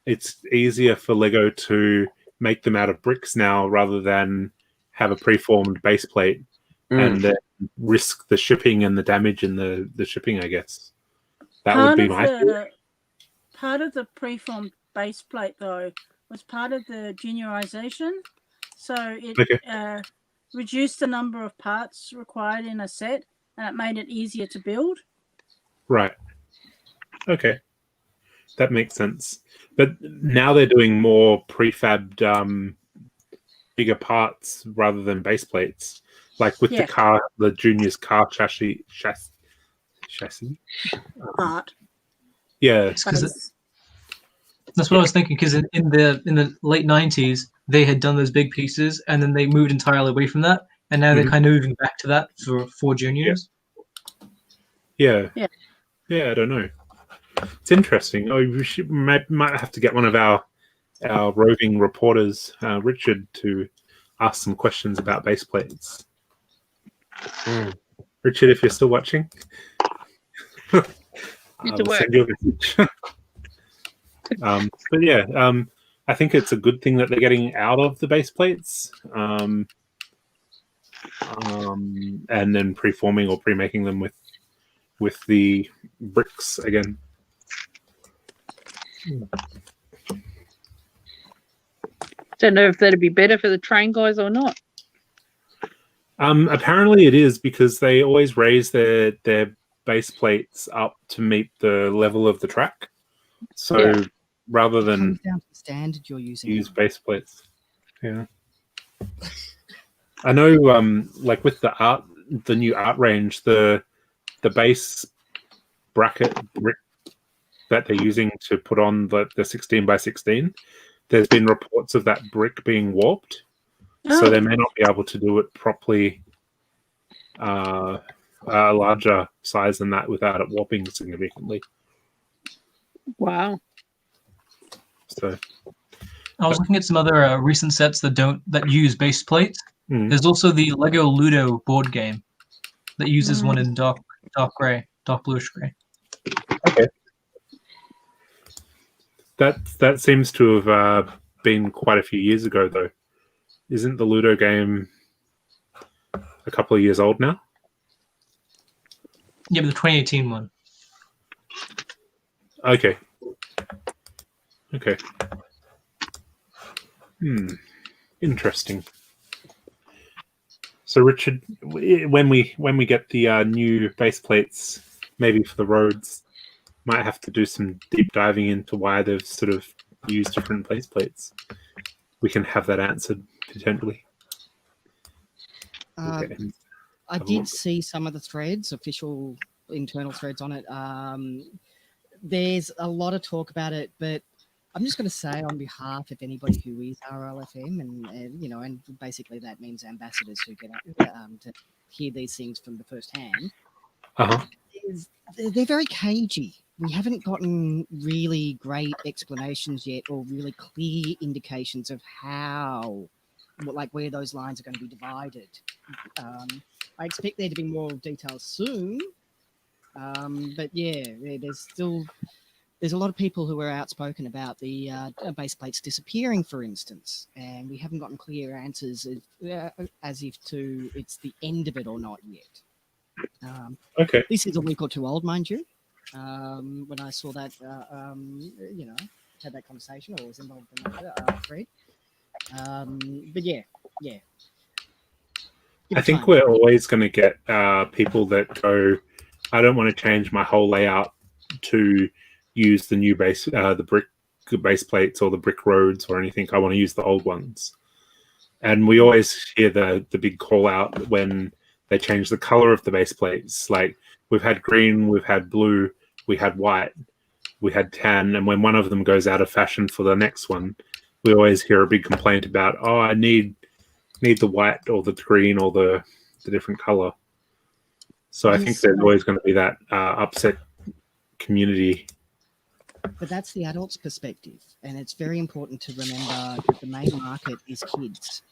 it's easier for Lego to make them out of bricks now rather than have a preformed base plate and then risk the shipping and the damage in the shipping, I guess. That would be my theory. Part of the preformed base plate, though, was part of the juniorization. So it reduced the number of parts required in a set, and it made it easier to build. Right. Okay. That makes sense. But now they're doing more prefabbed bigger parts rather than base plates. Like with the Junior's car chassis. Part. Yeah. That's what I was thinking, because in the late 90s they had done those big pieces and then they moved entirely away from that, and now they're kind of moving back to that for juniors. Yeah. I don't know. It's interesting. Oh, we might have to get one of our roving reporters, Richard, to ask some questions about base plates. Richard, if you're still watching, we'll send you a message. But yeah, I think it's a good thing that they're getting out of the base plates, and then preforming or pre-making them with the bricks again. Don't know if that'd be better for the train guys or not. Apparently it is, because they always raise their base plates up to meet the level of the track. So rather than down to the standard you're using, use base plates. Yeah. I know like with the new art range, the base bracket brick that they're using to put on the 16 by 16, there's been reports of that brick being warped. So they may not be able to do it properly a larger size than that without it warping significantly. Wow. So I was looking at some other recent sets that use base plates. There's also the Lego Ludo board game that uses one in dark bluish gray. Okay. That seems to have been quite a few years ago, though. Isn't the Ludo game a couple of years old now? Yeah, but the 2018 one. Okay. Interesting. So Richard, when we get the new base plates, maybe for the roads, might have to do some deep diving into why they've sort of used different base plates. We can have that answered potentially. Okay. I did see some of the threads, official internal threads on it. There's a lot of talk about it, but I'm just going to say on behalf of anybody who is RLFM, and you know, and basically that means ambassadors who get to hear these things from the first hand. They're very cagey. We haven't gotten really great explanations yet, or really clear indications of how, like, where those lines are going to be divided. I expect there to be more details soon, but yeah, there's a lot of people who are outspoken about the base plates disappearing, for instance, and we haven't gotten clear answers as if to it's the end of it or not yet. Okay. This is a week or two old, mind you. When I saw that, you know, had that conversation or was involved in that thread. But yeah. I think we're always going to get people that go, I don't want to change my whole layout to use the new base, the brick base plates or the brick roads or anything. I want to use the old ones. And we always hear the big call out when they change the color of the base plates. Like, we've had green, we've had blue, we had white, we had tan, and when one of them goes out of fashion for the next one, we always hear a big complaint about, oh, I need the white or the green or the different color. So I think there's always going to be that upset community. But that's the adult's perspective, and it's very important to remember that the main market is kids.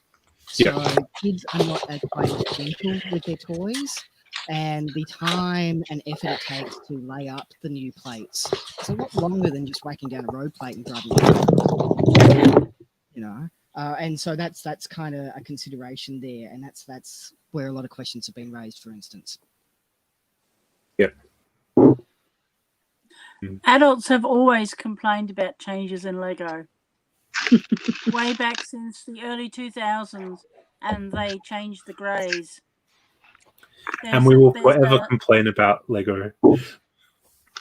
So kids are not as gentle with their toys, and the time and effort it takes to lay up the new plates is a lot longer than just whacking down a road plate and grabbing it. You know, and so that's kind of a consideration there, and that's where a lot of questions have been raised, for instance. Yep. Adults have always complained about changes in Lego. Way back since the early 2000s, and they changed the greys. And we will forever complain about Lego.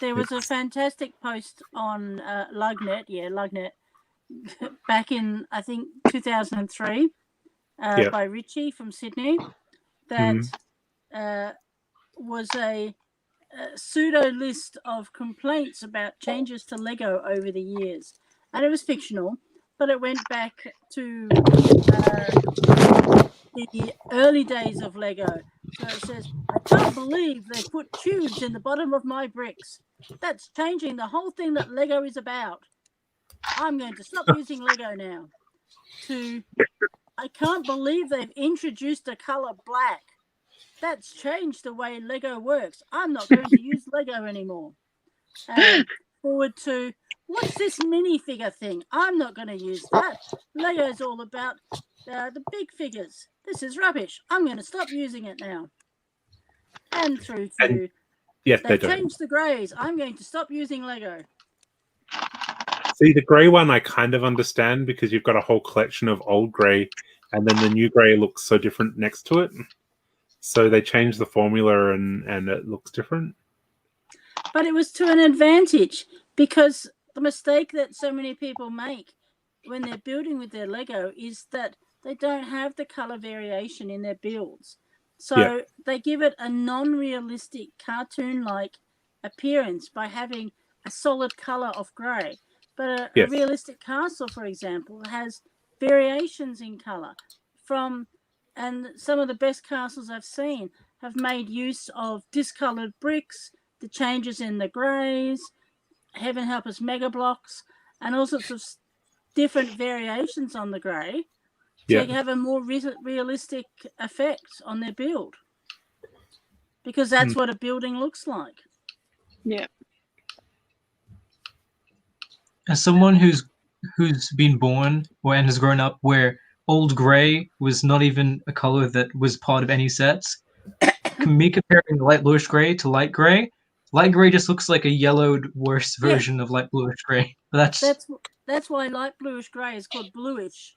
There was a fantastic post on Lugnet, back in, I think, 2003 by Richie from Sydney, that was a pseudo list of complaints about changes to Lego over the years. And it was fictional, but it went back to the early days of Lego. So it says, I can't believe they put tubes in the bottom of my bricks. That's changing the whole thing that Lego is about. I'm going to stop using Lego now. To, I can't believe they've introduced a color black. That's changed the way Lego works. I'm not going to use Lego anymore. Forward to, what's this minifigure thing? I'm not going to use that. Lego's all about the big figures. This is rubbish. I'm going to stop using it now. And through to, they changed the greys. I'm going to stop using Lego. See, the grey one I kind of understand because you've got a whole collection of old grey, and then the new grey looks so different next to it. So they changed the formula and it looks different. But it was to an advantage, because the mistake that so many people make when they're building with their Lego is that they don't have the color variation in their builds. So they give it a non-realistic cartoon-like appearance by having a solid color of grey. But a realistic castle, for example, has variations in color and some of the best castles I've seen have made use of discolored bricks, the changes in the greys, heaven help us, mega blocks, and all sorts of different variations on the grey to have a more realistic effect on their build. Because that's what a building looks like. Yeah. As someone who's been born and has grown up where old grey was not even a color that was part of any sets, me comparing light bluish grey to light grey just looks like a yellowed worse version of light bluish grey. But that's why light bluish grey is called bluish,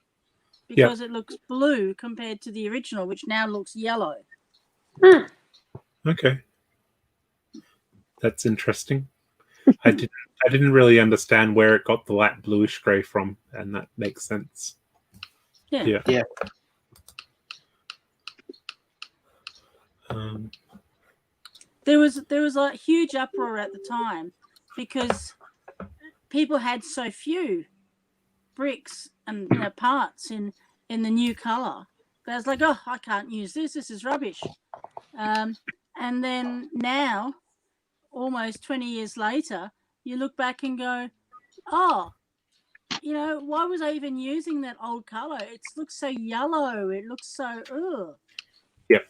because it looks blue compared to the original, which now looks yellow. Okay, that's interesting. I didn't really understand where it got the light bluish grey from, and that makes sense. Yeah. Yeah. There was a huge uproar at the time because people had so few bricks and parts in the new color. But I was like, oh, I can't use this. This is rubbish. And then now, almost 20 years later, you look back and go, oh, why was I even using that old color? It looks so yellow. It looks so ugh. Yep.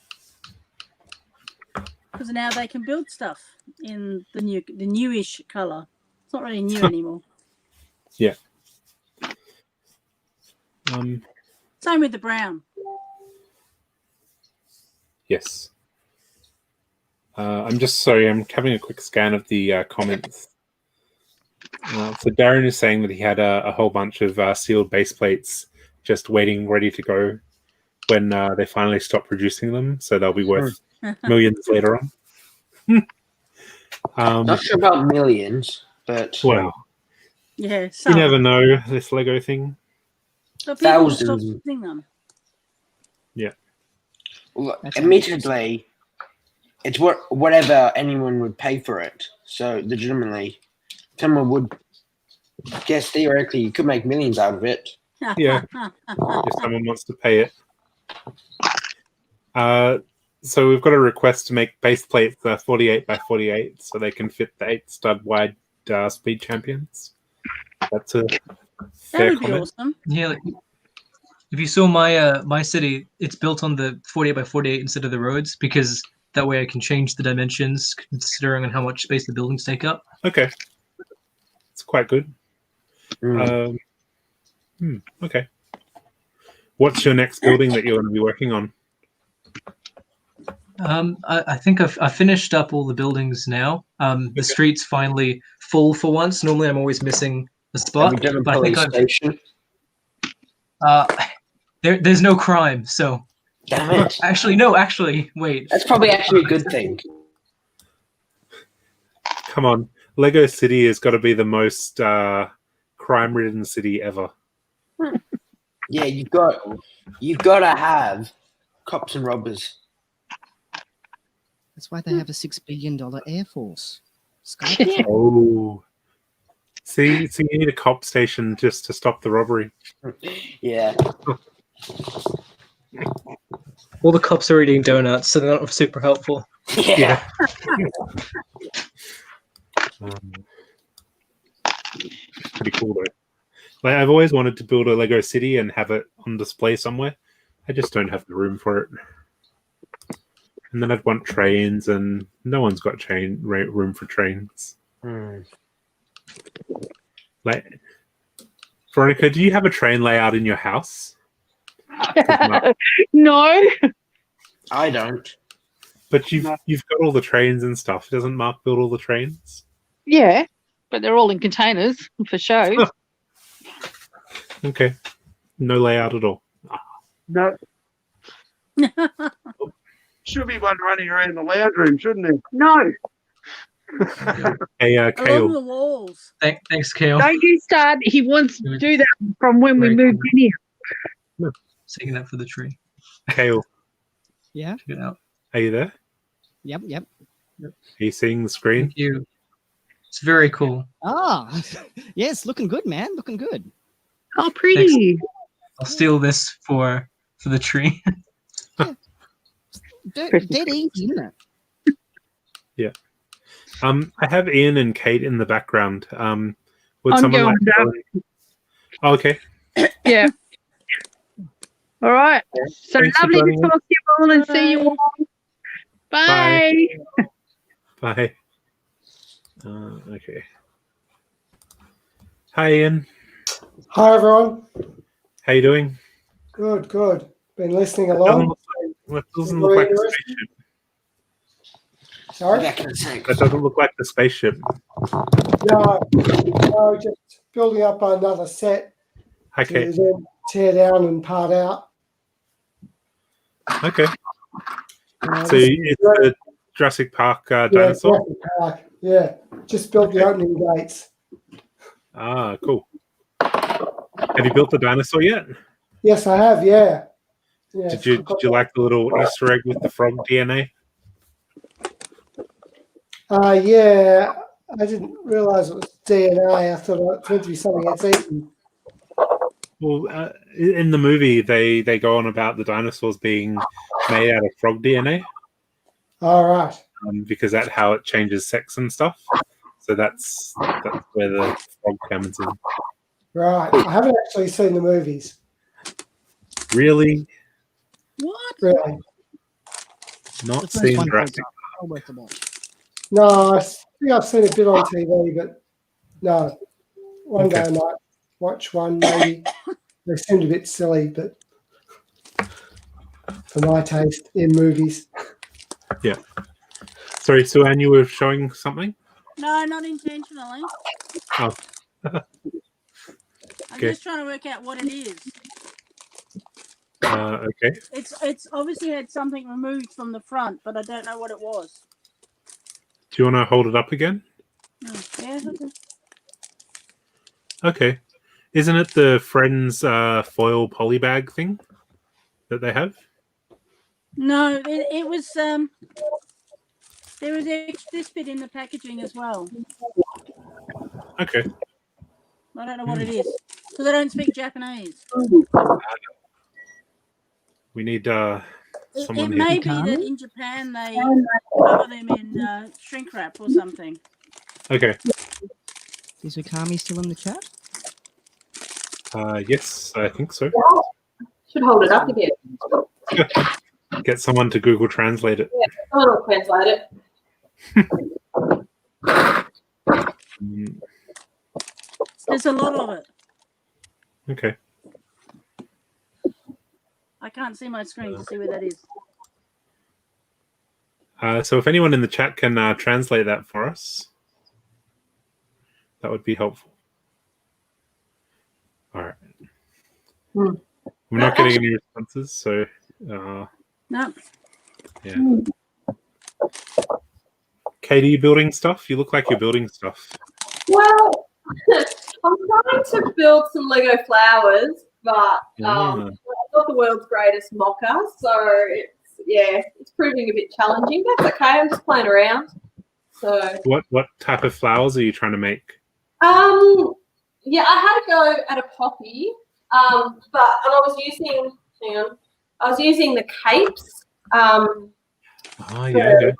Because now they can build stuff in the newish color. It's not really new anymore. Yeah. Same with the brown. Yes. I'm just sorry. I'm having a quick scan of the comments. So Darren is saying that he had a whole bunch of sealed base plates just waiting, ready to go when they finally stop producing them. So they'll be worth millions later on. Not sure about millions, but well, yeah, you never know this Lego thing. So people will stop Thousands. using them. Yeah. Well, admittedly, it's whatever anyone would pay for it. So legitimately, someone would guess theoretically you could make millions out of it. Yeah. If someone wants to pay it. So we've got a request to make base plates 48 by 48 so they can fit the 8-stud wide speed champions. That's a fair comment. Awesome. Yeah, like, if you saw my city, it's built on the 48 by 48 instead of the roads because that way I can change the dimensions considering on how much space the buildings take up. Okay. It's quite good. Okay. What's your next building that you're going to be working on? I think I've finished up all the buildings now. The street's finally full for once. Normally I'm always missing a spot. Have you done a But I think police station? there's no crime, so. Damn it. Actually, wait. That's probably actually a good thing. Come on. Lego City has got to be the most crime-ridden city ever. Yeah, you've got to have cops and robbers. That's why they have a $6 billion air force. Oh. See, you need a cop station just to stop the robbery. Yeah. All the cops are eating donuts, so they're not super helpful. Yeah. Pretty cool though. Like, I've always wanted to build a Lego city and have it on display somewhere. I just don't have the room for it. And then I'd want trains, and no one's got room for trains. Like, Veronica, do you have a train layout in your house? No. I don't. But you've got all the trains and stuff. Doesn't Mark build all the trains? Yeah, but they're all in containers for show. Okay. No layout at all. No. Should be one running around the lounge room, shouldn't there? No. Hey, Along Kale. the walls. Thanks, Kale. Don't you start. He wants to do that from when we moved in here. Taking that for the tree. Kale, Yeah. Check it out. are you there? Yep. Are you seeing the screen? Thank you. It's very cool. Ah, yes, looking good, man. Looking good. Oh, pretty. I'll steal this for the tree. Dead easy, isn't it? Yeah. I have Ian and Kate in the background. Would I'm someone going like down. to... Oh, okay. Yeah. All right. So Thanks for lovely to joining talk to you all and see you all. Bye. Bye. Okay. Hi, Ian. Hi, everyone. How you doing? Good. Been listening along. That doesn't look like the spaceship. Sorry? That doesn't look like the spaceship. No, just building up another set. Okay. To then tear down and part out. Okay. Uh, So this- it's the Jurassic Park dinosaur? Jurassic Park, yeah. Just built the opening gates. Ah, cool. Have you built the dinosaur yet? Yes, I have. Yeah. Yeah. Did you like the little Easter egg with the frog DNA? Yeah. I didn't realize it was DNA. I thought it was meant to be something that's eaten. Well, in the movie, they go on about the dinosaurs being made out of frog DNA. All right. Because that's how it changes sex and stuff. So that's where the frog comes in. Right. I haven't actually seen the movies. Really? What? Really? Not The first seen one holds Jurassic. up. Well worth the watch. No, I think I've seen a bit on TV, but no. One day Okay. I might watch one, maybe. They seemed a bit silly, but for my taste in movies. Yeah. Sorry, Sue Ann, you were showing something? No, not intentionally. Oh. I'm Okay. just trying to work out what it is. Okay. It's obviously had something removed from the front, but I don't know what it was. Do you want to hold it up again? Yeah. Okay. Okay. Isn't it the Friends foil polybag thing that they have? No, it was there was this bit in the packaging as well. Okay. I don't know what it is because I don't speak Japanese. We need It someone may here. be that in Japan they cover them in shrink wrap or something. Okay. Is Ukami still in the chat? Yes, I think so. Should hold it up again. Get someone to Google Translate it. Yeah, someone will translate it. There's a lot of it. Okay. I can't see my screen to see where that is. So if anyone in the chat can translate that for us, that would be helpful. All right. We're not getting any responses, so No. yeah. Katie, you building stuff? You look like you're building stuff. Well, I'm trying to build some Lego flowers, but I'm not the world's greatest mocker, so it's proving a bit challenging. That's okay. I'm just playing around. So What type of flowers are you trying to make? yeah, I had to go at a poppy, but I was using the capes. Oh yeah, okay.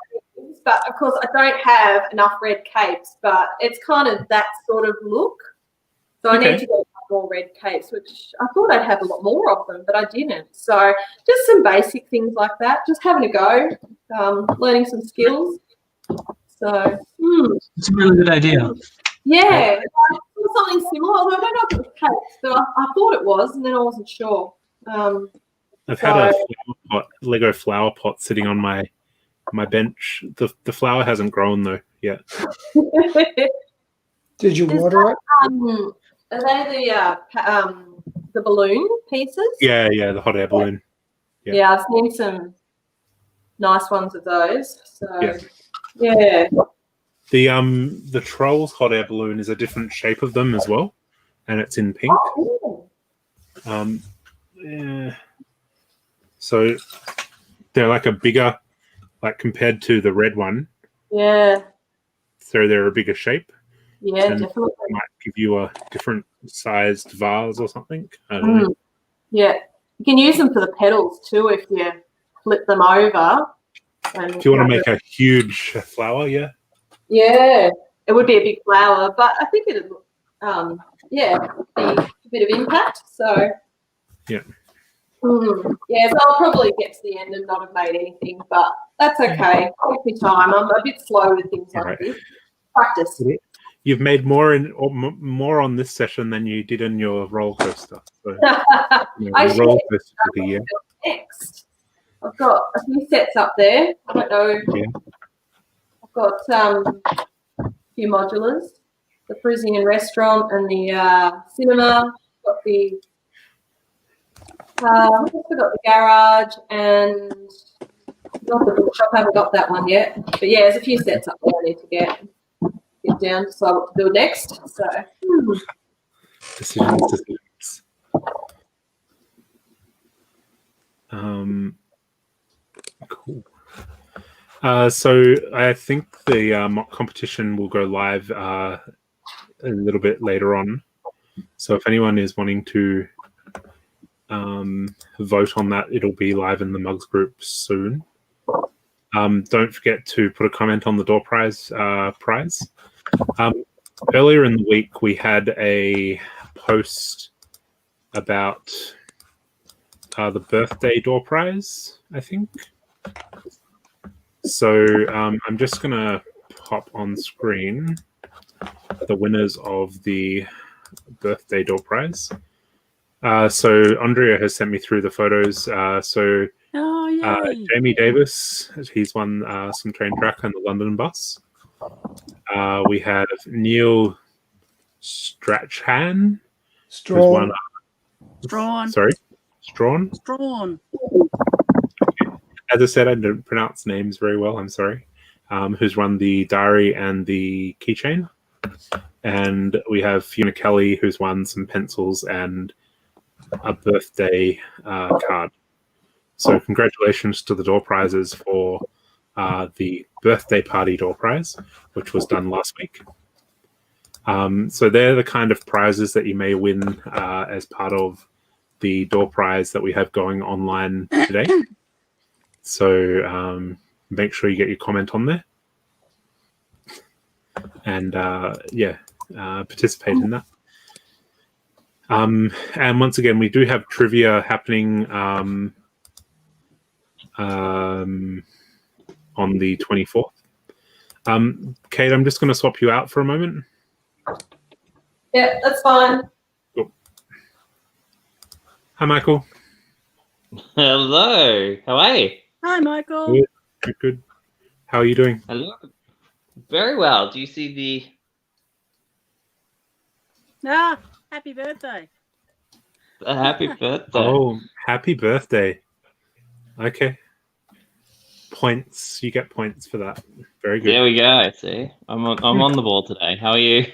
But of course, I don't have enough red capes, but it's kind of that sort of look. So I need to get more red capes, which I thought I'd have a lot more of them, but I didn't. So just some basic things like that, just having a go, learning some skills. So It's a really good idea. yeah, something similar. Although I don't know if it was capes, but I thought it was, and then I wasn't sure. I've had a flower pot, Lego flower pot sitting on my bench. The flower hasn't grown though yet. Did you water it? Are they the balloon pieces? Yeah, the hot air balloon. Yeah, I've seen some nice ones of those. So Yeah. The Trolls hot air balloon is a different shape of them as well, and it's in pink. Yeah. So they're like a bigger, like compared to the red one. Yeah. So they're a bigger shape. Yeah, and definitely. Might give you a different sized vase or something. I don't know. Yeah, you can use them for the petals too if you flip them over. And If you want to make a huge flower, yeah. Yeah, it would be a big flower, but I think it'd be a bit of impact. So Yeah. yeah, so I'll probably get to the end and not have made anything, but that's okay. Take me time. I'm a bit slow with things like this. Practice. You've made more on this session than you did in your roller coaster. So, I roller coaster took a year. Next, I've got a few sets up there. I don't know. Yeah. I've got a few modulars, the Parisian restaurant and the cinema. Got the I've also got the garage and not the bookshop. I haven't got that one yet. But yeah, there's a few sets up there I need to get down to decide what to build next. So Decisions. Cool. So I think the mock competition will go live a little bit later on. So if anyone is wanting to vote on that, it'll be live in the MUGS group soon. Don't forget to put a comment on the door prize. Earlier in the week, we had a post about the birthday door prize, I think. So I'm just going to pop on screen the winners of the birthday door prize. So Andrea has sent me through the photos. Jamie Davis, he's won some train track on the London bus. We had Neil Strachan, who's won. Strawn. Sorry, Strawn. Strawn. As I said, I don't pronounce names very well. I'm sorry. Who's run the diary and the keychain, and we have Fiona Kelly, who's won some pencils and a birthday card. So congratulations to the door prizes for the birthday party door prize, which was done last week. So they're the kind of prizes that you may win as part of the door prize that we have going online today. So make sure you get your comment on there. And participate in that. And once again, we do have trivia happening on the 24th. Kate, I'm just going to swap you out for a moment. yeah, that's fine. Cool. Hi, Michael. Hello. How are you? Hi, Michael. Good. How are you doing? Hello. Very well. Do you see the... Happy birthday. Happy birthday. Oh, happy birthday. Okay. Points. You get points for that. Very good. There we go. See, I'm on the ball today. How are you?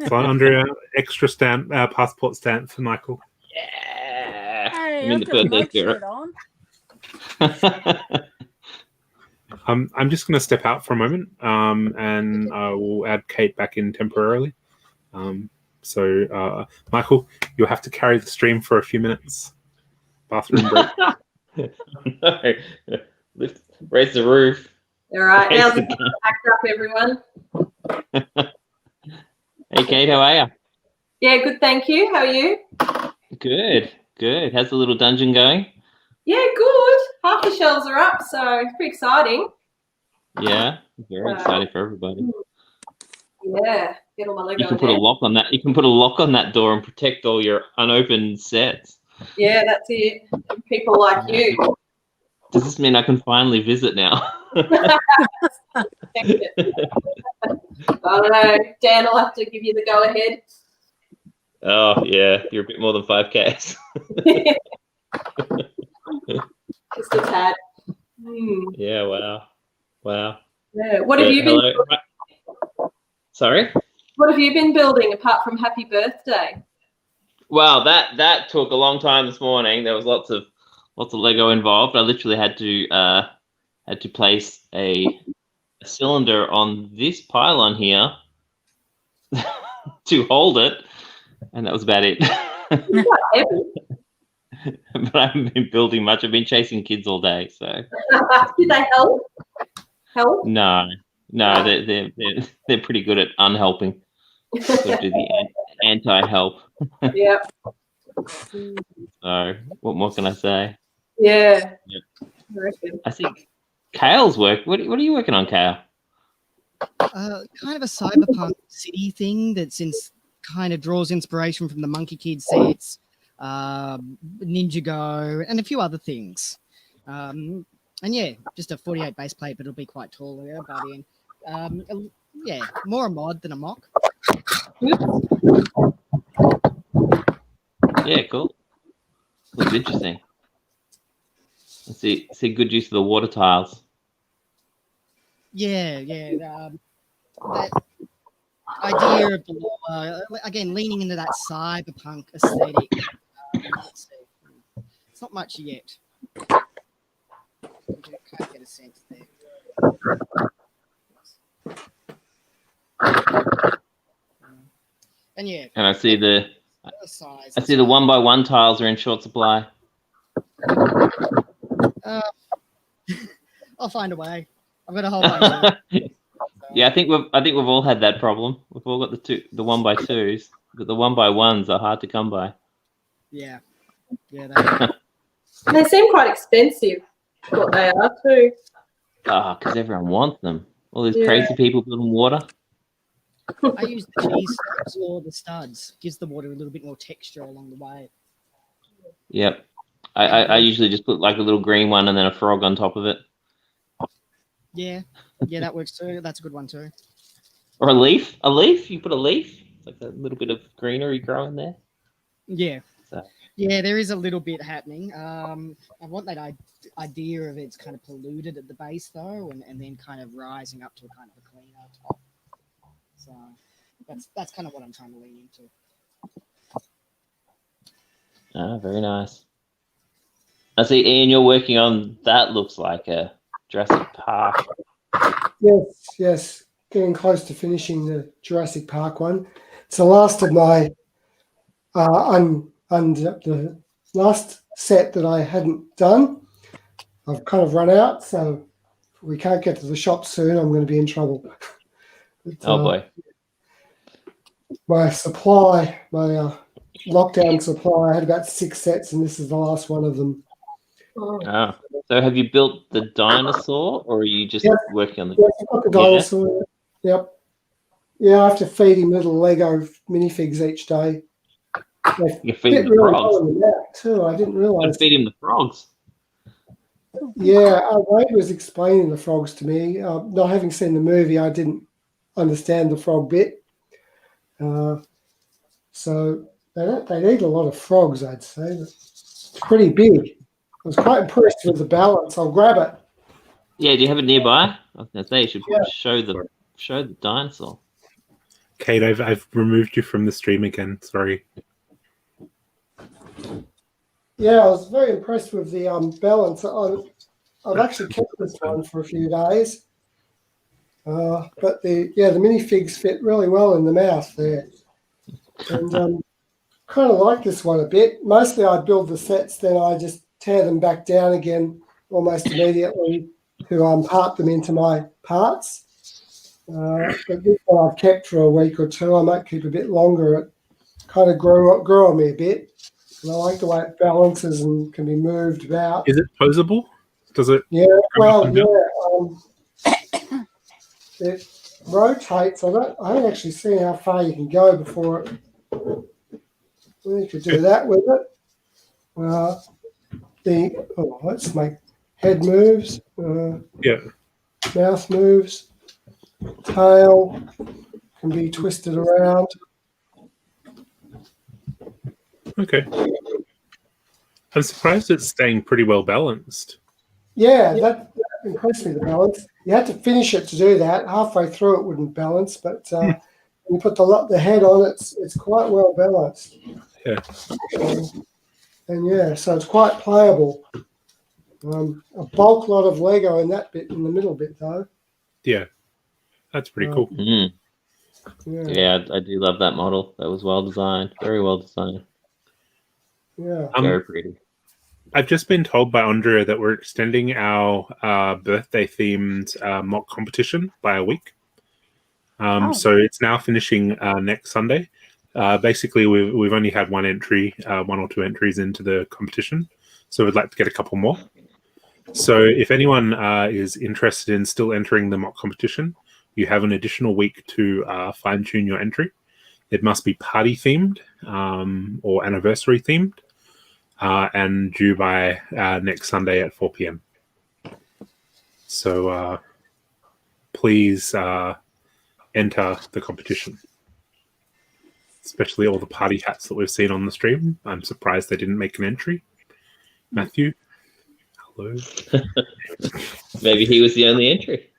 So, Andrea, extra stamp, passport stamp for Michael. Yeah. Hey, I'm in the birthday spirit. I'm just going to step out for a moment, and I will add Kate back in temporarily. So, Michael, you'll have to carry the stream for a few minutes. Bathroom break. No. Raise the roof. All right, Raise now the the packed up, everyone. Hey, Kate, how are you? Yeah, good, thank you. How are you? Good. How's the little dungeon going? Yeah, good. Half the shelves are up, so it's pretty exciting. Yeah, very exciting for everybody. Yeah, get all my Lego You can in put a there. lock on that. You can put a lock on that door and protect all your unopened sets. Yeah, that's it. People like you. Does this mean I can finally visit now? I don't know. Dan will have to give you the go ahead. Oh yeah, you're a bit more than 5K. Just a tad. Yeah, wow. Yeah. What have you been? Sorry? What have you been building apart from Happy Birthday? Well, that took a long time this morning. There was lots of Lego involved. I literally had to place a cylinder on this pylon here to hold it, and that was about it. But I haven't been building much. I've been chasing kids all day. So did they help? No, they're pretty good at unhelping. Got to do the anti-help. Yeah. So what more can I say? Yeah. I think Kale's work. What are you working on, Kale? Kind of a cyberpunk city thing kind of draws inspiration from the Monkey Kid sets, Ninjago, and a few other things. And yeah, just a 48 base plate, but it'll be quite tall there, but yeah, more a mod than a mock. Yeah, cool. Looks interesting. I see good use of the water tiles. Yeah, yeah. That idea of the again leaning into that cyberpunk aesthetic. Let's see. It's not much yet. You can't get a sense there. And yeah. And I see the size. I see the 1x1 tiles are in short supply. I'll find a way. I've got a whole bunch of them. Yeah, I think we've all had that problem. We've all got the 1x2s, but the 1x1s are hard to come by. Yeah. Yeah. They seem quite expensive, what they are too. Because everyone wants them. All these crazy people building water. I use the cheese studs or the studs. Gives the water a little bit more texture along the way. Yep. I usually just put like a little green one and then a frog on top of it. Yeah, that works too. That's a good one too. Or a leaf. A leaf? You put a leaf? It's like a little bit of greenery growing there. Yeah. So. Yeah, there is a little bit happening. I want that idea of it's kind of polluted at the base though, and then kind of rising up to a kind of a cleaner top. So that's kind of what I'm trying to lean into. Very nice. I see, Ian, you're working on that. Looks like a Jurassic Park. Yes. Getting close to finishing the Jurassic Park one. It's the last of my the last set that I hadn't done. I've kind of run out, so if we can't get to the shop soon, I'm going to be in trouble. But, boy. My supply, my lockdown supply, I had about 6 sets, and this is the last one of them. Oh. So have you built the dinosaur, or are you just working on the... Yes, I've got the dinosaur. Yep. Yeah, I have to feed him little Lego minifigs each day. You feed him the frogs. Well in the back too. I didn't realise. Feed him the frogs. Yeah, Wade was explaining the frogs to me. Not having seen the movie, I didn't understand the frog bit. So they eat a lot of frogs, I'd say. But it's pretty big. I was quite impressed with the balance. I'll grab it. Yeah, do you have it nearby? I was going to say you should show the dinosaur. Kate, I've removed you from the stream again. Sorry. Yeah, I was very impressed with the balance. I've actually kept this one for a few days, but the minifigs fit really well in the mouth there, and kind of like this one a bit. Mostly I build the sets, then I just tear them back down again almost immediately to part them into my parts. But this one I've kept for a week or two. I might keep a bit longer. It kind of grew on me a bit. And I like the way it balances and can be moved about. Is it posable? Does it? Yeah, well, yeah. It rotates. I haven't actually seen how far you can go before it. You could do that with it. Let's make head moves. Mouth moves. Tail can be twisted around. Okay. I'm surprised it's staying pretty well balanced. Yeah, that impressed me, the balance. You had to finish it to do that. Halfway through it wouldn't balance, but when you put the head on, it's quite well balanced. Yeah. So it's quite playable. A bulk lot of Lego in that bit, in the middle bit, though. Yeah. That's pretty cool. Yeah, I do love that model. That was well designed. Very well designed. Yeah. Very pretty. I've just been told by Andrea that we're extending our birthday-themed mock competition by a week. So it's now finishing next Sunday. Basically, we've only had one or two entries into the competition, so we'd like to get a couple more. So if anyone is interested in still entering the mock competition, you have an additional week to fine-tune your entry. It must be party-themed or anniversary-themed. And due by next Sunday at 4 p.m. So please enter the competition, especially all the party hats that we've seen on the stream. I'm surprised they didn't make an entry. Matthew, Hello. Maybe he was the only entry.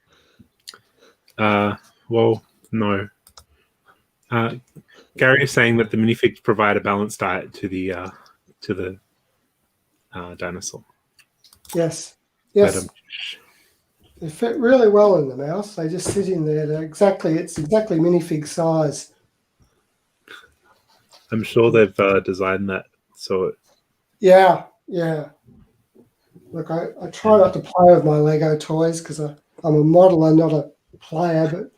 Well, no. Gary is saying that the minifigs provide a balanced diet to the dinosaur. Yes. But, Yes. They fit really well in the mouth. They just sit in there. It's exactly minifig size. I'm sure they've designed that so. Yeah. Look, I try not to play with my Lego toys because I'm a modeler, not a player, but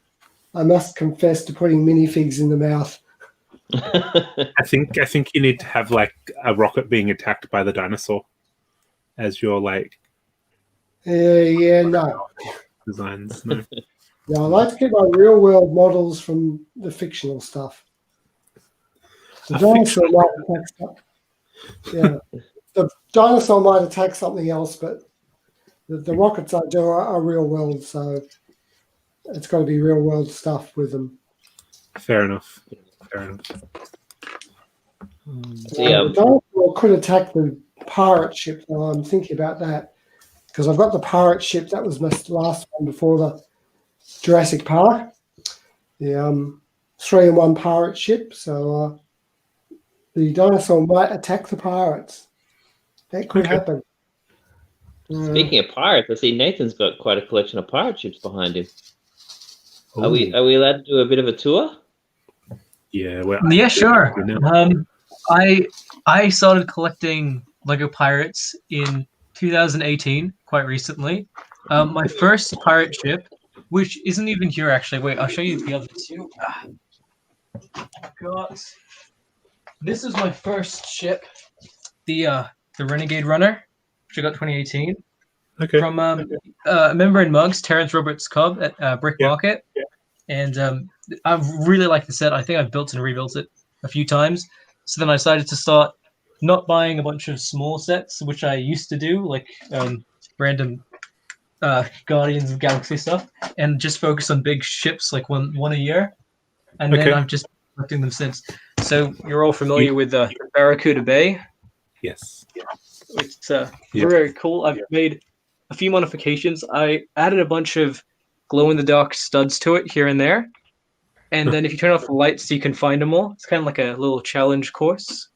I must confess to putting minifigs in the mouth. I think you need to have like a rocket being attacked by the dinosaur as your like. No. Designs. No. Yeah, I like to get my real world models from the fictional stuff. The dinosaur might attack the dinosaur might attack something else, but the rockets I do are real world, so it's got to be real world stuff with them. Fair enough. The dinosaur could attack the pirate ship, though. I'm thinking about that because I've got the pirate ship. That was my last one before the Jurassic Park. The 3-in-1 pirate ship. So the dinosaur might attack the pirates. That could happen. Speaking of pirates, I see Nathan's got quite a collection of pirate ships behind him. Are we allowed to do a bit of a tour? Yeah. Well, Yeah, sure. I started collecting Lego Pirates in 2018, quite recently. My first pirate ship, which isn't even here actually. Wait, I'll show you the other two. This is my first ship, the Renegade Runner, which I got 2018. Okay. From a member in MUGS, Terrence Roberts Cobb at Brick Market. Yeah. And I really like the set. I think I've built and rebuilt it a few times. So then I decided to start not buying a bunch of small sets, which I used to do, like random Guardians of Galaxy stuff, and just focus on big ships, like one a year. And then I've just been collecting them since. So you're all familiar with Barracuda Bay? Yes. It's very cool. I've made a few modifications. I added a bunch of glow-in-the-dark studs to it here and there. And then if you turn off the lights, you can find them all. It's kind of like a little challenge course.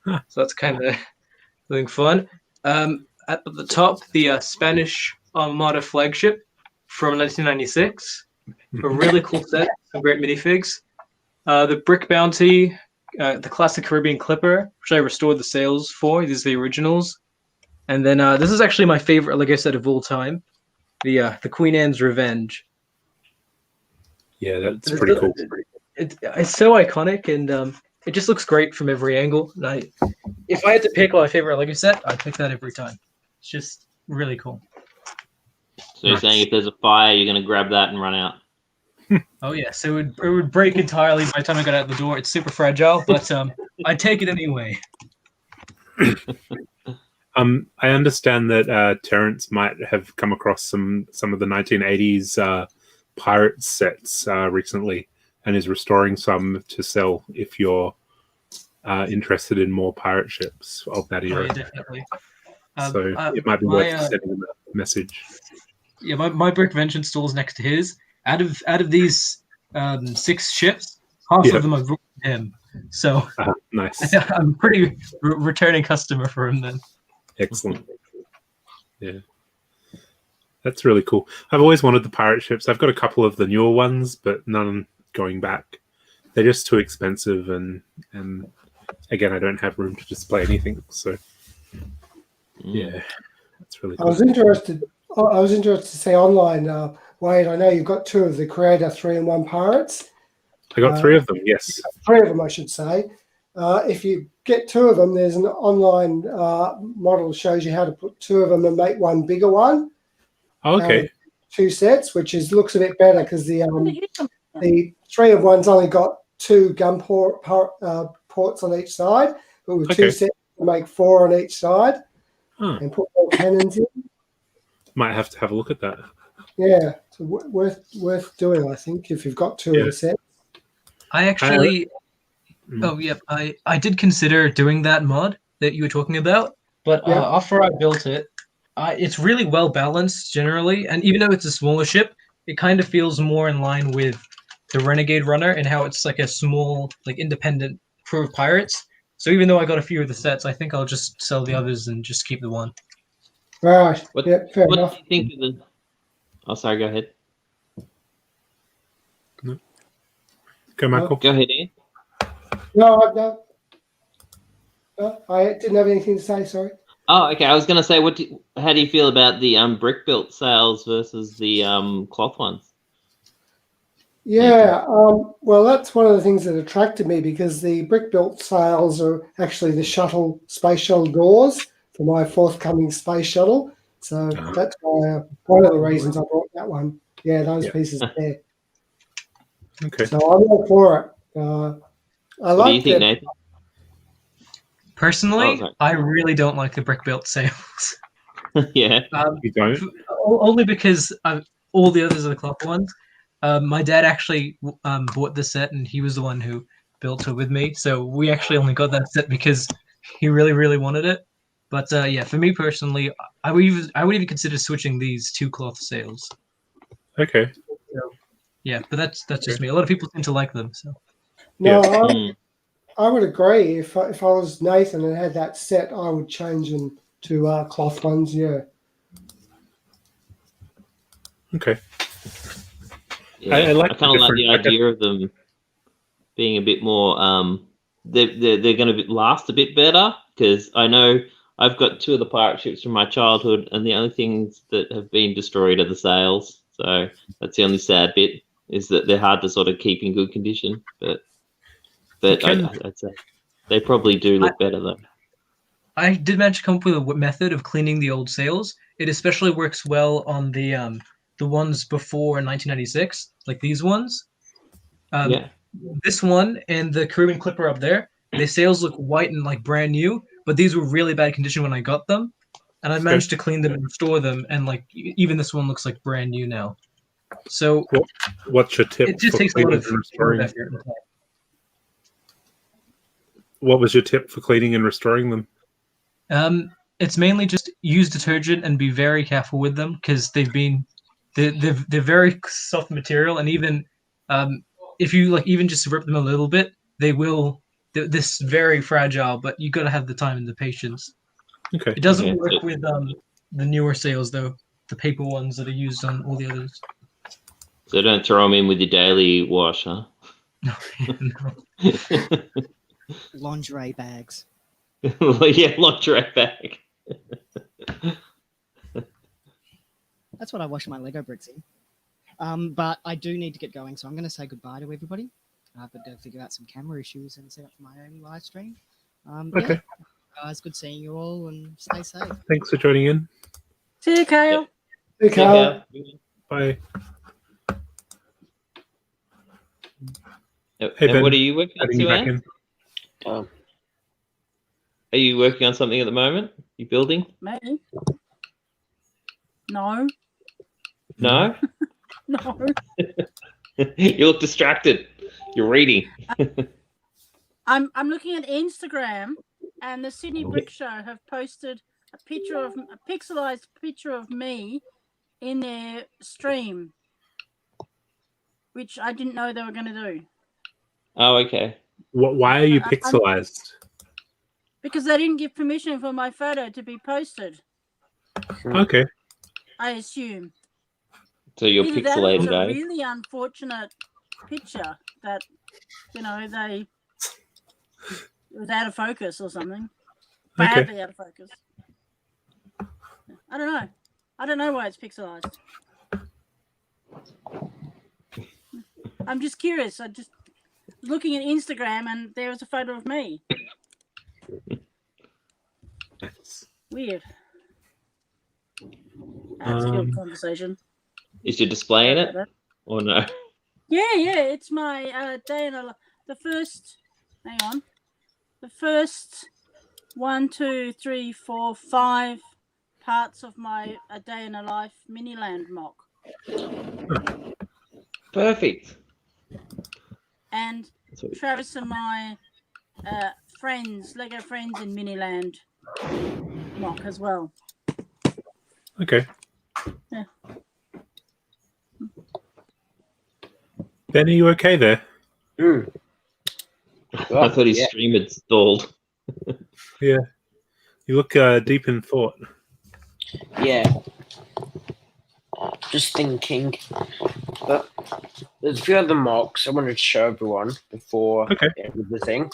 So that's kind of something fun. At the top, the Spanish Armada flagship from 1996. A really cool set. Some great minifigs. The Brick Bounty, the classic Caribbean Clipper, which I restored the sails for. These are the originals. And then this is actually my favorite Lego set of all time. The Queen Anne's Revenge. Yeah, that's pretty cool. It's so iconic, and it just looks great from every angle. And if I had to pick my favorite Lego set, I'd pick that every time. It's just really cool. So you're saying if there's a fire, you're going to grab that and run out? Oh yes, it would break entirely by the time I got out the door. It's super fragile, but I'd take it anyway. I understand that Terrence might have come across some of the 1980s pirate sets recently, and is restoring some to sell if you're interested in more pirate ships of that era. Oh, yeah, definitely. So it might be worth sending them a message. Yeah, my Brick Vengeance stall is next to his. Out of these 6 ships, half of them I've brought to him. So nice. I'm a pretty returning customer for him then. Excellent. Yeah. That's really cool. I've always wanted the pirate ships. I've got a couple of the newer ones, but none going back. They're just too expensive, and again, I don't have room to display anything. So yeah, that's really cool. I was interested to say online, Wade, I know you've got 2 of the Creator 3-in-1 pirates. I got 3 of them, yes. 3 of them, I should say. If you get 2 of them, there's an online model that shows you how to put 2 of them and make one bigger one. Oh, okay. 2 sets, which looks a bit better because the 3-in-1's only got 2 gun ports on each side, but with 2 sets, you make 4 on each side and put more cannons in. Might have to have a look at that. Yeah, so worth doing, I think, if you've got 2 of the sets. I actually, I did consider doing that mod that you were talking about, but after I built it, It's really well balanced generally, and even though it's a smaller ship, it kind of feels more in line with the Renegade Runner and how it's like a small, like independent crew of pirates. So even though I got a few of the sets, I think I'll just sell the others and just keep the one. Right. What, Yep. Fair what enough. do you think of the? Oh, sorry. Go ahead. Go, Michael. Go ahead, Ian. No, I didn't have anything to say. Sorry. Oh, okay. I was going to say, how do you feel about the brick built sales versus the cloth ones? Yeah, well, that's one of the things that attracted me because the brick-built sails are actually the space shuttle doors for my forthcoming space shuttle. So that's why one of the reasons I bought that one. Yeah, those pieces there. Okay. So I'm all for it. I What do you like think, that. Nathan? Personally, Oh, I really don't like the brick-built sails. Yeah. You don't? Only because all the others are the cloth ones. My dad actually bought the set, and he was the one who built it with me. So we actually only got that set because he really, really wanted it. But yeah, for me personally, I would even consider switching these two cloth sails. Okay. So, yeah, but that's just me. A lot of people seem to like them. So No, I would agree. If I was Nathan and had that set, I would change them to cloth ones. Yeah. Okay. Yeah, I like I kind of like the idea of them being a bit more. They're going to last a bit better because I know I've got two of the pirate ships from my childhood, and the only things that have been destroyed are the sails. So that's the only sad bit is that they're hard to sort of keep in good condition. But I'd say they probably do look better though. I did manage to come up with a method of cleaning the old sails. It especially works well on the ones before 1996, like these ones. Yeah. This one and the Caribbean Clipper up there, the sails look white and like brand new, but these were really bad condition when I got them, and I managed to clean them and restore them, and like even this one looks like brand new now. So what's your tip? It just for takes a lot cleaning of and restoring? effort. What was your tip for cleaning and restoring them? It's mainly just use detergent and be very careful with them because they're very soft material, and even if you like even just rip them a little bit, they're this very fragile. But you got to have the time and the patience. Okay. It doesn't Okay, work so- with the newer sails though, the paper ones that are used on all the others. So don't throw them in with your daily wash, huh? Lingerie bags. Well, yeah, lingerie bag. That's what I wash my Lego bricks in. But I do need to get going, so I'm going to say goodbye to everybody. I've got to figure out some camera issues and set up my own live stream. Okay. Yeah, guys, good seeing you all, and stay safe. Thanks for joining in. See you, Kale. Hey, Carl. Bye. And Hey, Ben. what are you working on, Adding you back Sue-Ann? in. Are you working on something at the moment? You building? Me? No. No? No. You look distracted. You're reading. I'm looking at Instagram, and the Sydney Brick Show have posted a pixelized picture of me in their stream, which I didn't know they were going to do. Oh, okay. Why are you pixelized? Because they didn't give permission for my photo to be posted, Okay. I assume. So you're Either that or it's pixelated, a eh? really unfortunate picture that, it was out of focus or something. Okay. Badly out of focus. I don't know. I don't know why it's pixelized. I'm just curious. I just was looking at Instagram and there was a photo of me. Weird. That's a good conversation. Is you displaying it or no? Yeah, it's my day in a the first. Hang on, the first 1, 2, 3, 4, 5 parts of my A Day in a Life Miniland mock. Perfect. And Travis and my friends, Lego friends in Miniland mock as well. Okay. Yeah. Ben, are you okay there? I thought his stream had stalled. Yeah. You look deep in thought. Yeah. Just thinking. But there's a few other mocks I wanted to show everyone before with the thing.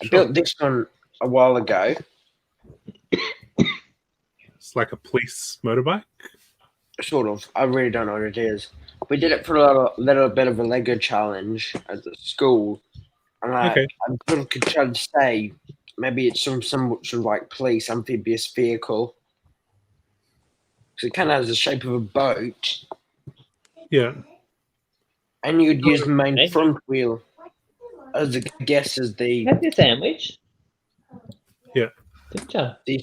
I built this one a while ago. It's like a police motorbike? Sort of. I really don't know what it is. We did it for a little bit of a Lego challenge at the school. And I could try to say maybe it's some sort of like police amphibious vehicle. So it kind of has the shape of a boat. Yeah. And you'd use the main front wheel as the Have your sandwich. Yeah. Good job. The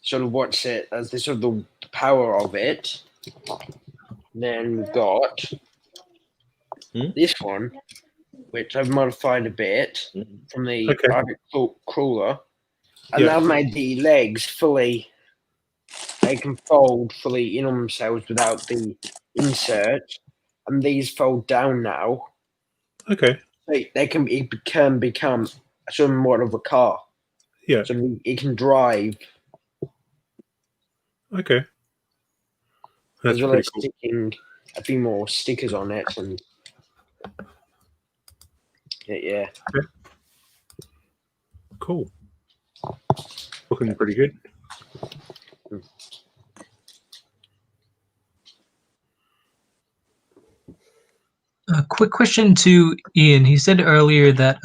sort of what's it as the sort of the power of it. Then we've got this one, which I've modified a bit from the Arctic Crawler. And I've made the legs fully, they can fold fully in on themselves without the insert. And these fold down now. Okay. They can become somewhat of a car. Yeah. So it can drive. Okay. That's as well pretty as cool. sticking a few more stickers on it and yeah. Okay. Cool. Looking pretty good. A quick question to Ian. He said earlier that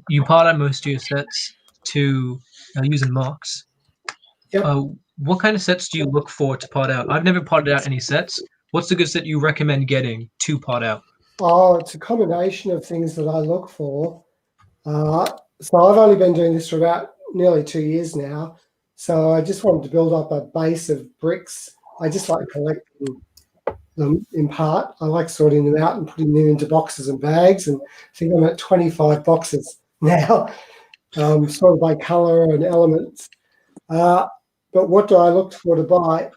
you part out most of your sets to using MUGS. What kind of sets do you look for to part out? I've never parted out any sets. What's the good set you recommend getting to part out? Oh, it's a combination of things that I look for. So I've only been doing this for about nearly 2 years now. So I just wanted to build up a base of bricks. I just like collecting them in part. I like sorting them out and putting them into boxes and bags. And I think I'm at 25 boxes now, sort of by colour and elements. But what do I look for to buy?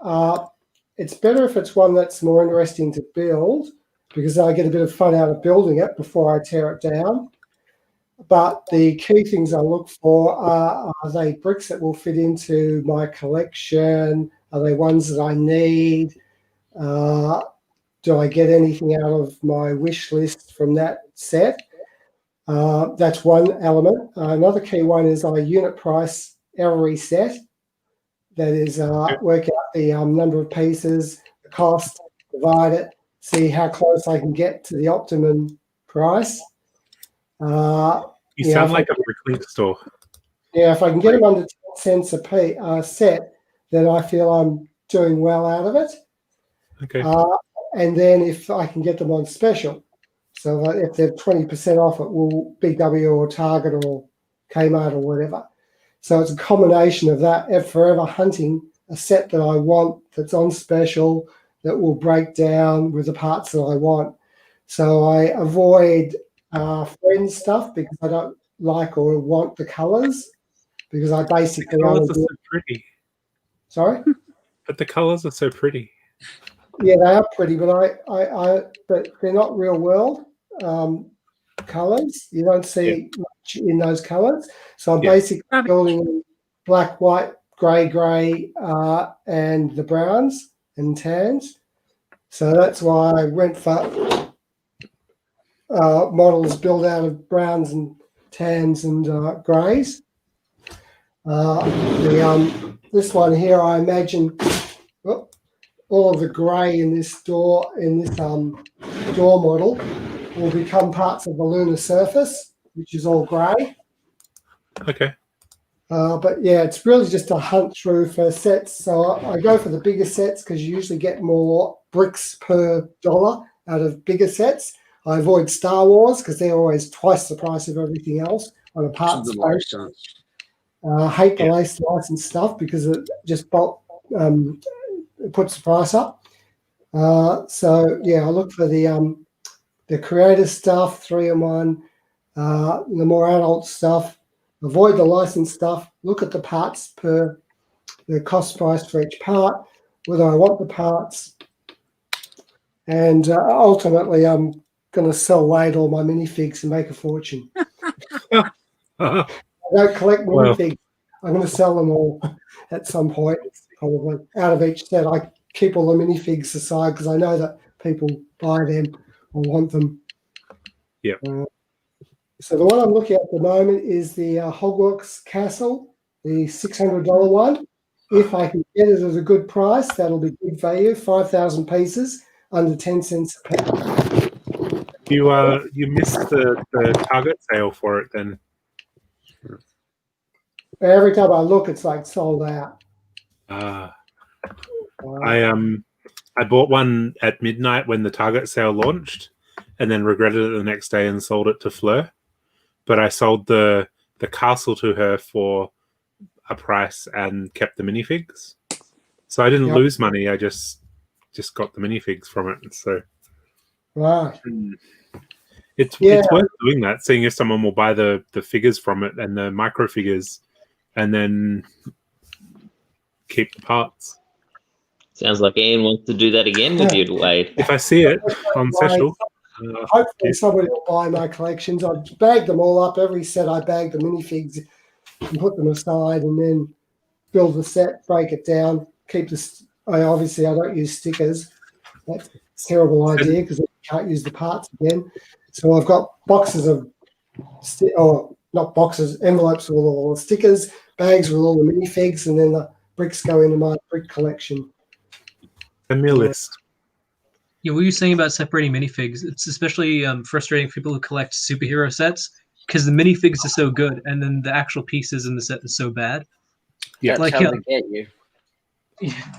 It's better if it's one that's more interesting to build, because I get a bit of fun out of building it before I tear it down. But the key things I look for are they bricks that will fit into my collection? Are they ones that I need? Do I get anything out of my wish list from that set? That's one element. Another key one is I unit price every set. That is, work out the number of pieces, the cost, divide it, see how close I can get to the optimum price. You sound like a bricklink store. Yeah, if I can get them under 10 cents a set, then I feel I'm doing well out of it. Okay. And then if I can get them on special, so that if they're 20% off, it will Big W or Target or Kmart or whatever. So it's a combination of that. If forever hunting a set that I want that's on special that will break down with the parts that I want. So I avoid friend stuff because I don't like or want the colours, because I basically the colours are so pretty. Sorry? But the colours are so pretty. Yeah, they are pretty, but but they're not real world colours. You don't see much in those colours. So I'm basically building black, white, grey, and the browns and tans. So that's why I went for models built out of browns and tans and greys. This one here, I imagine all of the grey in this door model will become parts of the lunar surface, which is all grey. Okay. But yeah, it's really just a hunt through for sets. So I go for the bigger sets because you usually get more bricks per dollar out of bigger sets. I avoid Star Wars because they're always twice the price of everything else on a parts basis. Hate the lace license stuff because it just it puts the price up. So yeah, I look for the creator stuff, 3-in-1, the more adult stuff. Avoid the licensed stuff. Look at the parts per the cost price for each part, whether I want the parts, and ultimately I'm going to sell Wade all my minifigs and make a fortune. I don't collect minifigs. I'm going to sell them all at some point, probably out of each set. I keep all the minifigs aside because I know that people buy them or want them. Yeah. So the one I'm looking at the moment is the Hogwarts Castle, the $600 one. If I can get it at a good price, that'll be good value. 5,000 pieces, under 10 cents a piece. You missed the target sale for it then. Every time I look, it's like sold out. I bought one at midnight when the target sale launched, and then regretted it the next day and sold it to Fleur. But I sold the castle to her for a price and kept the minifigs. So I didn't lose money. I just got the minifigs from it. So right. It's worth doing that, seeing if someone will buy the figures from it and the micro figures, and then keep the parts. Sounds like Ian wants to do that again with you, Wade. If I see it on special. Hopefully somebody will buy my collections. I bagged them all up. Every set I bagged the minifigs and put them aside, and then build the set, break it down, keep this. I don't use stickers. That's a terrible idea because you can't use the parts again. So I've got boxes of, not boxes, envelopes with all the stickers, bags with all the minifigs, and then the bricks go into my brick collection. Send me a list. Yeah, what were you saying about separating minifigs? It's especially frustrating for people who collect superhero sets because the minifigs are so good, and then the actual pieces in the set are so bad. Yeah, like that's how they get you.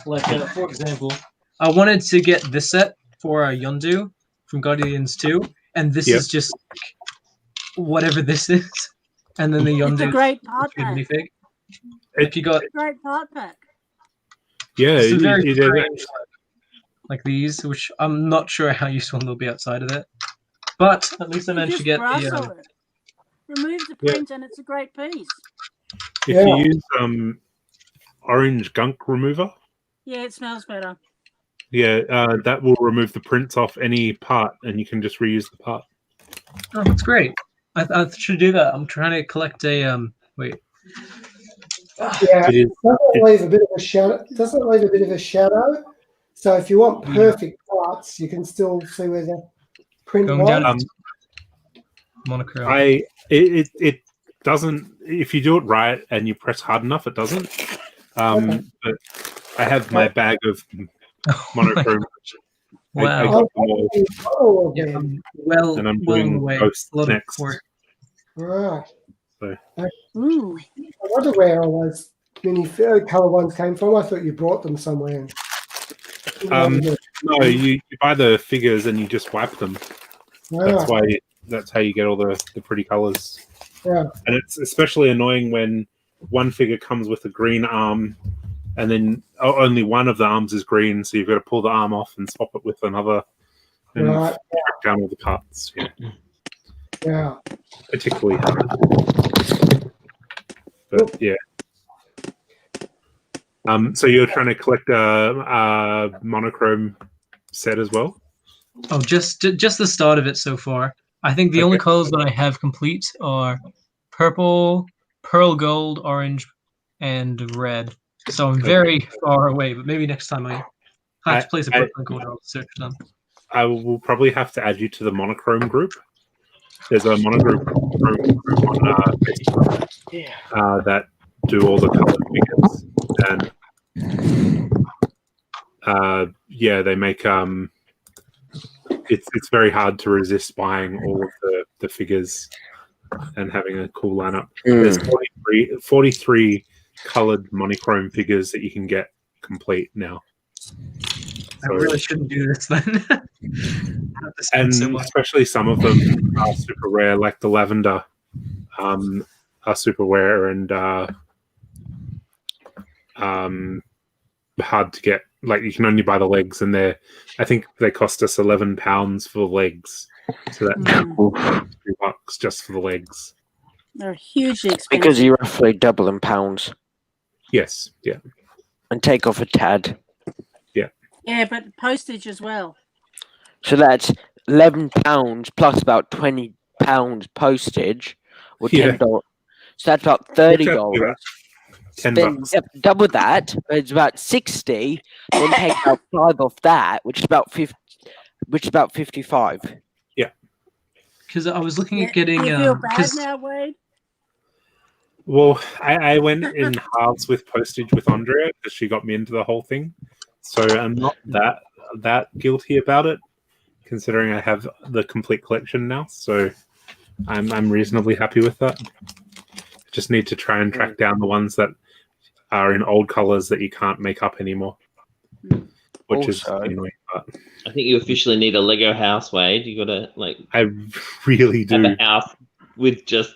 For example, I wanted to get this set for Yondu from Guardians 2, and this is just whatever this is, and then the Yondu. It's a great part pack. Minifig. If you got Great part pack. Yeah, some very strange, like these, which I'm not sure how useful they'll be outside of it, but at least I managed to get the. Remove the print, and it's a great piece. If you use orange gunk remover, Yeah, it smells better. that will remove the prints off any part, and you can just reuse the part. Oh, that's great. I should do that. I'm trying to collect a wait. Yeah, it doesn't leave a bit of a shadow. It doesn't leave a bit of a shadow. So if you want perfect parts, you can still see where the print Going was. down monochrome. It doesn't. If you do it right and you press hard enough, it doesn't. But I have my bag of monochrome. Wow. I got them all. Yeah, and I'm doing ghosts next. Right. So. I wonder where all those mini color ones came from. I thought you brought them somewhere. No, you buy the figures and you just wipe them. That's how you get all the pretty colors. Yeah. And it's especially annoying when one figure comes with a green arm and then only one of the arms is green, so you've got to pull the arm off and swap it with another and break down all the parts. Yeah. Particularly hard. But yeah. So you're trying to collect a monochrome set as well? Oh, just the start of it so far. I think the only colors that I have complete are purple, pearl gold, orange, and red. So I'm very far away, but maybe next time I have to place a Brooklyn code, I'll search them. I will probably have to add you to the monochrome group. There's a monochrome group on Facebook that do all the color figures, and they make it's very hard to resist buying all of the figures and having a cool lineup. There's 43 colored monochrome figures that you can get complete now. I really shouldn't do this then. And especially some of them are super rare, like the lavender are super rare and hard to get. Like you can only buy the legs, and I think they cost us £11 for the legs. So that's $3 just for the legs. They're hugely expensive. Because you're roughly double in pounds. Yes, yeah. and take off a tad. Yeah, but postage as well. So that's £11 plus about £20 postage, or $10. So that's about $30. Then $10. double that, it's about 60. Then take about 5 off that, which is about 50. Which is about 55. Yeah. Because I was looking at getting. You feel bad now, Wade? Well, I went in halves with postage with Andrea because she got me into the whole thing. So I'm not that guilty about it, considering I have the complete collection now. So I'm reasonably happy with that. Just need to try and track down the ones that are in old colors that you can't make up anymore, which is annoying. But I think you officially need a Lego house, Wade. You gotta I really do. have a house with just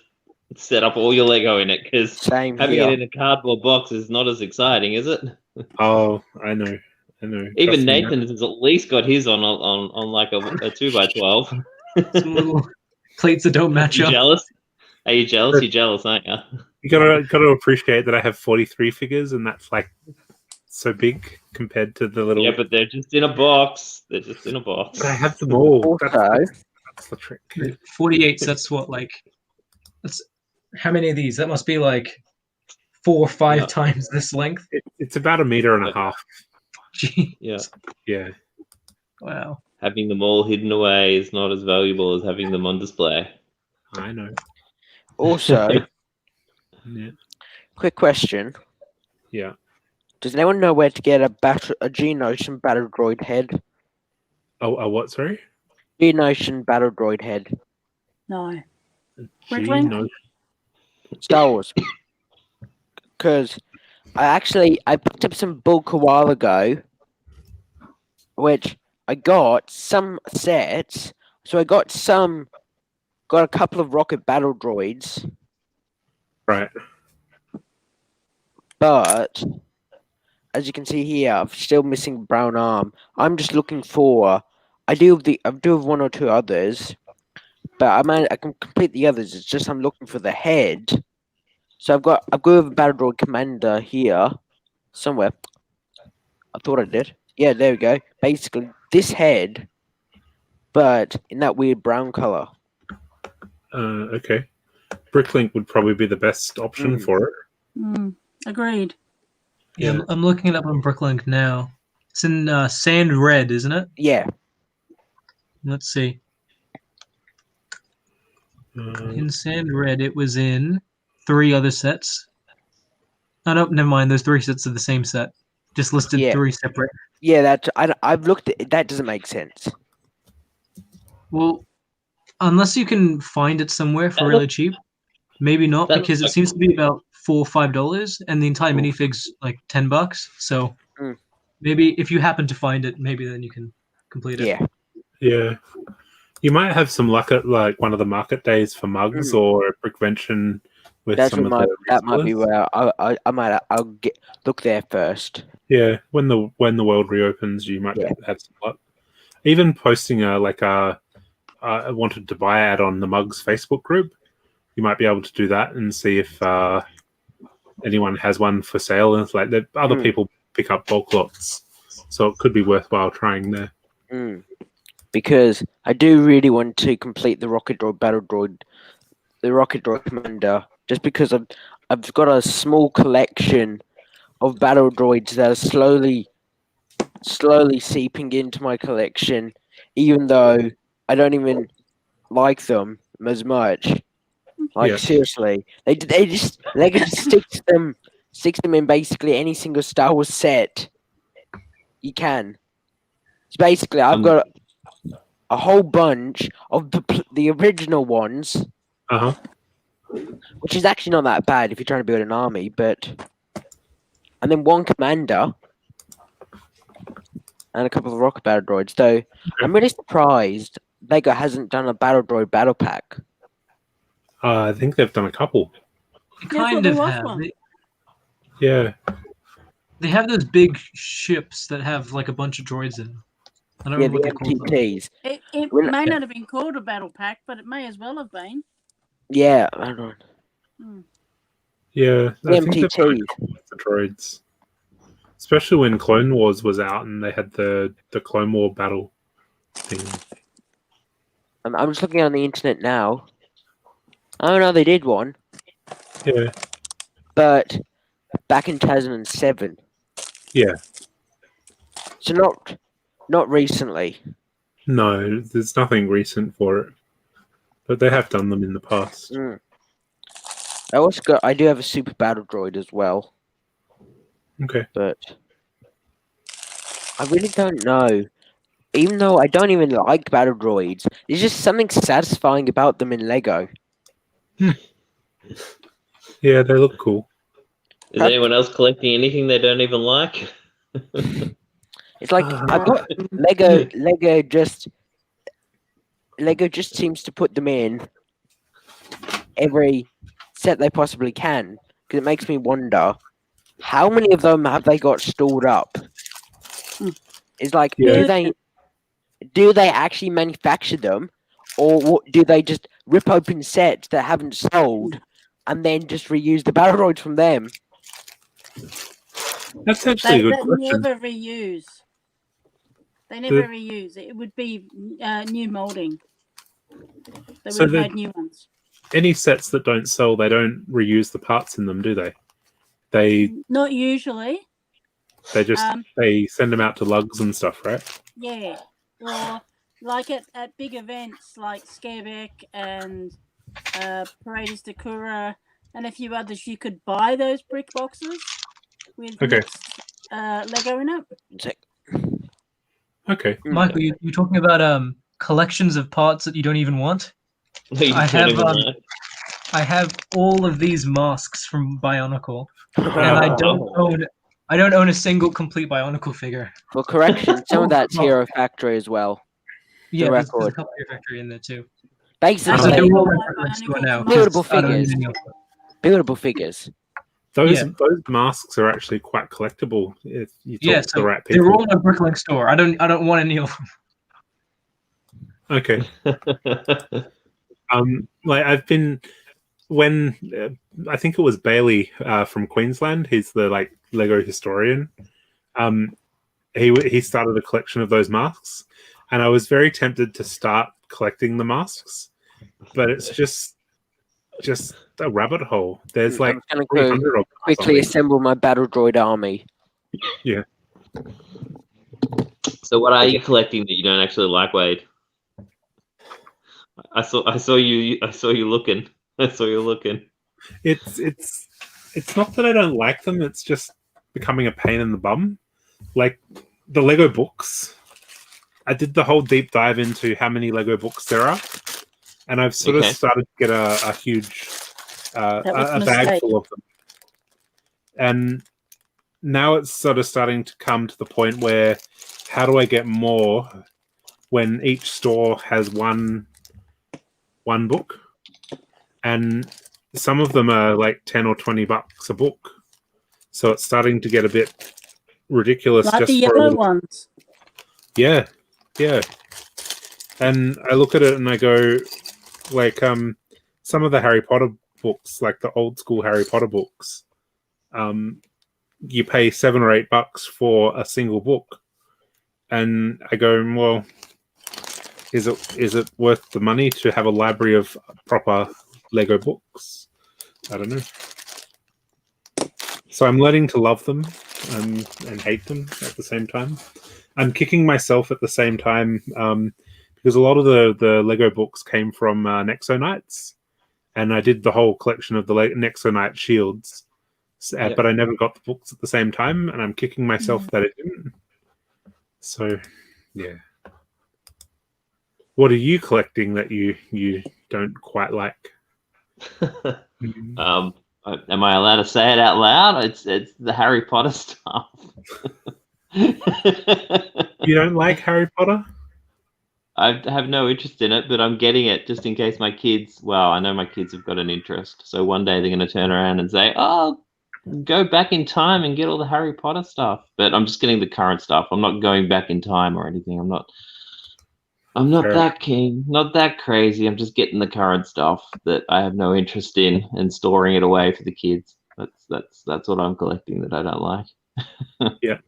set up all your Lego in it, because having here. it in a cardboard box is not as exciting, is it? Oh, I know. Even Nathan has at least got his on like a 2x12. Some little plates that don't match up. Jealous? Are you jealous? You're jealous, aren't you? You gotta appreciate that I have 43 figures, and that's like so big compared to the little. Yeah, but they're just in a box. They're just in a box. But I have them all. That's the trick. 48. That's what, like. That's how many of these? That must be like 4 or 5 times this length. It's about 1.5 meters. Jeez. Yeah. Wow. Having them all hidden away is not as valuable as having them on display. I know. Also, Yeah. quick question. Yeah. Does anyone know where to get a Geonosian battle droid head? Oh, what? Sorry. Geonosian battle droid head. No. Geonosian. Star Wars. Because I picked up some bulk a while ago, which I got some sets. So I got a couple of rocket battle droids. Right. But as you can see here, I'm still missing brown arm. I'm just looking for. I do have 1 or 2 others, but I can complete the others. It's just I'm looking for the head. So I've got a battle droid commander here somewhere. I thought I did. Yeah, there we go. Basically, this head, but in that weird brown color. Okay. Bricklink would probably be the best option for it. Agreed. Yeah, I'm looking it up on Bricklink now. It's in sand red, isn't it? Yeah. Let's see. In sand red, it was in 3 other sets. Oh, no, never mind. Those 3 sets are the same set. Just listed 3 separate. Yeah, I've looked at that. Doesn't make sense. Well, unless you can find it somewhere for really cheap, maybe not, because it seems to be about $4 or $5, and the entire minifig's like $10. So maybe if you happen to find it, maybe then you can complete it. Yeah. You might have some luck at like one of the market days for mugs or a Brickvention with that might be where I'll look there first. Yeah, when the world reopens, you might have some luck. Even posting a I wanted to buy ad on the Mugs Facebook group, you might be able to do that and see if anyone has one for sale. And it's like that other people pick up bulk lots, so it could be worthwhile trying there. Because I do really want to complete the Rocket Droid Battle Droid, the Rocket Droid Commander, just because I've got a small collection of battle droids that are slowly seeping into my collection, even though I don't even like them as much. Like seriously, they can just stick them in basically any single Star Wars set you can. So basically, I've got a whole bunch of the original ones, which is actually not that bad if you're trying to build an army, and then 1 commander and a couple of rocket battle droids. Though I'm really surprised Lego hasn't done a battle droid battle pack. I think they've done a couple. They kind of have. Yeah. They have those big ships that have like a bunch of droids in them. I don't remember what they're called. It may not have been called a battle pack, but it may as well have been. Yeah, I don't know. Yeah, I think they've MTT. done a couple of the droids. especially when Clone Wars was out and they had the Clone War battle thing. I'm just looking on the internet now. Oh no, they did one. Yeah. But back in 2007. Yeah. So not recently. No, there's nothing recent for it, but they have done them in the past. Mm. I do have a super battle droid as well. Okay. But I really don't know. Even though I don't even like battle droids, there's just something satisfying about them in Lego. Yeah, they look cool. Is anyone else collecting anything they don't even like? It's like I got Lego just seems to put them in every set they possibly can, because it makes me wonder how many of them have they got stored up. It's like, do they actually manufacture them, or do they just rip open sets that haven't sold and then just reuse the battle droids from them? That's actually a good question. Never reuse. They never reuse. It would be new molding. They would have made new ones. Any sets that don't sell, they don't reuse the parts in them, do they? They Not usually. They just they send them out to lugs and stuff, right? Yeah. Or like at big events like Scareback and Paradis de Cura and a few others, you could buy those brick boxes with mixed Lego in it. Okay. Michael, you're talking about collections of parts that you don't even want? I have all of these masks from Bionicle, and I don't own a single complete Bionicle figure. For correction, some of that's Hero Factory as well. Yeah, there's a couple Hero Factory in there too. Basically, buildable figures. Buildable figures. Those masks are actually quite collectible if you talk to the right people. They're all in a Bricklink store. I don't want any of them. Okay. Like I've been when I think it was Bailey from Queensland. He's the Lego historian. He started a collection of those masks, and I was very tempted to start collecting the masks, but it's just a rabbit hole. There's like 300 of them. Quickly assemble my battle droid army. Yeah. So what are you collecting that you don't actually like, Wade? I saw you looking. It's not that I don't like them, it's just becoming a pain in the bum. Like the Lego books. I did the whole deep dive into how many Lego books there are, and I've sort of started to get a huge a bag full of them. And now it's sort of starting to come to the point where how do I get more when each store has one book, and some of them are like $10 or $20 a book, so it's starting to get a bit ridiculous. Like just the for yellow ones. Yeah. And I look at it and I go, like, some of the Harry Potter books, like the old school Harry Potter books, you pay $7 or $8 for a single book, and I go, well, is it worth the money to have a library of proper Lego books? I don't know. So I'm learning to love them and hate them at the same time. I'm kicking myself at the same time because a lot of the Lego books came from Nexo Knights, and I did the whole collection of the Nexo Knight shields, but I never got the books at the same time, and I'm kicking myself that it didn't. So, yeah. What are you collecting that you don't quite like? Am I allowed to say it out loud? It's the Harry Potter stuff. You don't like Harry Potter? I have no interest in it, but I'm getting it just in case my kids. Well, I know my kids have got an interest, so one day they're going to turn around and say, "Oh, go back in time and get all the Harry Potter stuff." But I'm just getting the current stuff. I'm not going back in time or anything. I'm not that keen, not that crazy. I'm just getting the current stuff that I have no interest in and storing it away for the kids. That's what I'm collecting that I don't like. Yeah.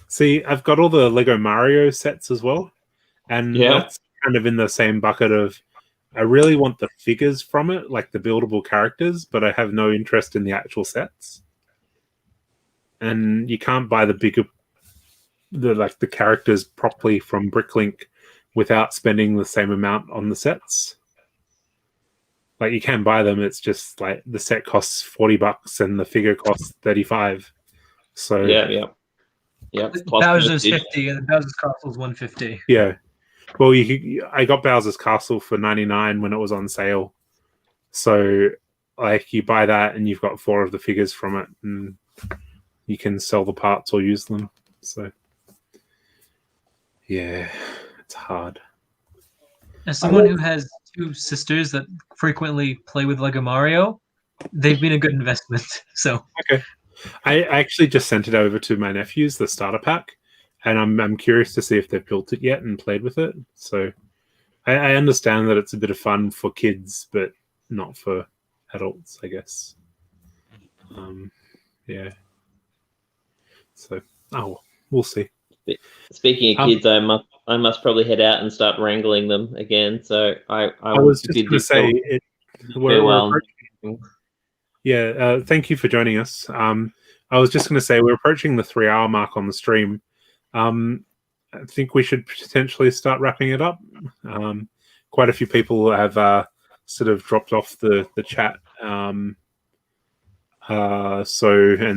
See, I've got all the Lego Mario sets as well, and Yeah. that's kind of in the same bucket of I really want the figures from it, like the buildable characters, but I have no interest in the actual sets. And you can't buy the characters properly from Bricklink without spending the same amount on the sets. Like you can buy them, it's just like the set costs $40 and the figure costs $35. So Yeah. Plus Bowser's postage. 50 and Bowser's Castle's 150. yeah. Well, I got Bowser's Castle for $99 when it was on sale. So, like, you buy that and you've got 4 of the figures from it, and you can sell the parts or use them. So, yeah, it's hard. As someone who has 2 sisters that frequently play with Lego Mario, they've been a good investment. So okay, I actually just sent it over to my nephews, the starter pack, and I'm curious to see if they've built it yet and played with it. So I understand that it's a bit of fun for kids, but not for adults, I guess. Yeah. So we'll see. Speaking of kids, I must probably head out and start wrangling them again. So I was just going to say farewell. Yeah, thank you for joining us. I was just going to say we're approaching the 3-hour mark on the stream. I think we should potentially start wrapping it up. Quite a few people have sort of dropped off the chat, and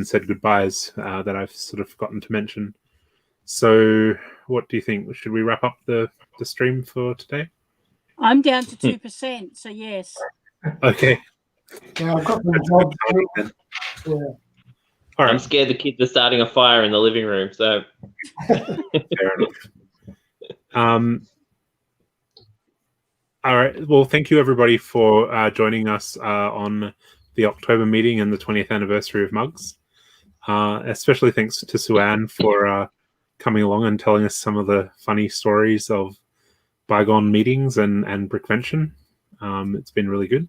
said goodbyes that I've sort of forgotten to mention. So, what do you think? Should we wrap up the stream for today? I'm down to 2%, so yes. Okay. Yeah, I've got the job. Yeah. All right. I'm scared the kids are starting a fire in the living room. So fair enough. All right. Well, thank you everybody for joining us on the October meeting and the 20th anniversary of MUGS. Especially thanks to Sue-Ann for coming along and telling us some of the funny stories of bygone meetings and Brickvention. It's been really good.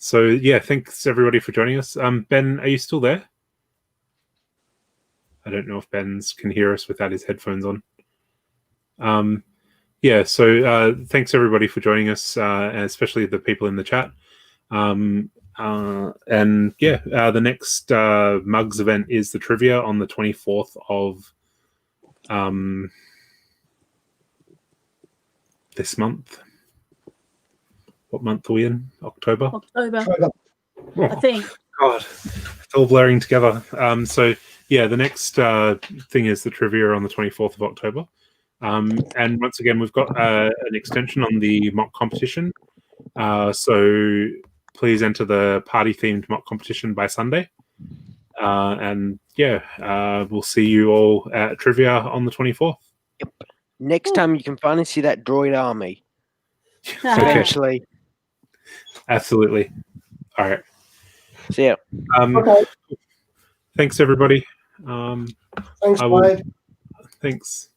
So yeah, thanks everybody for joining us. Ben, are you still there? I don't know if Ben can hear us without his headphones on. So thanks everybody for joining us, and especially the people in the chat. The next MUGS event is the trivia on the 24th of this month. What month are we in? October? October. Oh, I think. God, it's all blurring together. So yeah, the next thing is the trivia on the 24th of October. And once again, we've got an extension on the mock competition. So please enter the party-themed mock competition by Sunday. We'll see you all at trivia on the 24th. Yep. Next time you can finally see that droid army. Eventually. Absolutely. All right. See ya. Okay. Thanks, everybody. Thanks, Wade. Thanks.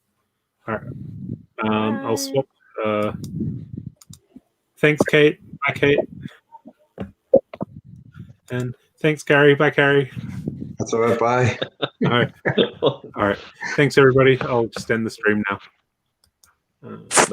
All right. I'll swap. Thanks, Kate. Bye, Kate. And thanks, Gary. Bye, Gary. That's all right. Bye. All right. All right. Thanks, everybody. I'll just end the stream now. Bye.